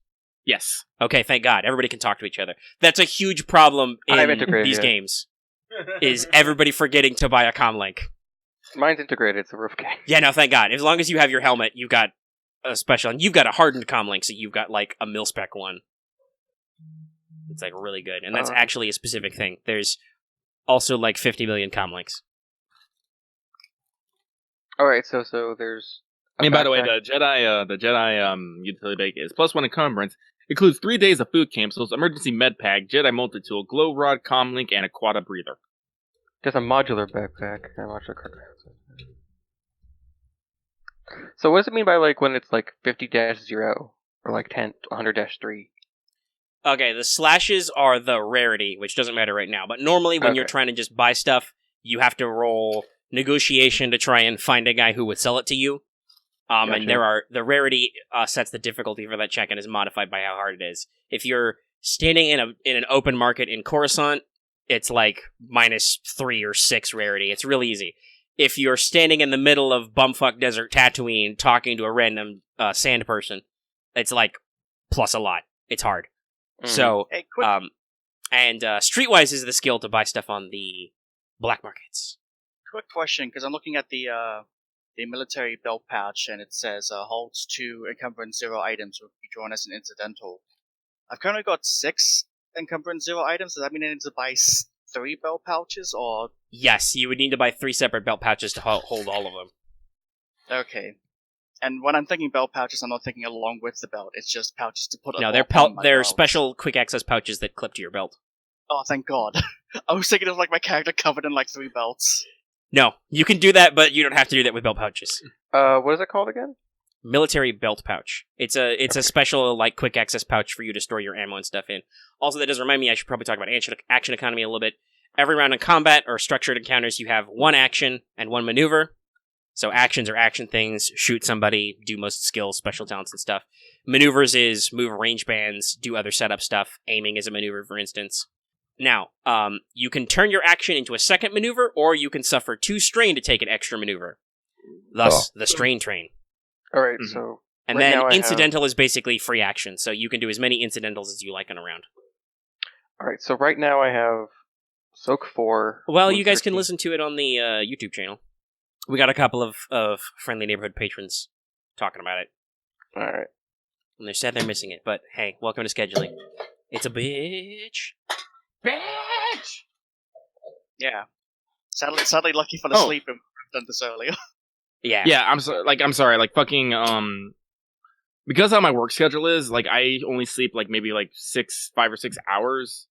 Yes. Okay, thank God. Everybody can talk to each other. That's a huge problem in these games. Is everybody forgetting to buy a comlink. Mine's integrated, so we're okay. Yeah, no, thank God. As long as you have your helmet, you've got a special, and you've got a hardened comlink, so you've got like a mil-spec one. It's like really good, and that's actually a specific thing. There's also like 50 million comlinks. Alright, so there's... And by the way, the Jedi utility bag is +1 encumbrance. Includes 3 days of food capsules, emergency med pack, Jedi multi-tool, glow rod, comlink, and a quad breather. There's a modular backpack. So what does it mean by like when it's like 50-0 or like 100-3? Okay, the slashes are the rarity, which doesn't matter right now. But normally when you're trying to just buy stuff, you have to roll negotiation to try and find a guy who would sell it to you. Gotcha. And the rarity sets the difficulty for that check and is modified by how hard it is. If you're standing in an open market in Coruscant, it's like -3 or 6 rarity. It's real easy. if you're standing in the middle of bumfuck desert Tatooine talking to a random sand person, it's like plus a lot. It's hard. Mhm. So, Hey, quick, and Streetwise is the skill to buy stuff on the black markets. quick question, because I'm looking at the military belt pouch, and it says holds 2 encumbrance 0 items will be drawn as an incidental. I've currently got 6 encumbrance 0 items. Does that mean I need to buy 3 belt pouches, or... Yes, you would need to buy 3 separate belt pouches to hold all of them. Okay. And when I'm thinking belt pouches, I'm not thinking along with the belt. It's just pouches to put No, on they're my they're belt. special quick access pouches that clip to your belt. Oh, thank God. I was thinking of like my character covered in like 3 belts. No, you can do that, but you don't have to do that with belt pouches. What is it called again? Military belt pouch. It's a special like quick access pouch for you to store your ammo and stuff in. Also, that does remind me I should probably talk about action economy a little bit. Every round in combat or structured encounters, you have 1 action and 1 maneuver. So actions are action things, shoot somebody, do most skills, special talents and stuff. Maneuvers is move range bands, do other setup stuff. Aiming is a maneuver, for instance. Now, you can turn your action into a second maneuver, or you can suffer 2 strain to take an extra maneuver. Thus, the strain train. Alright, Mhm. so... And right then now I incidental is basically free action, so you can do as many incidentals as you like in a round. Alright, so right now I have Soak 4... Well, Wound you guys can 13. listen to it on the YouTube channel. We got a couple of friendly neighborhood patrons talking about it. Alright. And they're sad they're missing it, but hey, welcome to scheduling. It's a bitch. Bitch! Yeah. Sadly lucky for the Oh. sleep, and we've done this earlier. Yeah. Yeah, I'm sorry. Like fucking because how my work schedule is, like I only sleep like maybe like 5 or 6 hours.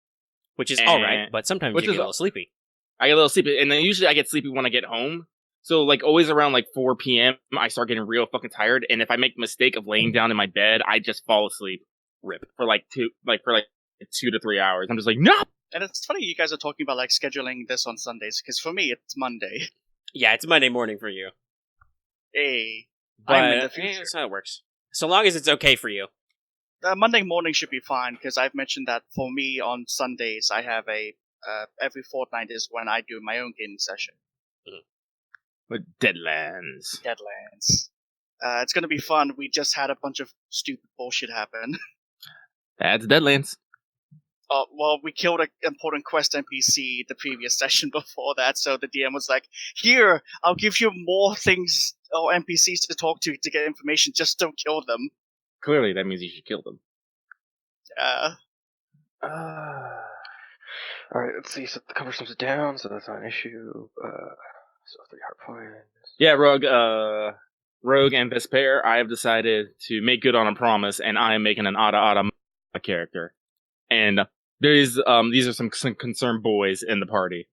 Which is And- alright, but sometimes which you is- get a little sleepy. I get a little sleepy, and then usually I get sleepy when I get home. So like always around like 4 p.m. I start getting real fucking tired, and if I make the mistake of laying down in my bed, I just fall asleep. Rip for like 2 to 3 hours. I'm just like no. And it's funny you guys are talking about like scheduling this on Sundays, because for me it's Monday. Yeah, it's Monday morning for you. Hey. But I'm in the future. that's how it works. So long as it's okay for you. Monday morning should be fine, because I've mentioned that for me on Sundays I have a every fortnight is when I do my own gaming session. But Deadlands. Deadlands. It's gonna be fun. We just had a bunch of stupid bullshit happen. That's Deadlands. Well, we killed an important quest NPC the previous session before that, so the DM was like, "Here, I'll give you more things or NPCs to talk to get information. Just don't kill them." Clearly, that means you should kill them. Alright, let's see. So the cover sums it down, so that's not an issue. So 3 heart points. Yeah, Rogue and Vesper, I have decided to make good on a promise, and I am making an Ada character. And these are some concerned boys in the party.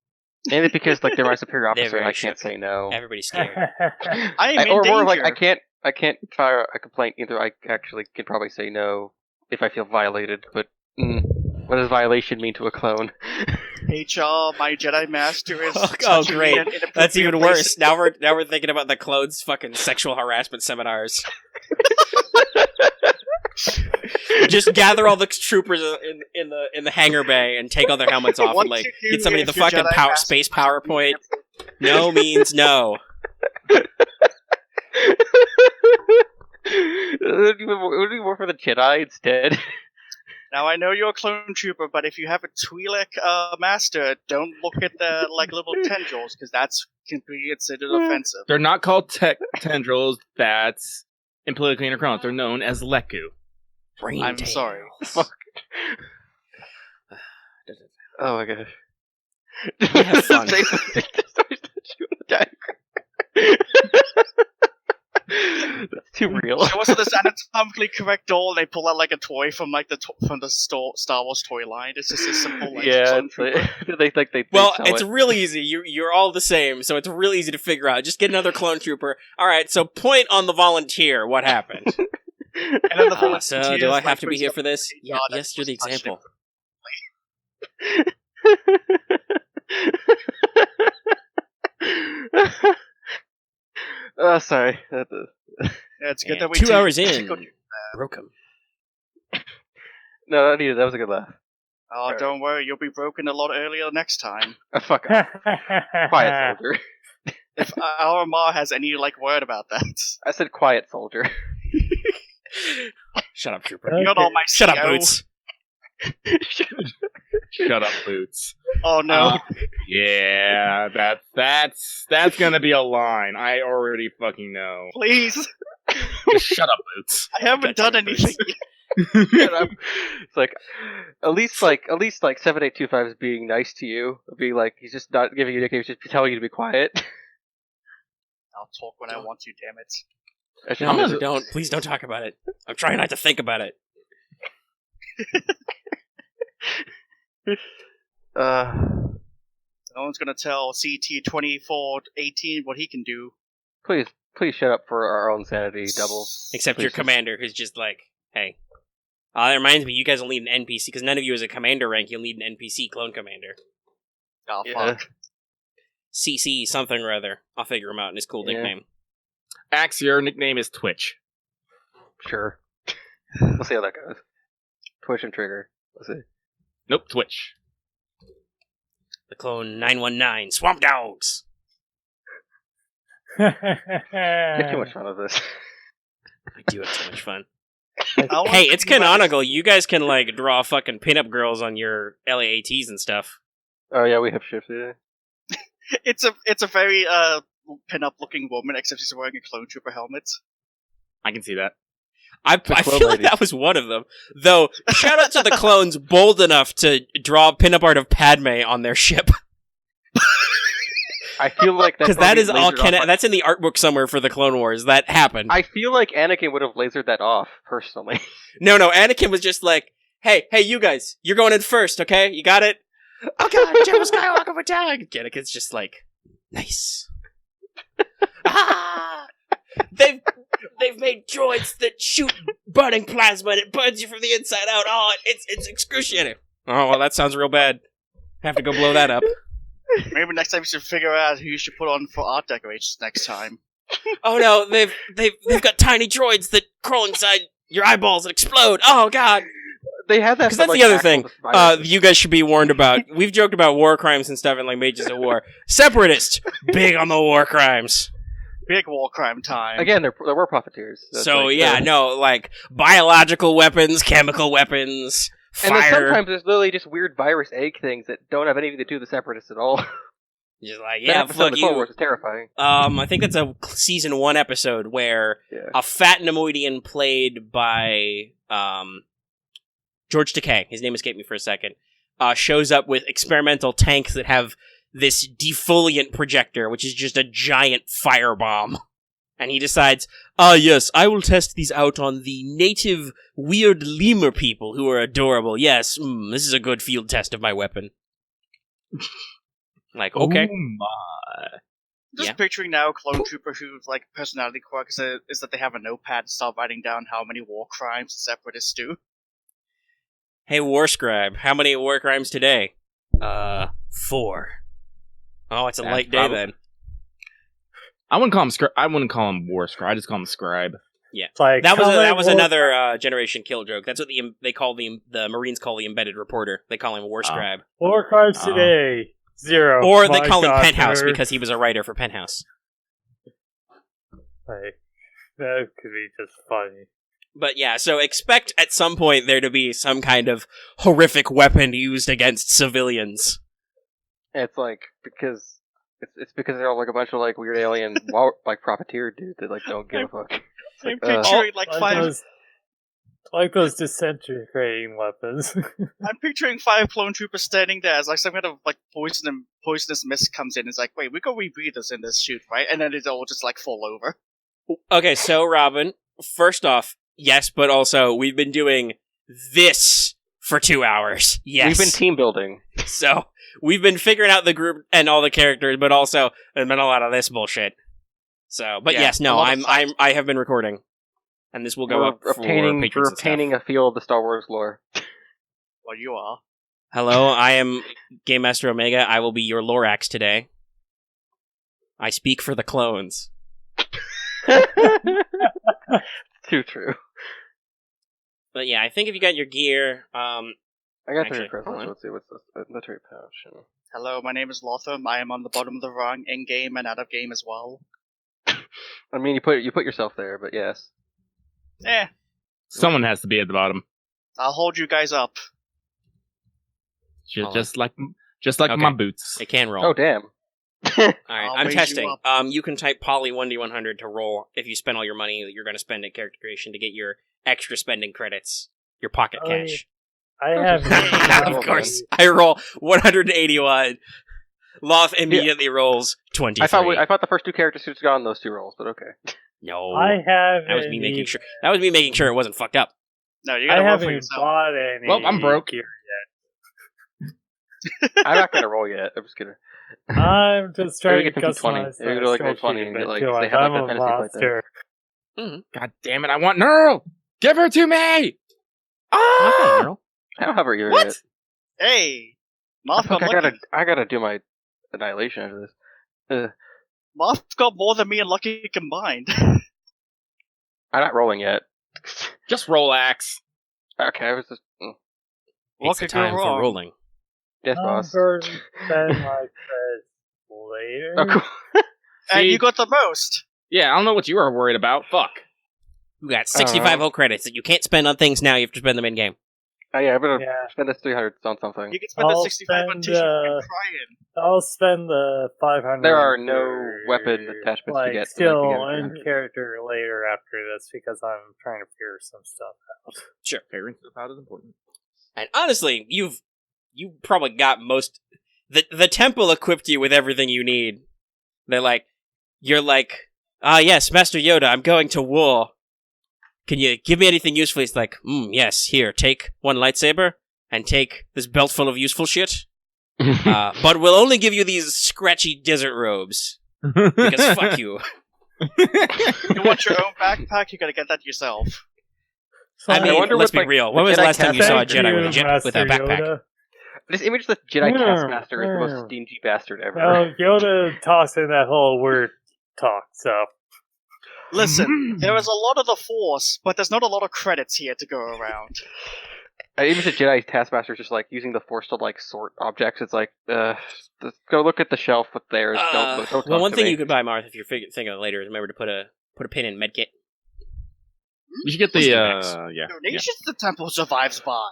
Mainly because like they're my superior They're officer, very and I can't shook. say no. Everybody's scared. I am in or danger. like I can't file a complaint either. I actually could probably say no if I feel violated. But what does violation mean to a clone? HR, my Jedi Master is. Oh, touching great. me in inappropriate That's even places. worse. Now we're thinking about the clones' fucking sexual harassment seminars. Just gather all the troopers in the hangar bay and take all their helmets off and like get somebody if the your fucking Jedi Master space PowerPoint. No means no. It would be more for the Jedi instead. Now I know you're a clone trooper, but if you have a Twi'lek master, don't look at the like little tendrils, because that's can be considered offensive. They're not called tendrils, bats, and politically incorrect. They're known as Leku. I'm sorry. Fuck. Oh my gosh. have fun. That's too real. Show us this anatomically correct doll, and they pull out like a toy from like from the Star Wars toy line. It's just a simple like Yeah, clone it's trooper. they Well, sell it's it. real easy. You're all the same, so it's real easy to figure out. Just get another clone trooper. All right, so point on the volunteer. What happened? And then the So volunteers, do I like, have to be brings here up for this? the Yeah, that yes, you're the was touched example. Oh, sorry. Yeah, it's good And that we 2 did- hours in, broke him. No, that needed. That was a good laugh. Oh, don't worry, you'll be broken a lot earlier next time. Fuck off. Quiet, soldier. If our Ma has any word about that. I said quiet soldier. Shut up, Trooper. Okay. You're not my Shut up, CO. Boots. Shut up, Boots. Oh no. Yeah, that's gonna be a line. I already fucking know. Please. Just shut up, Boots. I haven't done Goddamn anything. It's like at least 7825 is being nice to you. Being like he's just not giving you a nickname, he's just telling you to be quiet. I'll talk when I want to, damn it. Actually, Don't. Please don't talk about it. I'm trying not to think about it. No one's gonna tell CT2418 what he can do. please shut up for our own sanity, Double. Except your Please. commander, who's just like, hey. That reminds me, you guys will need an NPC, because none of you is a commander rank, you'll need an NPC clone commander. Oh, Yeah. fuck. CC something or other. I'll figure him out in his cool Yeah. nickname. Axe, your nickname is Twitch. Sure. We'll see how that goes. Twitch and trigger. We'll see. Nope, Twitch. The clone 919, Swamp Dogs! Get too much fun of this. I do have so much fun. I wanna Hey, think it's about canonical. You guys can, draw fucking pinup girls on your LAATs and stuff. Oh yeah, we have shifts. Yeah. It's a very pin-up looking woman, except she's wearing a clone trooper helmet. I can see that. I clone feel like lady. that was one of them. Though, shout out to the clones bold enough to draw pinup art of Padme on their ship. I feel like Because that is all that's in the art book somewhere for the Clone Wars. That happened. I feel like Anakin would have lasered that off personally. No, Anakin was just like, hey, you guys, you're going in first, okay? You got it? Oh god, General Skywalker for tag! Anakin's just like, nice. Ah! They've made droids that shoot burning plasma and it burns you from the inside out. Oh, it's excruciating. Oh, well, that sounds real bad. Have to go blow that up. Maybe next time you should figure out who you should put on for art decorations next time. Oh no, they've got tiny droids that crawl inside your eyeballs and explode. Oh god. They had that. Because that's the other thing you guys should be warned about. We've joked about war crimes and stuff in Mages of War. Separatists, big on the war crimes. Big war crime time. Again, there were profiteers. So biological weapons, chemical weapons, fire. And then sometimes there's literally just weird virus egg things that don't have anything to do with the Separatists at all. Just like, That yeah, episode fuck of the Clone you. Wars is terrifying. I think that's a season 1 episode where a fat Nemoidian played by George Takei, his name escaped me for a second, shows up with experimental tanks that have this defoliant projector, which is just a giant firebomb. And he decides, yes, I will test these out on the native weird lemur people who are adorable. Yes, this is a good field test of my weapon. Like, okay. Oh my. Just picturing now a clone trooper whose personality quirk is that they have a notepad to start writing down how many war crimes the Separatists do. Hey, War Scribe, how many war crimes today? 4. Oh, it's a light day then. I wouldn't call him I wouldn't call him War Scribe. I just call him Scribe. Yeah, Like, that how many was war- another Generation kill joke. That's what they call the Marines call the embedded reporter. They call him War Scribe, War crimes today, 0. or they My call him God, Penthouse nerd. because he was a writer for Penthouse. Like, that could be just funny. But yeah, so expect at some point there to be some kind of horrific weapon used against civilians. It's because they're all a bunch of weird alien profiteer dudes that don't give a fuck. I'm like, picturing those disintegrating weapons. I'm picturing 5 clone troopers standing there as some kind of poisonous mist comes in. It's like, wait, we got rebreathers in this shoot, right? And then it all just fall over. Okay, so Robin, first off, yes, but also we've been doing this for 2 hours. Yes, We've been team building. So we've been figuring out the group and all the characters, but also there's been a lot of this bullshit. So, but Yeah, yes, no, a lot of I have been recording, and this will go up for We're patrons and obtaining stuff. a feel of the Star Wars lore. Well, you are. Hello, I am Game Master Omega. I will be your Lorax today. I speak for the clones. Too true. But yeah, I think if you got your gear, I got Actually, 30 crystals. hold on. Let's see what's this military pouch. Hello, my name is Loth. I am on the bottom of the rung, in game and out of game as well. I mean, you put yourself there, but yes. Eh, Someone has to be at the bottom. I'll hold you guys up. Just like Okay. my boots. It can roll. Oh damn. All right, I'll I'm raise you testing. up. You can type poly 1d100 to roll if you spend all your money that you're going to spend at character creation to get your extra spending credits, your pocket Oh, cash. I have. Of course, I roll 181. Loth immediately rolls 23. I thought the first two character suits got on those two rolls, but okay. No, I have. that was me making sure. That was me making sure it wasn't fucked up. No, you I gotta roll for haven't yourself. bought any. Well, I'm broke. gear I'm not gonna roll yet. I'm just kidding. yet. I'm just trying Maybe to get 50-20. customize Maybe the do like skill 20 sheet and a get, bit like, too they much. have, like, I'm a a fantasy fight there. monster. God damn it! I want Neural. Give her to me. Ah! I don't have her ear What? yet. Hey! Marth got lucky. I gotta do my annihilation after this. Marth got more than me and Lucky combined. I'm not rolling yet. Just roll axe. Okay, I was just What It's the could go time for wrong? rolling. yes, I'm boss. going to spend my credits later. Oh, cool. And See? you got the most. Yeah, I don't know what you were worried about. Fuck. You got 65 whole credits that you can't spend on things now. You have to spend them in game. Oh yeah, I'm gonna Yeah. spend this 300 on something. You can spend the I'll 65 on spend, tissue and crying. I'll spend the 500. There are no for, weapon attachments to like, get, so Still I can get in character later after this because I'm trying to figure some stuff out. Sure. Figuring stuff out is important. And honestly, you probably got most. The temple equipped you with everything you need. You're like, yes, Master Yoda, I'm going to war. Can you give me anything useful? He's like, yes, here, take one lightsaber, and take this belt full of useful shit. But we'll only give you these scratchy desert robes. Because fuck you. You want your own backpack? You gotta get that yourself. I mean, wonder let's what, be like, real. the When was the Jedi last time you saw a Thank Jedi you, with a Master backpack? Yoda. This image of the Jedi Yeah, Taskmaster is the yeah. most stingy bastard ever. No, Yoda talks in that whole weird talk, so. Listen, there is a lot of the Force, but there's not a lot of credits here to go around. And even the Jedi Taskmaster is just like using the Force to like sort objects. It's like, just go look at the shelf with theirs. Don't talk Well, one to thing me. you could buy, Marth, if you're thinking of it later, is remember to put a pin in medkit. You should get the yeah. Donations the temple survives by.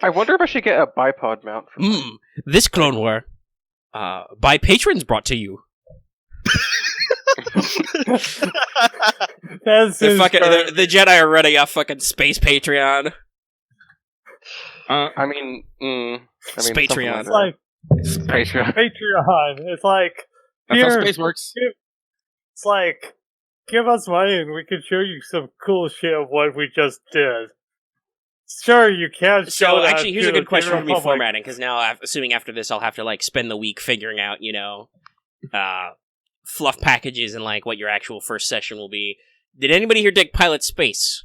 I wonder if I should get a bipod mount. From This Clone War, by patrons brought to you. That's his The Jedi are running a fucking space Patreon. I mean, something Patreon. It's like Patreon. Patreon. It's like, That's how here, space works. it's like, give us money and we can show you some cool shit of what we just did. Sure, you can't show So that actually, here's to a good question the for me public. formatting, because now, assuming after this, I'll have to like spend the week figuring out, fluff packages and like what your actual first session will be. Did anybody here dig Pilot Space?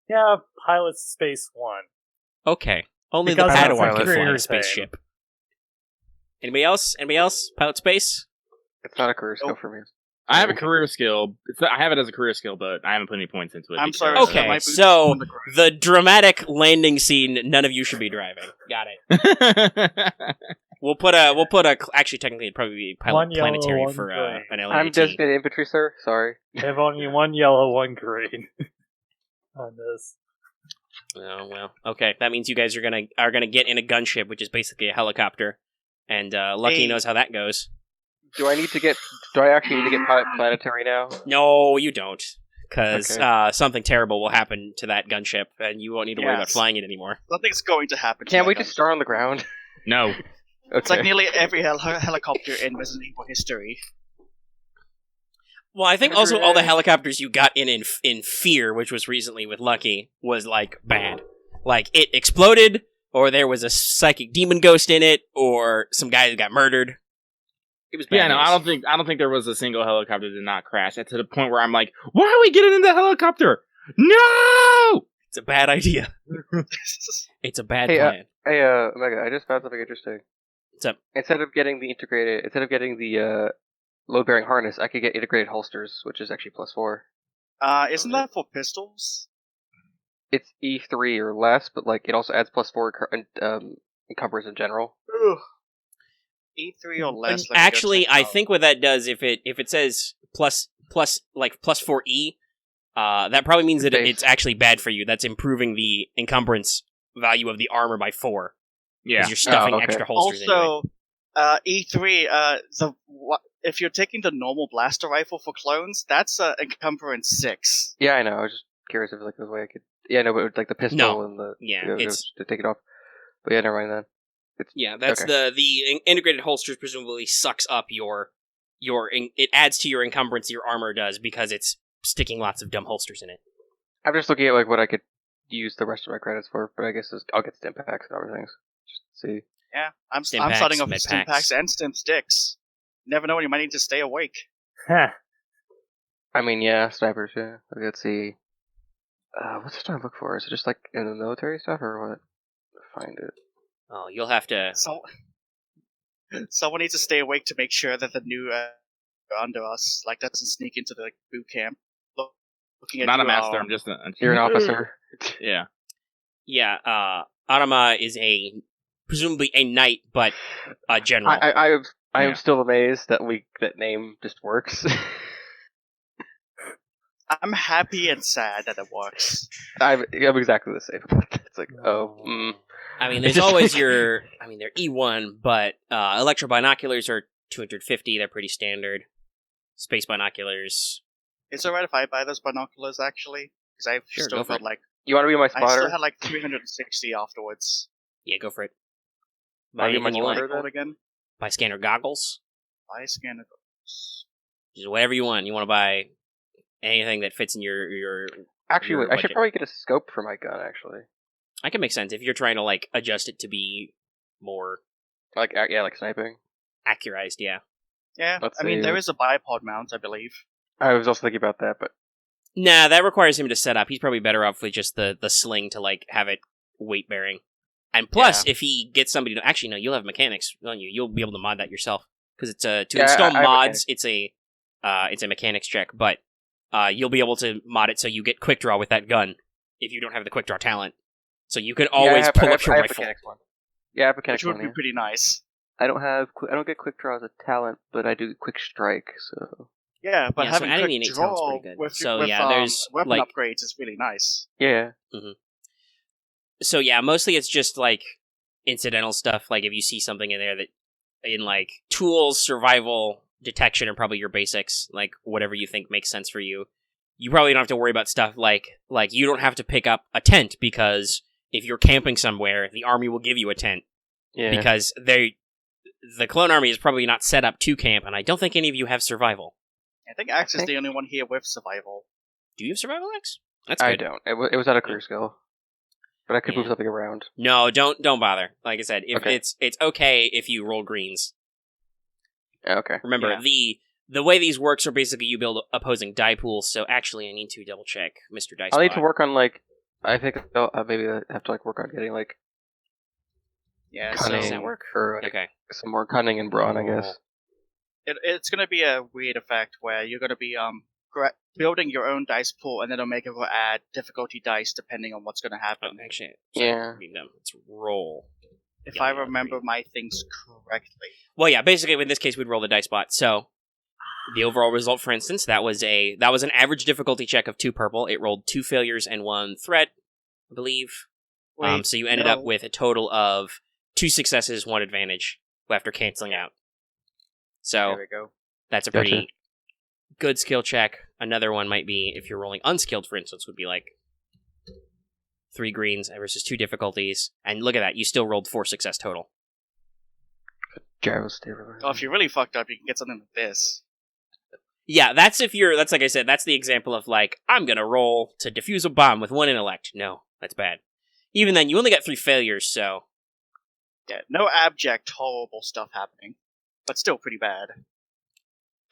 Yeah, Pilot Space 1. Okay, only Because the that's Padawan a can fly career a thing. spaceship. Anybody else? Anybody else? Pilot Space? It's not a career skill for me. I have a career skill. I have it as a career skill, but I haven't put any points into it. I'm because- sorry. Okay, my boots so on the ground. the dramatic landing scene. None of you should be driving. Got it. We'll put a. Actually, technically, it'd probably be One Pilot yellow, Planetary one for green. an I'm LAT. designated infantry, sir. Sorry. They have only one yellow, one green on this. Oh well. Okay, that means you guys are gonna get in a gunship, which is basically a helicopter, and Lucky Hey. knows how that goes. Do I actually need to get pilot planetary now? No, you don't, because Okay. something terrible will happen to that gunship, and you won't need to worry about Yes. flying it anymore. Nothing's going to happen. to Can't that we guy. just start on the ground? No. Okay. It's like nearly every helicopter in Resident Evil history. Well, I think also all the helicopters you got in Fear, which was recently with Lucky, was like bad. Like it exploded, or there was a psychic demon ghost in it, or some guy that got murdered. It was bad. Yeah, no, I don't think there was a single helicopter that did not crash. That's to the point where I'm like, why are we getting in the helicopter? No! It's a bad idea. It's a bad Hey, plan. Hey, Omega, I just found something interesting. What's up? Instead of getting the load-bearing harness, I could get integrated holsters, which is actually +4. Isn't that for pistols? it's E3 or less, but like it also adds +4 encumbrance in general. Ugh. E3 or less. let me go Actually, check I out. think what that does, if it says +4E, that probably means that Base. it's actually bad for you. That's improving the encumbrance value of the armor by 4. Yeah. Because you're stuffing okay. extra holsters into it. Also, E3, if you're taking the normal blaster rifle for clones, that's encumbrance 6. Yeah, I know. I was just curious if like the way I could. Yeah, no, but like the pistol and the it's to take it off. But yeah, never mind then. that's okay. the integrated holsters presumably sucks up your it adds to your encumbrance your armor does because it's sticking lots of dumb holsters in it. I'm just looking at like what I could use the rest of my credits for, but I guess I'll get stim packs and everything. Just see. Yeah, I'm Stim starting packs, off with med stim packs. packs and stim sticks. Never know when you might need to stay awake. Huh. I mean, yeah, snipers. Yeah. Okay, let's see. What's I look for? Is it just like in the military stuff or what? Find it. Oh, you'll have to. So, someone needs to stay awake to make sure that the new under us doesn't sneak into the boot camp. Looking at Not a you, master. I'm just a. You're an officer. Yeah. Yeah, Arama is presumably a knight, but a general. I am Yeah. still amazed that that name just works. I'm happy and sad that it works. I'm exactly the same. It's like, I mean, It's there's just always like- they're E1, but electro binoculars are 250. They're pretty standard. Space binoculars. It's alright if I buy those binoculars, actually, because I've Sure, still go for got it. You want to be my I still spotter? had 360 afterwards. Yeah, go for it. Are you my anything you want. spotter? Called again? Buy scanner goggles. Buy scanner. Just whatever you want. You want to buy anything that fits in your. Actually, your wait, I should budget. probably get a scope for my gun. Actually, I can make sense if you're trying to adjust it to be more like sniping. accurized. Yeah. Yeah, Let's I mean, see. there is a bipod mount, I believe. I was also thinking about that, but Nah, that requires him to set up. He's probably better off with just the sling to have it weight bearing. And plus, if he gets somebody to actually no, you'll have mechanics on you. You'll be able to mod that yourself because it's to install I have mods. It's a mechanics check, but you'll be able to mod it so you get quick draw with that gun if you don't have the quick draw talent. So you can always pull up your I have rifle. mechanics one. Yeah, I have mechanics Which would one. be Yeah. pretty nice. I don't get quick draw as a talent, but I do quick strike. So Yeah, but Yeah, so having adding the quick innate talent's draw pretty good. with, So, with yeah, there's, weapon upgrades is really nice. yeah, So yeah, mostly it's just incidental stuff. Like if you see something in there that in tools, survival, detection are probably your basics. Like whatever you think makes sense for you. You probably don't have to worry about stuff like you don't have to pick up a tent because if you're camping somewhere, the army will give you a tent yeah. because the clone army is probably not set up to camp, and I don't think any of you have survival. I think Axe is think- the only one here with survival. Do you have survival, X? That's good. I don't. It was out of career skill, but I could move Yeah. something around. No, don't bother. Like I said, if Okay. it's okay if you roll greens. Okay. Remember, Yeah. the way these works are basically you build opposing die pools, so actually I need to double check Mr. Dice. I'll need to work on I think I'll maybe I have to work on getting Yeah, cunning does that work? or Okay. some more cunning and brawn, I guess. it's going to be a weird effect where you're going to be building your own dice pool, and then Omega will add difficulty dice depending on what's going to Oh, happen. actually, Yeah. I mean, no, let's roll. If Yeah, I yeah, remember agree. my things correctly. Well, yeah, basically in this case we'd roll the dice bot. So the overall result, for instance, that was an average difficulty check of 2 purple. It rolled 2 failures and 1 threat, I believe. Wait, So you ended no. up with a total of 2 successes, 1 advantage after canceling out. So There we go. that's a Gotcha. pretty good skill check. Another one might be if you're rolling unskilled, for instance, would be 3 greens versus 2 difficulties. And look at that, you still rolled 4 success total. Gyro stabilizer. Oh, if you're really fucked up, you can get something like this. Yeah, that's like I said, that's the example of I'm gonna roll to defuse a bomb with 1 intellect. No, that's bad. Even then, you only got 3 failures, so Yeah, no abject, horrible stuff happening, but still pretty bad.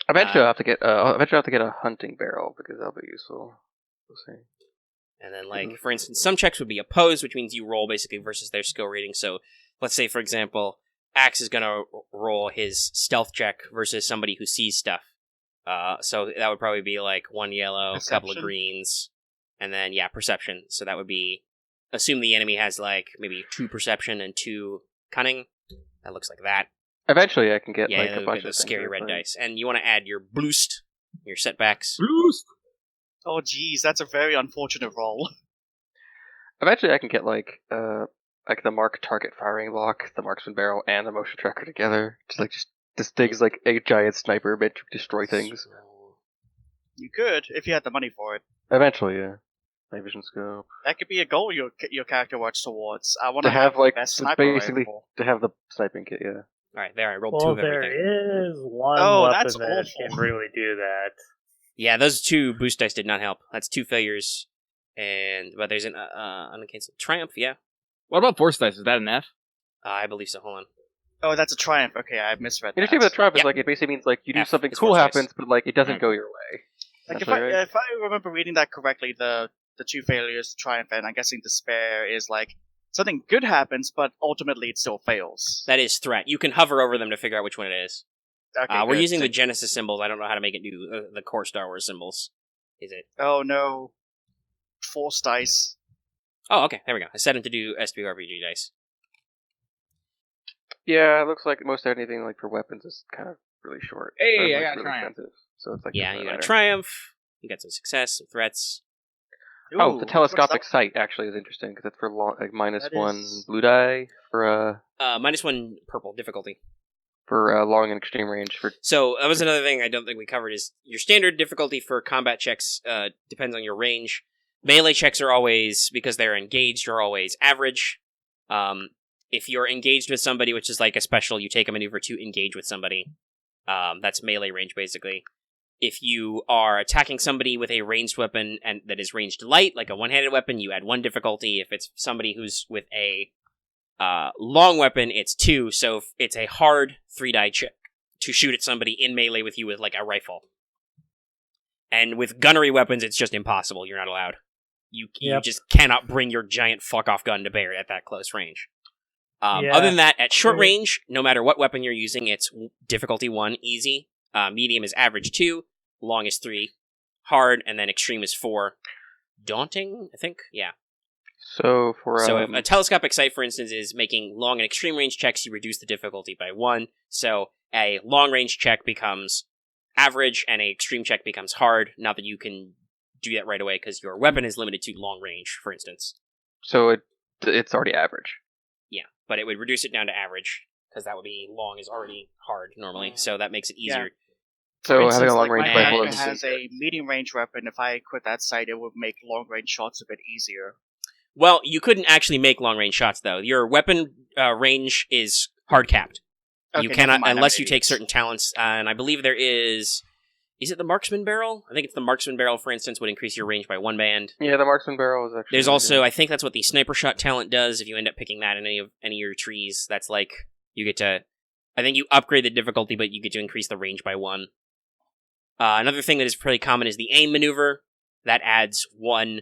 Eventually, I'll have to get. Eventually, I'll have to get a hunting barrel because that'll be useful. We'll see. and then for instance, some checks would be opposed, which means you roll basically versus their skill rating. So let's say, for example, Axe is gonna roll his stealth check versus somebody who sees stuff. So that would probably be 1 yellow, a couple of Perception? greens, And then, perception. So that would be, assume the enemy has like maybe 2 perception and 2 cunning. That looks like that. Eventually, I can get Yeah, like a bunch of the things scary that red are dice. And you want to add your boost, your setbacks. Boost. Oh, geez, that's a very unfortunate roll. Eventually, I can get like the mark target firing lock, the marksman barrel, and the motion tracker together. Just this thing's like a giant sniper meant to destroy things. You could, if you had the money for it. Eventually, yeah. Night vision scope. That could be a goal your character works towards. I want To have like the best so sniper basically rifle. to have the sniping kit, yeah. Alright, there, I rolled Well, 2 of everything. there is one that's weapon that awful. can really do that. Yeah, those 2 boost dice did not help. That's 2 failures. But there's an uncanceled triumph, yeah. What about force dice? Is that an F? I believe so, hold on. Oh, that's a triumph. Okay, I misread that. Interesting about triumph is Yep. like it basically means like you do F something is cool force dice. happens, but like it doesn't go your way. Like That's right. if I remember reading that correctly, the 2 failures, triumph, and I'm guessing despair is like something good happens, but ultimately it still fails. That is threat. You can hover over them to figure out which one it is. Okay, We're good. using So- the Genesis symbols. I don't know how to make it do the core Star Wars symbols. Is it? Oh no, force dice. Oh, okay. There we go. I set him to do SWRPG dice. Yeah, it looks like most anything like for weapons is kind of really short. Hey, Or, I like, got a really triumph. expensive. So it's like Yeah, doesn't you got a matter. triumph. You got some success, some threats. Oh, Ooh, the telescopic what's sight actually is interesting because it's for like That -1 is- blue die for -1 purple difficulty. long and extreme range for So that was another thing I don't think we covered is your standard difficulty for combat checks depends on your range. Melee checks are always, because they're engaged, are always average. If you're engaged with somebody, which is like a special, you take a maneuver to engage with somebody. That's melee range, basically. If you are attacking somebody with a ranged weapon and that is ranged light, like a one-handed weapon, you add 1 difficulty. If it's somebody who's with a long weapon, it's 2. So if it's a hard 3-die check to shoot at somebody in melee with you with like a rifle. And with gunnery weapons, it's just impossible. You're not allowed. You just cannot bring your giant fuck-off gun to bear at that close range. Other than that, at short range, no matter what weapon you're using, it's difficulty 1, easy. Medium is average 2. Long is 3. Hard, and then extreme is 4. Daunting, I think? Yeah. so for So if a telescopic sight, for instance, is making long and extreme range checks, you reduce the difficulty by 1. So a long range check becomes average, and a extreme check becomes hard. Not that you can do that right away, because your weapon is limited to long range, for instance. so it's already average. Yeah, but it would reduce it down to average, because that would be long is already hard normally, so that makes it easier. So For having instance, a long like range my rifle character is has a medium range weapon. If I quit that sight, it would make long range shots a bit easier. Well, you couldn't actually make long range shots, though. Your weapon range is hard capped. You Okay, cannot, never mind, I'm unless an you idiot. take certain talents, and I believe there is it the marksman barrel? I think it's the marksman barrel, for instance, would increase your range by 1 band. Yeah, the marksman barrel is actually There's really also, good. I think that's what the sniper shot talent does. If you end up picking that in any of your trees, that's like you get to. I think you upgrade the difficulty, but you get to increase the range by 1. Another thing that is pretty common is the aim maneuver. That adds one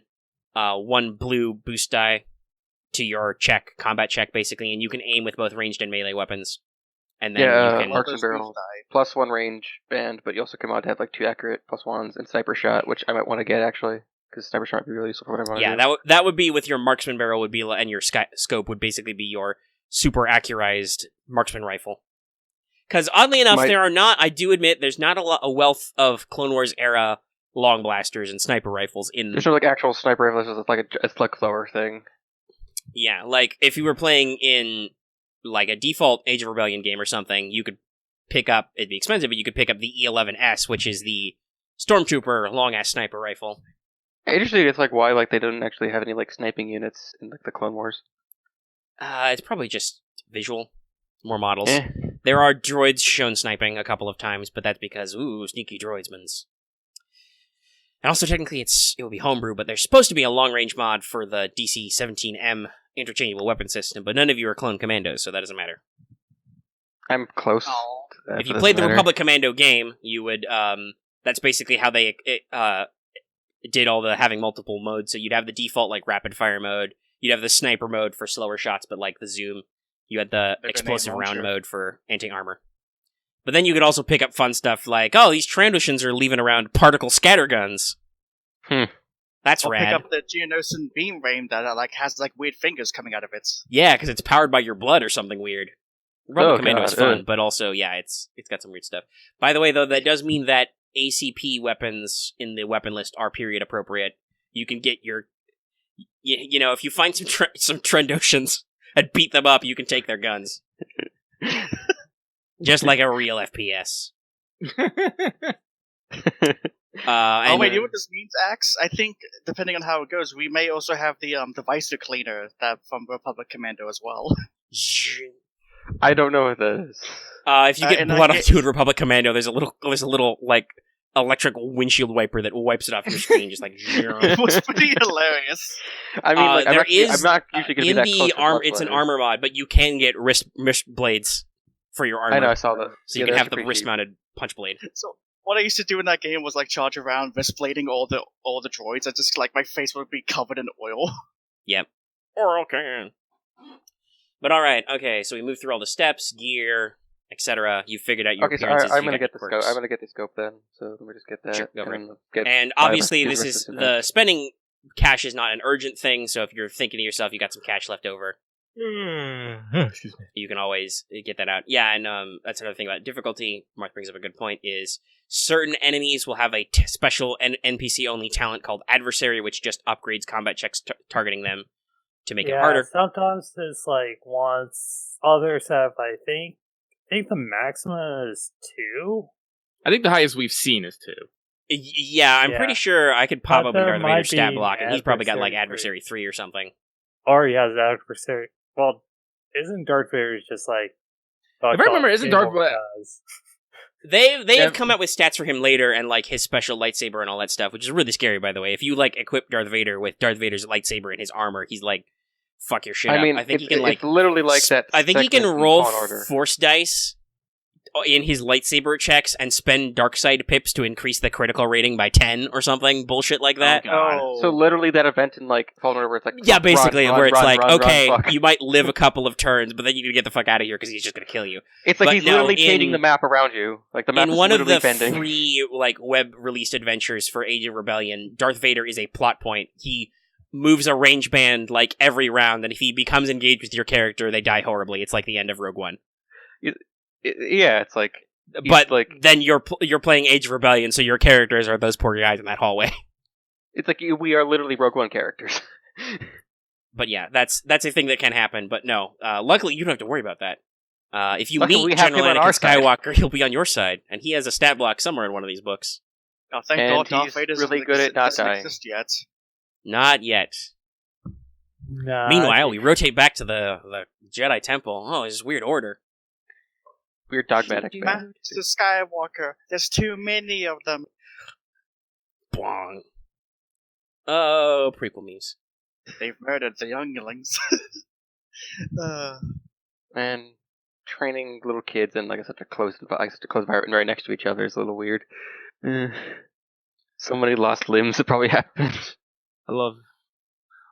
blue boost die to your combat check, basically, and you can aim with both ranged and melee weapons. And then Yeah, you can. marksman Those barrel boost die. +1 range band, but you also come out to have like 2 accurate +1s and sniper shot, which I might want to get actually because sniper shot would be really useful for what I want to Yeah, do. that would be with your marksman barrel would be, and your scope would basically be your super accurized marksman rifle. Because oddly enough, I do admit, there's not a wealth of Clone Wars era long blasters and sniper rifles in. There's no like actual sniper rifles. It's like a slug thrower thing. Yeah, like if you were playing in like a default Age of Rebellion game or something, you could pick up. It'd be expensive, but you could pick up the E11S, which is the Stormtrooper long ass sniper rifle. Interesting. It's like why like they don't actually have any like sniping units in like the Clone Wars. It's probably just visual, more models. Eh. There are droids shown sniping a couple of times, but that's because, sneaky droidsmans. And also, technically, it would be homebrew, but there's supposed to be a long-range mod for the DC-17M interchangeable weapon system, but none of you are clone commandos, so that doesn't matter. I'm close. Oh. to that, If but you doesn't played the matter. Republic Commando game, you would, that's basically how they did all the having multiple modes, so you'd have the default, like, rapid-fire mode, you'd have the sniper mode for slower shots, but like the zoom. You had the grenade explosive round launcher. mode for anti-armor. But then you could also pick up fun stuff like, these Trandoshans are leaving around particle scatter guns. That's Or rad. pick up the Geonosis beam ray that like has like weird fingers coming out of it. Yeah, because it's powered by your blood or something weird. Republic Commando is God, fun, but also, yeah, it's got some weird stuff. By the way, though, that does mean that ACP weapons in the weapon list are period appropriate. You can get your, you know, if you find some Trendoshans and beat them up, you can take their guns. Just like a real FPS. Oh wait, you know what this means, Axe? I think depending on how it goes, we may also have the Visor cleaner that from Republic Commando as well. I don't know what that is. If you get blood onto in Republic Commando, there's a little like electric windshield wiper that wipes it off your screen, just like. It was pretty hilarious. I mean, like, I'm not usually going in to be that the close to it's an armor mod, but you can get wrist blades for your armor. I know, I saw that. So you can have the wrist-mounted punch blade. So what I used to do in that game was like charge around wrist blading all the droids. I just like my face would be covered in oil. Yep. Oral can. But all right, okay. So we moved through all the steps, gear, etc. You figured out your appearances. So I'm going to get the scope. I'm going to get the scope then. So let me just get that. Sure, go for it. And obviously, this is the spending cash is not an urgent thing. So if you're thinking to yourself, you got some cash left over. Excuse me. You can always get that out. Yeah, and that's another thing about difficulty. Marth brings up a good point. Is certain enemies will have a special NPC only talent called Adversary, which just upgrades combat checks targeting them to make it harder. Sometimes it's like once others have. I think the maximum is 2. I think the highest we've seen is 2. Yeah, I'm pretty sure I could pop up in Darth Vader's stat block, and he's probably got like Adversary 3 or something. Or he has Adversary. Well, isn't Darth Vader just like... If I remember, isn't Darth Vader... They have come out with stats for him later, and like his special lightsaber and all that stuff, which is really scary, by the way. If you like equip Darth Vader with Darth Vader's lightsaber and his armor, he's like, fuck your shit up. I think he can like... It's literally like that. I think he can roll Force dice in his lightsaber checks and spend Darkseid pips to increase the critical rating by 10 or something bullshit like that. Oh. So literally that event in like Fallen Order where it's like basically run, where it's run, like run, okay, run, you might live a couple of turns, but then you need to get the fuck out of here because he's just gonna kill you. It's like he's literally changing the map around you. Like the map is one of the bending. free like web released adventures for Age of Rebellion, Darth Vader is a plot point. He moves a range band like every round, and if he becomes engaged with your character, they die horribly. It's like the end of Rogue One. Yeah, it's like. But like, then you're playing Age of Rebellion, so your characters are those poor guys in that hallway. It's like we are literally Rogue One characters. But yeah, that's a thing that can happen. But no, luckily you don't have to worry about that. If you meet General Anakin Skywalker, he'll be on your side, and he has a stat block somewhere in one of these books. Oh, thank God, Darth Vader's really good at not dying. Exist yet. Not yet. Nah, Meanwhile, we rotate back to the Jedi Temple. Oh, this weird order. Weird dogmatic. Master Skywalker. There's too many of them. Bong. Oh, prequel memes. They've murdered the younglings. And training little kids in like such a close environment right next to each other is a little weird. So many lost limbs that probably happened.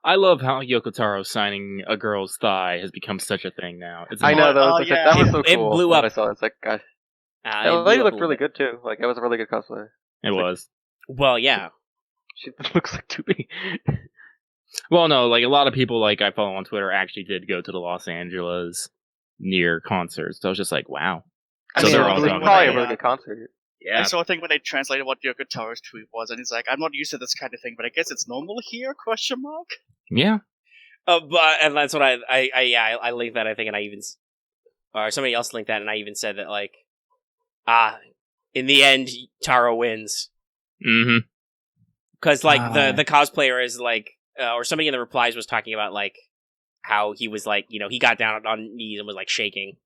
I love how Yoko Taro signing a girl's thigh has become such a thing now. I know, that was so cool. It blew up. I saw it. It's like, gosh. The lady looked really good, too. Like, it was a really good cosplay. It was. Well, yeah. She looks like 2B. Well, no, like, a lot of people, like, I follow on Twitter actually did go to the Los Angeles near concerts. So I was just like, wow. I mean, they're it all was going probably a there. really good concert. Yeah. I saw a thing when they translated what Yoko Taro's tweet was, and he's like, "I'm not used to this kind of thing, but I guess it's normal here?" ? Yeah. And that's what I linked that, I think, and I even, or somebody else linked that, and I even said that, like, in the end, Taro wins. Mm-hmm. Because, like, the cosplayer is, like, or somebody in the replies was talking about, like, how he was, like, you know, he got down on knees and was, like, shaking.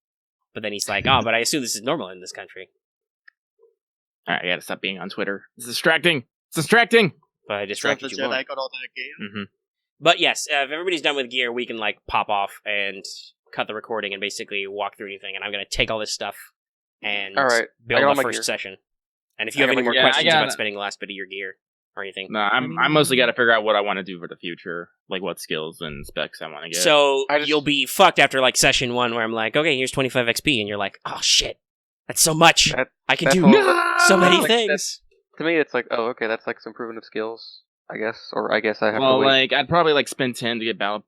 But then he's like, oh, but I assume this is normal in this country. Alright, I gotta stop being on Twitter. It's distracting! But I distracted you more. Jedi got all that gear. Mm-hmm. But yes, if everybody's done with gear, we can, like, pop off and cut the recording and basically walk through anything. And I'm going to take all this stuff and build the first session. And if you have any more questions about spending the last bit of your gear or anything. No, I mostly got to figure out what I want to do for the future. Like, what skills and specs I want to get. So, you'll be fucked after, like, session 1 where I'm like, okay, here's 25 XP. And you're like, oh, shit. That's so much. I can do so many things. To me, it's like, oh, okay, that's like some improvement of skills. I guess, or I guess I have to Well, wait. like I'd probably like spend 10 to get battle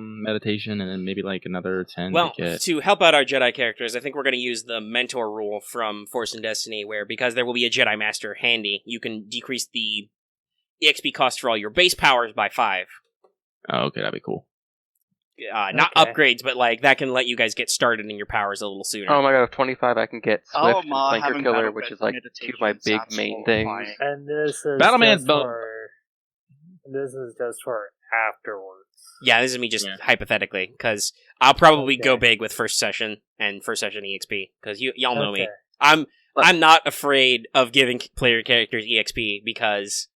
meditation, and then maybe like another 10 Well, to get. to help out our Jedi characters, I think we're going to use the mentor rule from Force and Destiny, where because there will be a Jedi Master handy, you can decrease the EXP cost for all your base powers by 5. Oh, okay, that'd be cool. Not upgrades, but like that can let you guys get started in your powers a little sooner. Oh my god, with 25 I can get Swift and Flanker having Killer, battle which is like meditation two of my big sounds main horrifying. things. And this is Battleman's this is just for afterwards. Yeah, this is me just hypothetically, because I'll probably go Okay. big with first session and first session EXP, because y'all know me. Okay. I'm not afraid of giving player characters EXP, because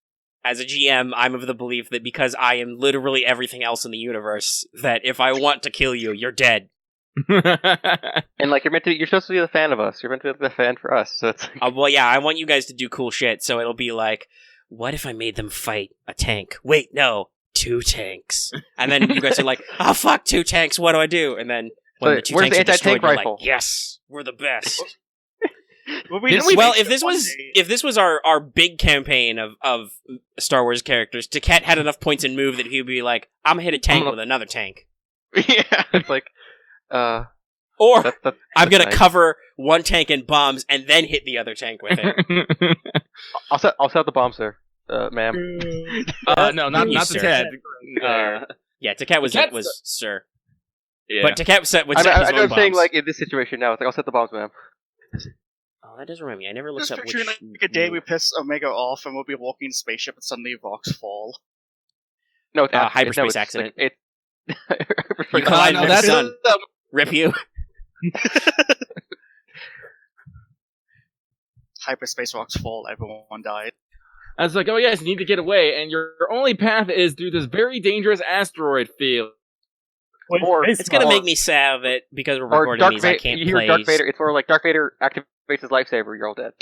as a GM, I'm of the belief that because I am literally everything else in the universe, that if I want to kill you, you're dead. And like you're supposed to be the fan of us. You're meant to be the fan for us. So it's Well, yeah, I want you guys to do cool shit, so it'll be like, what if I made them fight a tank? Wait, no, 2 tanks. And then you guys are like, oh fuck, 2 tanks, what do I do? And then when So the 2 where's tanks the are destroyed, anti-tank you're rifle? like, yes, we're the best. Well, If this was our big campaign of Star Wars characters, Taket had enough points in move that he'd be like, I'm gonna hit a tank with another tank. yeah, it's like Or that's I'm gonna nice. cover one tank in bombs and then hit the other tank with it. I'll set the bombs there, ma'am. No, not You, the sir. Ted. Yeah, Taket was sir. Yeah. But Taket said would I set his know own I'm saying bombs. like in this situation now. It's like I'll set the bombs, ma'am. Oh, that does remind me. I never looked Just up picturing which... like a day we piss Omega off and we'll be walking in a spaceship and suddenly rocks fall. No, it's hyperspace no, accident. Like, You collide no, with the that's sun. Rip you. Hyperspace rocks fall, everyone died. I was like, oh yes, you need to get away, and your only path is through this very dangerous asteroid field. It's gonna make me sad that because we're or recording Dark these, I Vader. can't You hear play. Dark Vader? It's more like Dark Vader activates his lightsaber. You're all dead.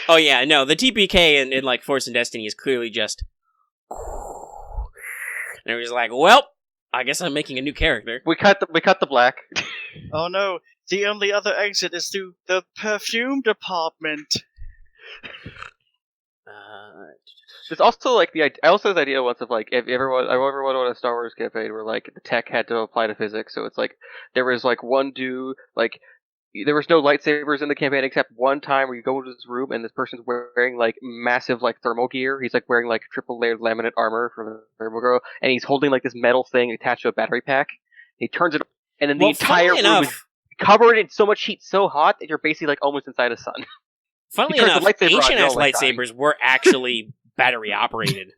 Oh yeah, no, the TPK in like Force and Destiny is clearly just. And it was like, well, I guess I'm making a new character. We cut the black. Oh no, the only other exit is through the perfume department. There's also like I also this idea once of like if everyone I ever went on a Star Wars campaign where like the tech had to apply to physics, so it's like there was like one dude like there was no lightsabers in the campaign except one time where you go into this room and this person's wearing like massive like thermal gear. He's like wearing like triple layered laminate armor from the Thermal Girl, and he's holding like this metal thing attached to a battery pack. He turns it, and then the entire room is covered in so much heat, so hot that you're basically like almost inside a sun. Funnily He turns enough, the lightsaber on, ancient you're ass all, like, lightsabers were actually battery operated.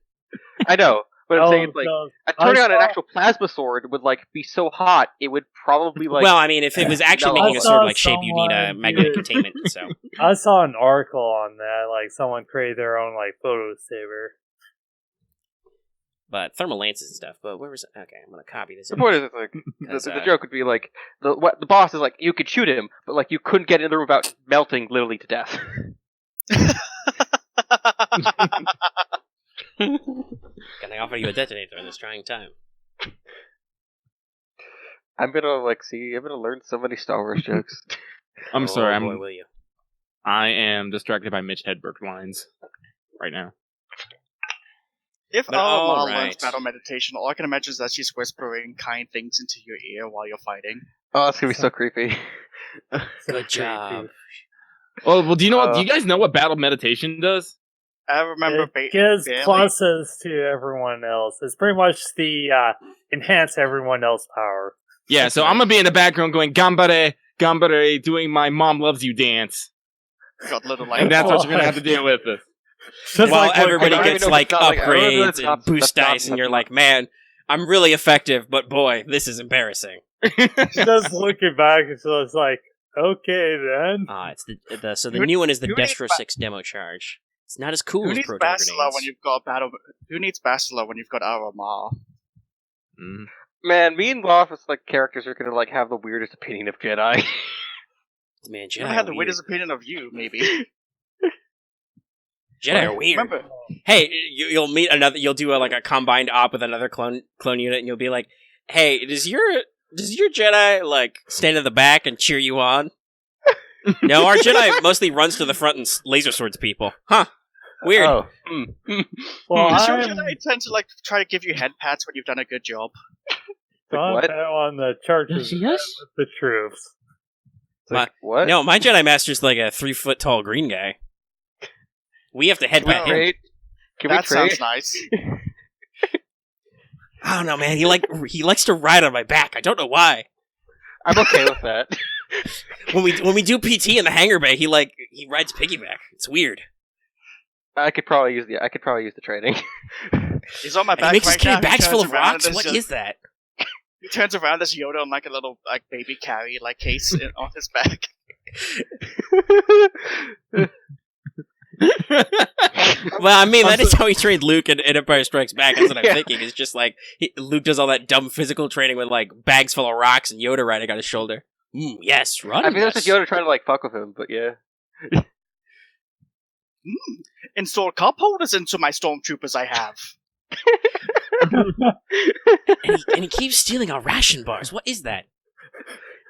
I know, but I'm saying it's like no. turning I on an saw- actual plasma sword would like be so hot it would probably like. Well, I mean, if it was actually No. making a I saw sword like shape, you need a someone magnetic do- containment. So, I saw an article on that, like someone created their own like photo saver. but thermal lances and stuff. But where was it? Okay, I'm gonna copy this. The point is, it's like Because, the joke would be like the boss is like you could shoot him, but like you couldn't get in the room without melting literally to death. Can I offer you a detonator in this trying time? I'm gonna learn so many Star Wars jokes. I'm sorry, boy, will you? I am distracted by Mitch Hedberg lines right now. If But our Ma alright. learns battle meditation, all I can imagine is that she's whispering kind things into your ear while you're fighting. Oh, that's gonna be so creepy. Good job. Oh well, do you guys know what battle meditation does? I remember It gives barely. pluses to everyone else. It's pretty much the enhance everyone else power. Yeah, so I'm gonna be in the background going "Gambare, Gambare," doing my "Mom Loves You" dance, Got little like and that's what you're gonna have to deal with. Just While like everybody I don't even gets know if like it's not, like, I don't know if upgrades that's and not- boost that's not- dice, and you're like, man, I'm really effective, but boy, this is embarrassing. just looking back, so it's like, okay then. It's the so the Who- new one is the who needs Destro ba- 6 demo charge. It's not as cool Who as needs proton Bastila grenades. when you've got battle? Who needs Bastila when you've got our Ma? Mm. Man, me and Loth as like characters are gonna like have the weirdest opinion of Jedi. Man, I Jedi had are the weird. weirdest opinion of you, maybe. Jedi are weird. Remember, Hey, you'll meet another. You'll do like a combined op with another clone unit, and you'll be like, "Hey, does your Jedi like stand in the back and cheer you on?" No, our Jedi mostly runs to the front and laser swords people. Huh? Weird. Oh. Well, Sure, I'm I tend to like try to give you head pats when you've done a good job. What? on the churches Yes, yes. with the troops. What? No, my Jedi Master's like a 3-foot tall green guy. We have to Can we headbutt him. trade? Can we That trade? sounds nice. I don't know, man. He likes to ride on my back. I don't know why. I'm okay with that. When we do PT in the hangar bay, he rides piggyback. It's weird. I could probably use the training. He's on my And back he makes right his carry now. bags He full turns of around rocks. and What there's is that? He turns around, there's Yoda on like a little like baby carry like case on his back. Well, I mean, that is how he trained Luke in Empire Strikes Back. That's what I'm thinking. It's just like Luke does all that dumb physical training with like bags full of rocks and Yoda riding on his shoulder. Yes, run. I mean, yes. that's just Yoda trying to like fuck with him, but yeah. Install cup holders into my stormtroopers I have. and he keeps stealing our ration bars. What is that?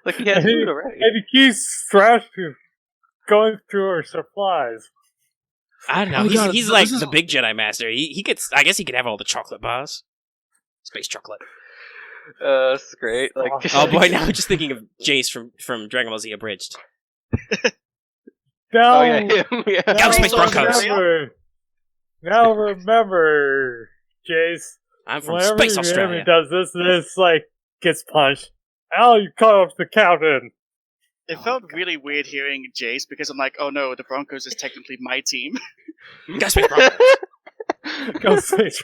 Like he has food already. And he keeps going through our supplies. I don't know. Oh, God, he's this like is- the big Jedi Master. He gets. I guess he could have all the chocolate bars. Space chocolate. This is great. Like, Oh boy, now I'm just thinking of Jace from Dragon Ball Z Abridged. Now, oh yeah, him. Yeah. Go, Space Broncos. Now remember, Jace. I'm from Whenever Space he Australia. does this like gets punched. Al, you cut off the captain. It felt really weird hearing Jace because I'm like, oh no, the Broncos is technically my team. Go Space Broncos. Go Space.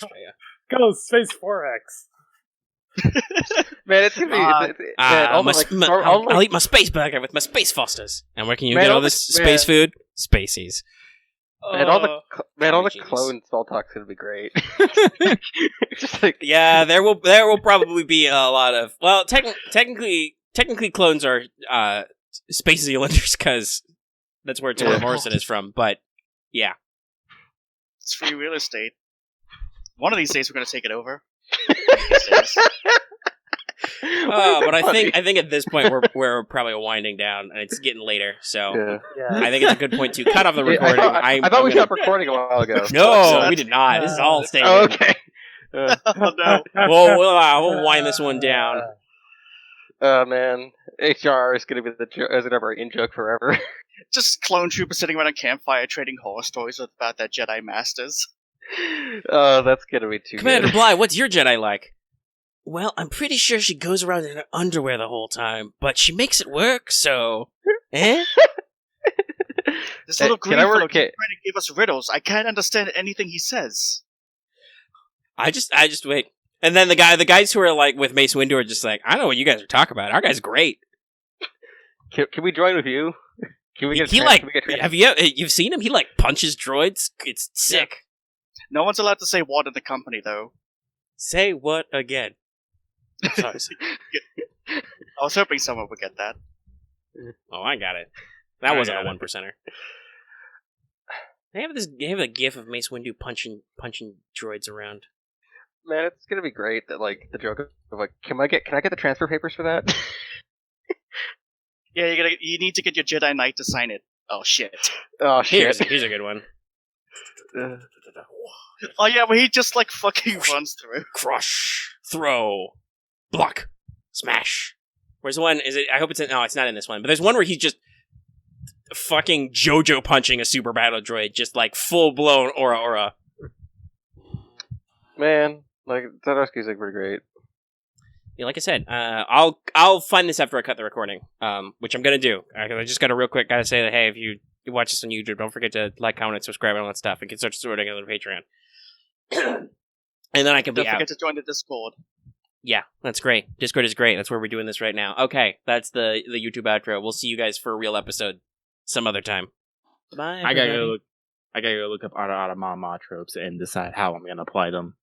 Go Space 4X. Man, it's gonna be. man, all the, like, I'll eat my space burger with my space Fosters. And where can you Man, get all all this the- space food? Spaceys. Man, all the genius. clone spell talk's gonna be great. Just like Yeah, there will probably be a lot of technically clones are Space Zealanders because that's where Toni Morrison is from. But yeah, It's free real estate. One of these days we're going to take it over. but I think at this point we're probably winding down and it's getting later. So yeah. Yeah. I think it's a good point to cut off the recording. I thought we stopped recording a while ago. No, we did not. This is all staying. Oh, in. okay. Oh no. We'll wind this one down. Man, HR is gonna be our in joke forever. Just clone troopers sitting around a campfire trading horror stories about their Jedi masters. Oh, that's gonna be too Commander good. Bly, what's your Jedi like? Well, I'm pretty sure she goes around in her underwear the whole time, but she makes it work, so... Eh? This little Can green I fellow work keeps trying to give us riddles. I can't understand anything he says. I just wait. And then the guys who are like with Mace Windu are just like, I don't know what you guys are talking about. Our guy's great. Can we join with you? Can we get? Have you've seen him? He like punches droids. It's sick. No one's allowed to say what in the company, though. Say what again? Sorry. I was hoping someone would get that. Oh, I got it. That I wasn't a got it. 1%er. They have a gif of Mace Windu punching droids around. Man, it's gonna be great that like the joke of like, can I get the transfer papers for that? Yeah, you need to get your Jedi Knight to sign it. Oh shit. Oh shit! Here's a good one. Oh yeah, well he just like fucking runs through. Crush, throw, block, smash. Where's the one? Is it? I hope it's in. No, it's not in this one. But there's one where he's just fucking JoJo punching a super battle droid, just like full blown aura. Man, like Zadarsky's like pretty great. Yeah, like I said, I'll find this after I cut the recording, which I'm gonna do. I just gotta say that hey, if you watch this on YouTube, don't forget to like, comment, and subscribe, and all that stuff, and can start supporting on the Patreon. And then I can be Don't out. forget to join the Discord. Yeah, that's great. Discord is great. That's where we're doing this right now. Okay, that's the YouTube outro. We'll see you guys for a real episode some other time. Bye. I gotta go look up Ara Mama tropes and decide how I'm gonna apply them.